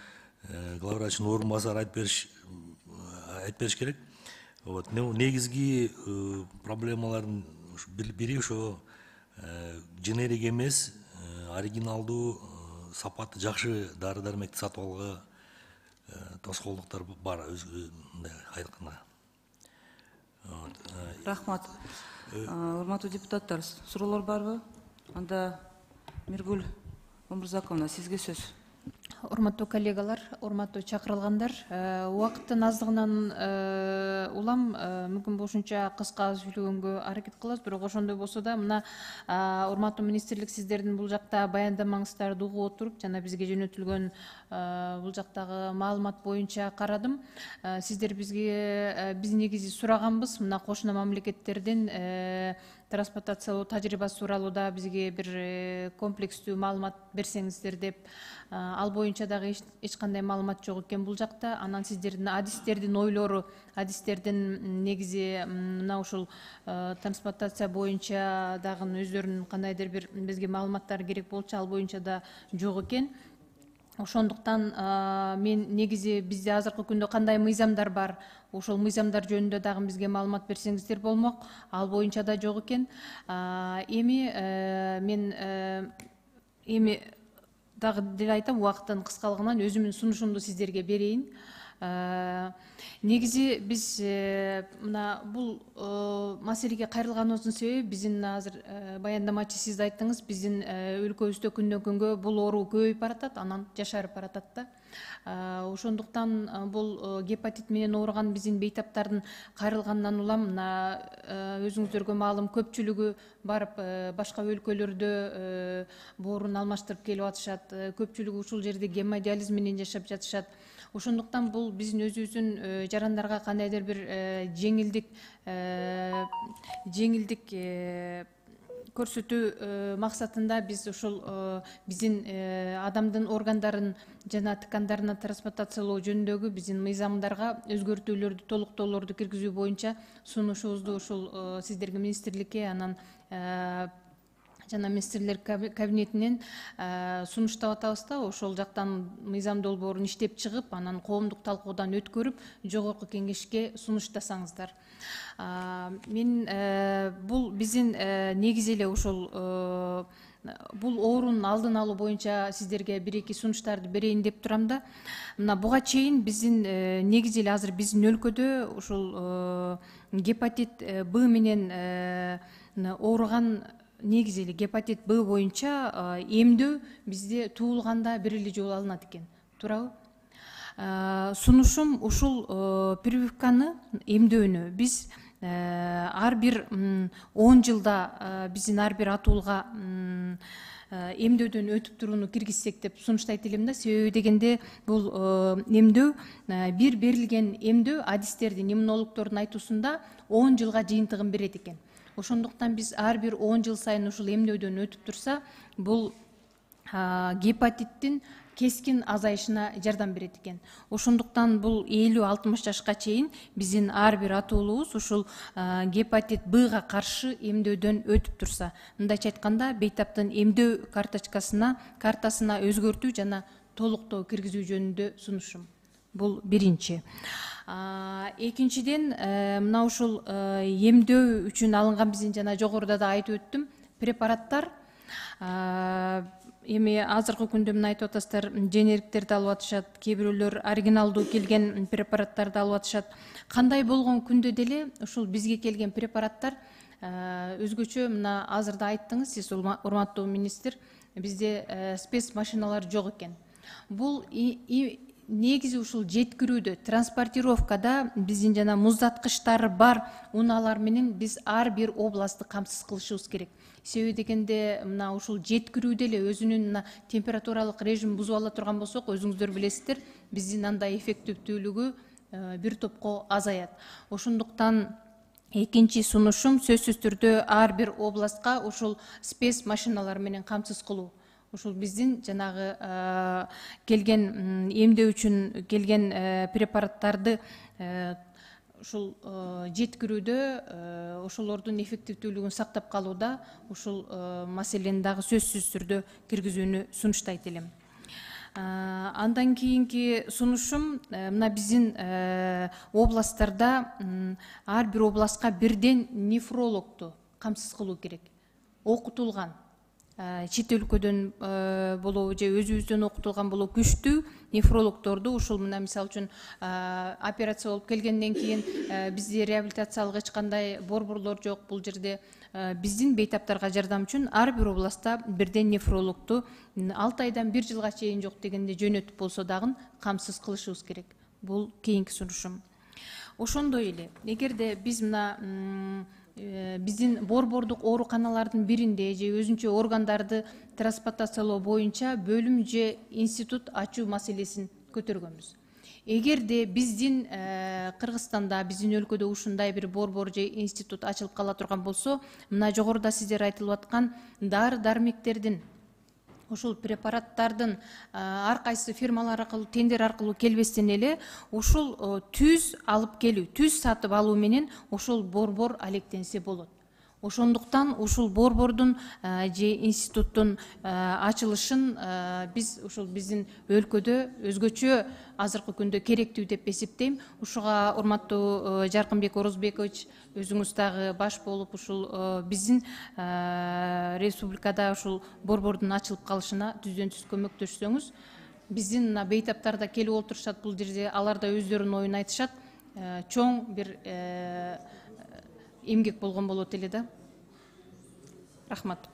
главврачынын орун басары айтып бериш керек. Негизги проблемалардын бири ошо женерик эмес, оригиналдуу, сапаты жакшы дары дармекти сатып алууга тоскоолдуктар бар, айтканда. Рахмат. Урматтуу депутаттар, суроолор барбы? Анда Миргүл Өмүрзаковна, сизге сөз. урматтуу коллегалар, урматтуу чакырылгандар, убакыттын аздыгынан улам мүмкүн болушунча кыска сүйлөгөнгө аракет кылабыз, бирок ошондой болсо да мына урматтуу министрлик сиздердин бул жакта баяндамаңыздарды угуп отуруп жана бизге жөнөтүлгөн бул жактагы маалымат боюнча карадым. Сиздер биз негизи сураганбыз мына кошуна мамлекеттердин трансплантациялоо тажрыйбасы тууралуу бизге бир комплекстүү маалымат берсеңиздер деп. Ал боюнча дагы эч кандай маалымат жок экен бул жакта. Анан сиздердин адистердин ойлору, адистердин негизи мына ушул трансплантация боюнча дагы өздөрүнүн кандайдыр бир бизге маалыматтары керек болчу, ал боюнча да жок экен. Ошондуктан мен негизи бизде азыркы күндө кандай мыйзамдар бар, ошол мыйзамдар жөнүндө дагы бизге маалымат берсеңиздер болмок. Ал боюнча да жок экен. Эми дагы деле айтам, убакыттын кыскалыгынан өзүмдүн сунушумду сиздерге берейин. Негизи биз мына бул маселеге кайрылганыбыздын себеби биздин азыр баяндамачы сиз айттыңыз, биздин өлкөбүздө күндөн күнгө бул оору көбөйүп баратат, анан жашарып баратат да. Ошондуктан бул гепатит менен ооруган биздин бейтаптардын кайрылганынан улам мына өзүңүздөргө маалым көпчүлүгү барып башка өлкөлөрдө боорун алмаштырып келип атышат, көпчүлүгү ушул жерде гемодиализ менен жашап жатышат. Ошондуктан бул биздин өзүбүздүн жарандарга кандайдыр бир жеңилдик көрсөтүү максатында биз ушул биздин адамдын органдарын жана ткандарына трансплантациялоо жөнүндөгү биздин мыйзамдарга өзгөртүүлөрдү, толуктоолорду киргизүү боюнча сунушубузду ушул сиздерге министрликке анан жана министрлер кабинетинен сунуштап атабыз да, ошол жактан мыйзам долбоорун иштеп чыгып, анан коомдук талкуудан өткөрүп, жогорку кеңешке сунуштасаңыздар. Мен бул биздин негизи эле ушул бул оорунун алдын алуу боюнча сиздерге бир-эки сунуштарды берейин деп турам да. Мына буга чейин биздин негизи эле азыр биздин өлкөдө ушул гепатит Б менен ооруган негизи эле гепатит Б боюнча эмдөө бизде туулганда бир эле жолу алынат экен. Туурабы? Сунушум ушул прививканы, эмдөөнү биз ар бир 10 жылда биздин ар бир атуулга эмдөөдөн өтүп турууну киргизсек деп сунуштайт элем да. Себеби дегенде бул эмдөө бир берилген эмдөө адистердин, иммунологдордун айтуусунда 10 жылга жыйынтыгын берет экен. Ошондуктан биз ар бир 10 жыл сайын ушул эмдөөдөн өтүп турса, бул гепатиттин кескин азайышына жардам берет экен. Ошондуктан бул 50-60 жашка чейин биздин ар бир атуулубуз ушул гепатит Бга каршы эмдөөдөн өтүп турса, мындайча айтканда бейтаптын эмдөө картасына өзгөртүү жана толуктоо киргизүү жөнүндө сунушум. Бул биринчи. Экинчиден, мына ушул эмдөө үчүн алынган биздин жана жогоруда да айтып өттүм, препараттар эми азыркы күндө мына айтып атасыздар, женериктерди алып атышат, кээ бирөөлөр оригиналдуу келген препараттарды алып атышат. Кандай болгон күндө деле ушул бизге келген препараттар өзгөчө мына азырда айттыңыз сиз, урматтуу министр, бизде спец машиналар жок экен. Бул негизи ушул жеткирүүдө, транспортировкада биздин жана муздаткычтары бар унаалар менен биз ар бир областты камсыз кылышыбыз керек. Себеби дегенде мына ушул жеткирүүдө эле өзүнүн мына температуралык режим бузуп ала турган болсок, өзүңүздөр билесиздер, биздин андай эффективдүүлүгү бир топко азаят. Ошондуктан экинчи сунушум сөзсүз түрдө ар бир областка ушул спец машиналар менен камсыз кылуу. Ушул биздин жанагы келген эмдөө үчүн келген препараттарды ушул жеткирүүдө ошолордун эффективдүүлүгүн сактап калууда ушул маселени дагы сөзсүз түрдө киргизүүнү сунуштайт элем. Андан кийинки сунушум мына биздин областтарда ар бир областка бирден нефрологду камсыз кылуу керек. Окутулган. чет өлкөдөн болобу же өзүбүздөн окутулган болобу күчтүү нефрологдорду ушул мына мисалы үчүн операция болуп келгенден кийин бизде реабилитациялык эч кандай борборлор жок. Бул жерде биздин бейтаптарга жардам үчүн ар бир областта бирден нефрологду 6 айдан 1 жылга чейин жок дегенде жөнөтүп болсо дагы камсыз кылышыбыз керек. Бул кийинки сунушум. Ошондой эле эгерде биз мына биздин борбордук ооруканалардын биринде же өзүнчө органдарды трансплантациялоо боюнча бөлүм же институт ачуу маселесин көтөргөнбүз. Эгерде биздин Кыргызстанда, биздин өлкөдө ушундай бир борбор же институт ачылып кала турган болсо, мына жогоруда сиздер айтылып аткан дары дармектердин, ушул препараттардын ар кайсы фирмалар аркылуу, тендер аркылуу келбестен эле ушул түз алып келүү, түз сатып алуу менен ушул борбор алектенсе болот. Ошондуктан ушул борбордун же институттун ачылышын биз ушул биздин өлкөдө өзгөчө азыркы күндө керектүү деп эсептейм. Ушуга урматтуу Жаркынбек Орозбекович өзүңүз дагы баш болуп ушул биздин республикада ушул борбордун ачылып калышына түздөн түз көмөктөшсөңүз, биздин мына бейтаптар да келип отурушат бул жерде, алар да өздөрүнүн оюн айтышат. Чоң бир эмгек болгон болот эле да. Рахмат.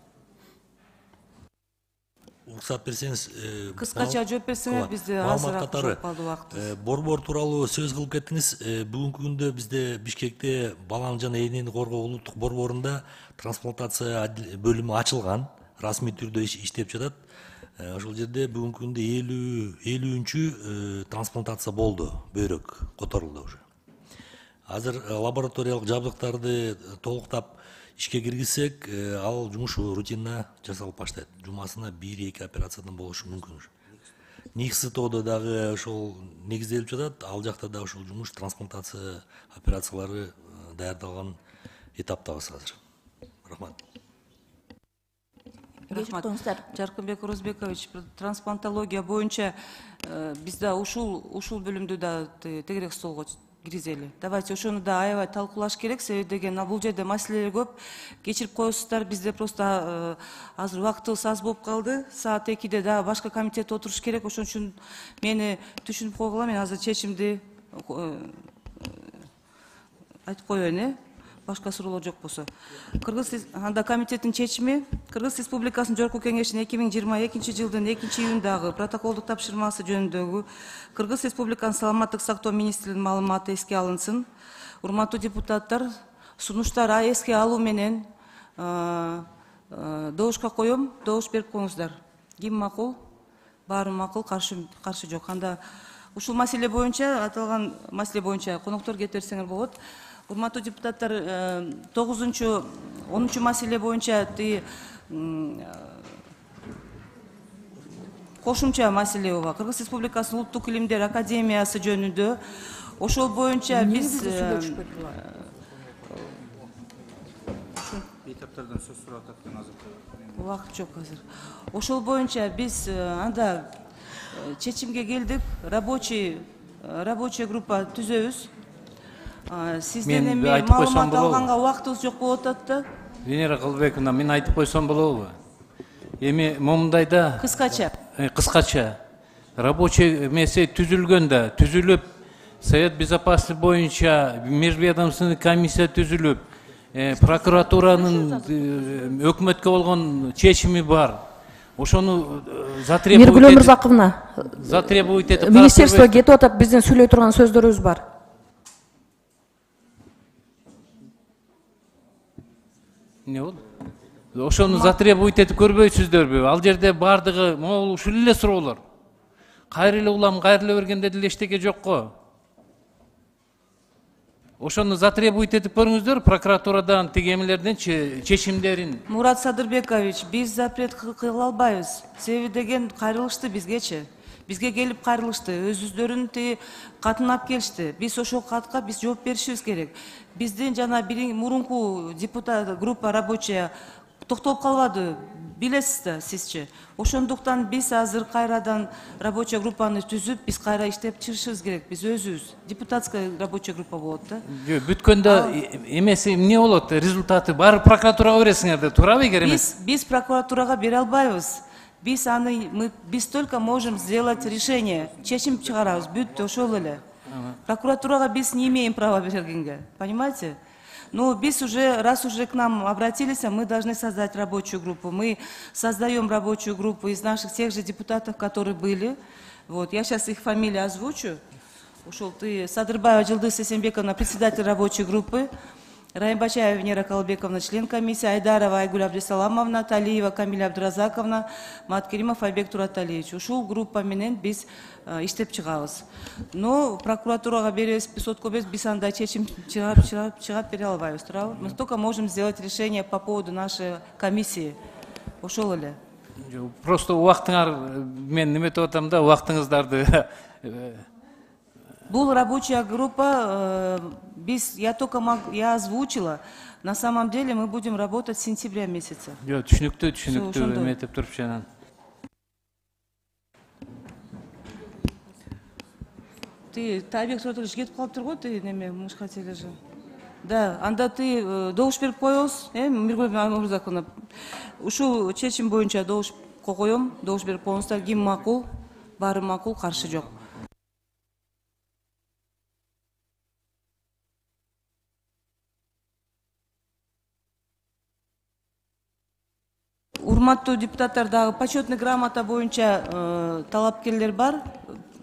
Уруксат берсеңиз, кыскача жооп берсеңиз, бизде азыраак жок калды убактыбыз. Борбор тууралуу сөз кылып кеттиңиз. Бүгүнкү күндө бизде Бишкекте баланы жана энени коргоо улуттук борборунда трансплантация бөлүмү ачылган, расмий түрдө иштеп жатат. Ошол жерде бүгүнкү күндө 50-50 трансплантация болду, бөйрөк которулду уже. Азыр лабораториялык жабдыктарды толуктап ишке киргизсек, ал жумуш рутина жасалып баштайт. Жумасына 1-2 операциядан болушу мүмкүн. НИХСТОдо дагы ошол негизделип жатат, ал жакта да ошол жумуш трансплантация операциялары даярдалган этаптабыз азыр. Рахмат. Рахмат. Жаркынбек Орозбекович, трансплантология боюнча бизде ушул бөлүмдү да тегерек столго киргизели. Давайте ошону да аябай талкуулаш керек, себеби деген бул жерде маселелер көп. Кечирип коесуздар, бизде просто азыр убактыбыз аз болуп калды. Саат 2-де да башка комитет отуруш керек. Ошон үчүн мени түшүнүп койгула, мен азыр чечимди айтып коеюн, башка суроолор жок болсо. Анда комитеттин чечими Кыргыз Республикасынын Жогорку Кеңешинин 2022 жылдын 2-июндагы протоколдук тапшырмасы жөнүндөгү Кыргыз Республикасынын Саламаттык сактоо министринин маалыматы эске алынсын. Урматтуу депутаттар, сунуштар эске алуу менен добушка коем, добуш берип коюңуздар. Ким макул? Баары макул, каршы жок. Анда ушул маселе боюнча, аталган маселе боюнча коноктор кетирсеңер болот. Урматтуу депутаттар, 9-10 маселе боюнча кошумча маселе бар. Кыргыз Республикасынын Улуттук илимдер академиясы жөнүндө ошол боюнча биз бейтаптардан сөз сурап аткан азыр убакыт жок азыр. Ошол боюнча биз анда чечимге келдик. Рабочий группа түзөбүз. Сизден эми маалымат алганга убактыбыз жок болуп атат да. Венера Калбековна, мен айтып койсом болобу? Эми момундайда кыскача рабочий эмеси түзүлгөндө, түзүлүп Совет безопасности боюнча межведомственный комиссия түзүлүп, прокуратуранын өкмөткө болгон чечими бар. Ошону Миргүл Өмүрзаковна, затребовать этип министерство кетип атат, биздин сүйлөй турган сөздөрүбүз бар. Не болду? Ошону затребовать этип көрбөйсүздөрбү? Ал жерде бардыгы могул ушул эле суроолор. Кайра эле улам, кайра эле бергенде деле эчтеке жок го. Ошону затребовать этип көрүңүздөр, прокуратурадан, тегемелерден чечимдерин. Мурат Садырбекович, биз запрет кыла албайбыз. Себеби деген кайрылышты бизгечи. Бизге келип кайрылышты, өзүздөрүн катынап келишти. Биз ошол катка биз жооп беришибиз керек. Биздин жана мурунку депутат группа рабочая токтолуп калбады, билесиз да сизчи. Ошондуктан биз азыр кайрадан рабочая группаны түзүп, биз кайра иштеп чыгышыбыз керек. Биз өзүбүз депутатская рабочая группа болот да. Бүткөндө эмеси эмне болот? Результаты баары прокуратурага бересиңер да, туурабы эгер эмес? Биз прокуратурага бере албайбыз. Биз только можем сделать решение, чечим чыгарабыз, бүттү, ошол эле. Прокуратурага биз не имеем права бергенге, понимаете? Но biz раз уже к нам обратились, мы должны создать рабочую группу. Мы создаем рабочую группу из наших тех же депутатов, которые были. Вот, я сейчас их фамилии озвучу. Ушел ты, Садырбаева Джилдыз Сесенбековна, председатель рабочей группы. Райымбачаева Венера Калбековна, член комиссии. Айдарова Айгуль Абдисаламовна, Талиева Камиля Абдуразаковна, Маткеримов Айбек Тураталиевич. Ушул группа менен biz иштеп чыгабыз. Но прокуратурага беребиз, сотко беребиз, биз андай чечим чыгап бере албайбыз, туурабы? Мы только можем сделать решение по поводу нашей комиссии. Ошол эле. Просто убактыңар, мен неметип атам да, убактыңыздарды. Была рабочая группа, я озвучила. На самом деле мы будем работать с сентября месяца. Түшүнүктүү, эметип туруп жанан. Ты, Тайбек Суратович, кетип калыптыр го, ты неме, мы же хотели же. Да, анда ты добуш берип коебуз, Миргүл Мырзаковна. Ушул чечим боюнча добуш коем, добуш берип коюңуздар, ким макул, баары макул, каршы жок. Урматтуу депутаттар, дагы почетный грамота боюнча талапкерлер бар.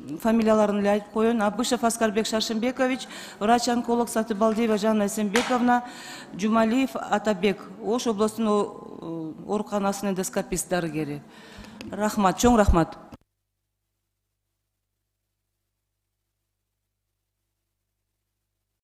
Фамилияларын эле айтып коеюн. Абышев Аскарбек Шашимбекович, врач-онколог Сатыбалдиева Жанна Эсенбековна, Жумалиев Атабек, Ош областынын ооруканасынын эндоскопист дарыгери. Рахмат, чоң рахмат.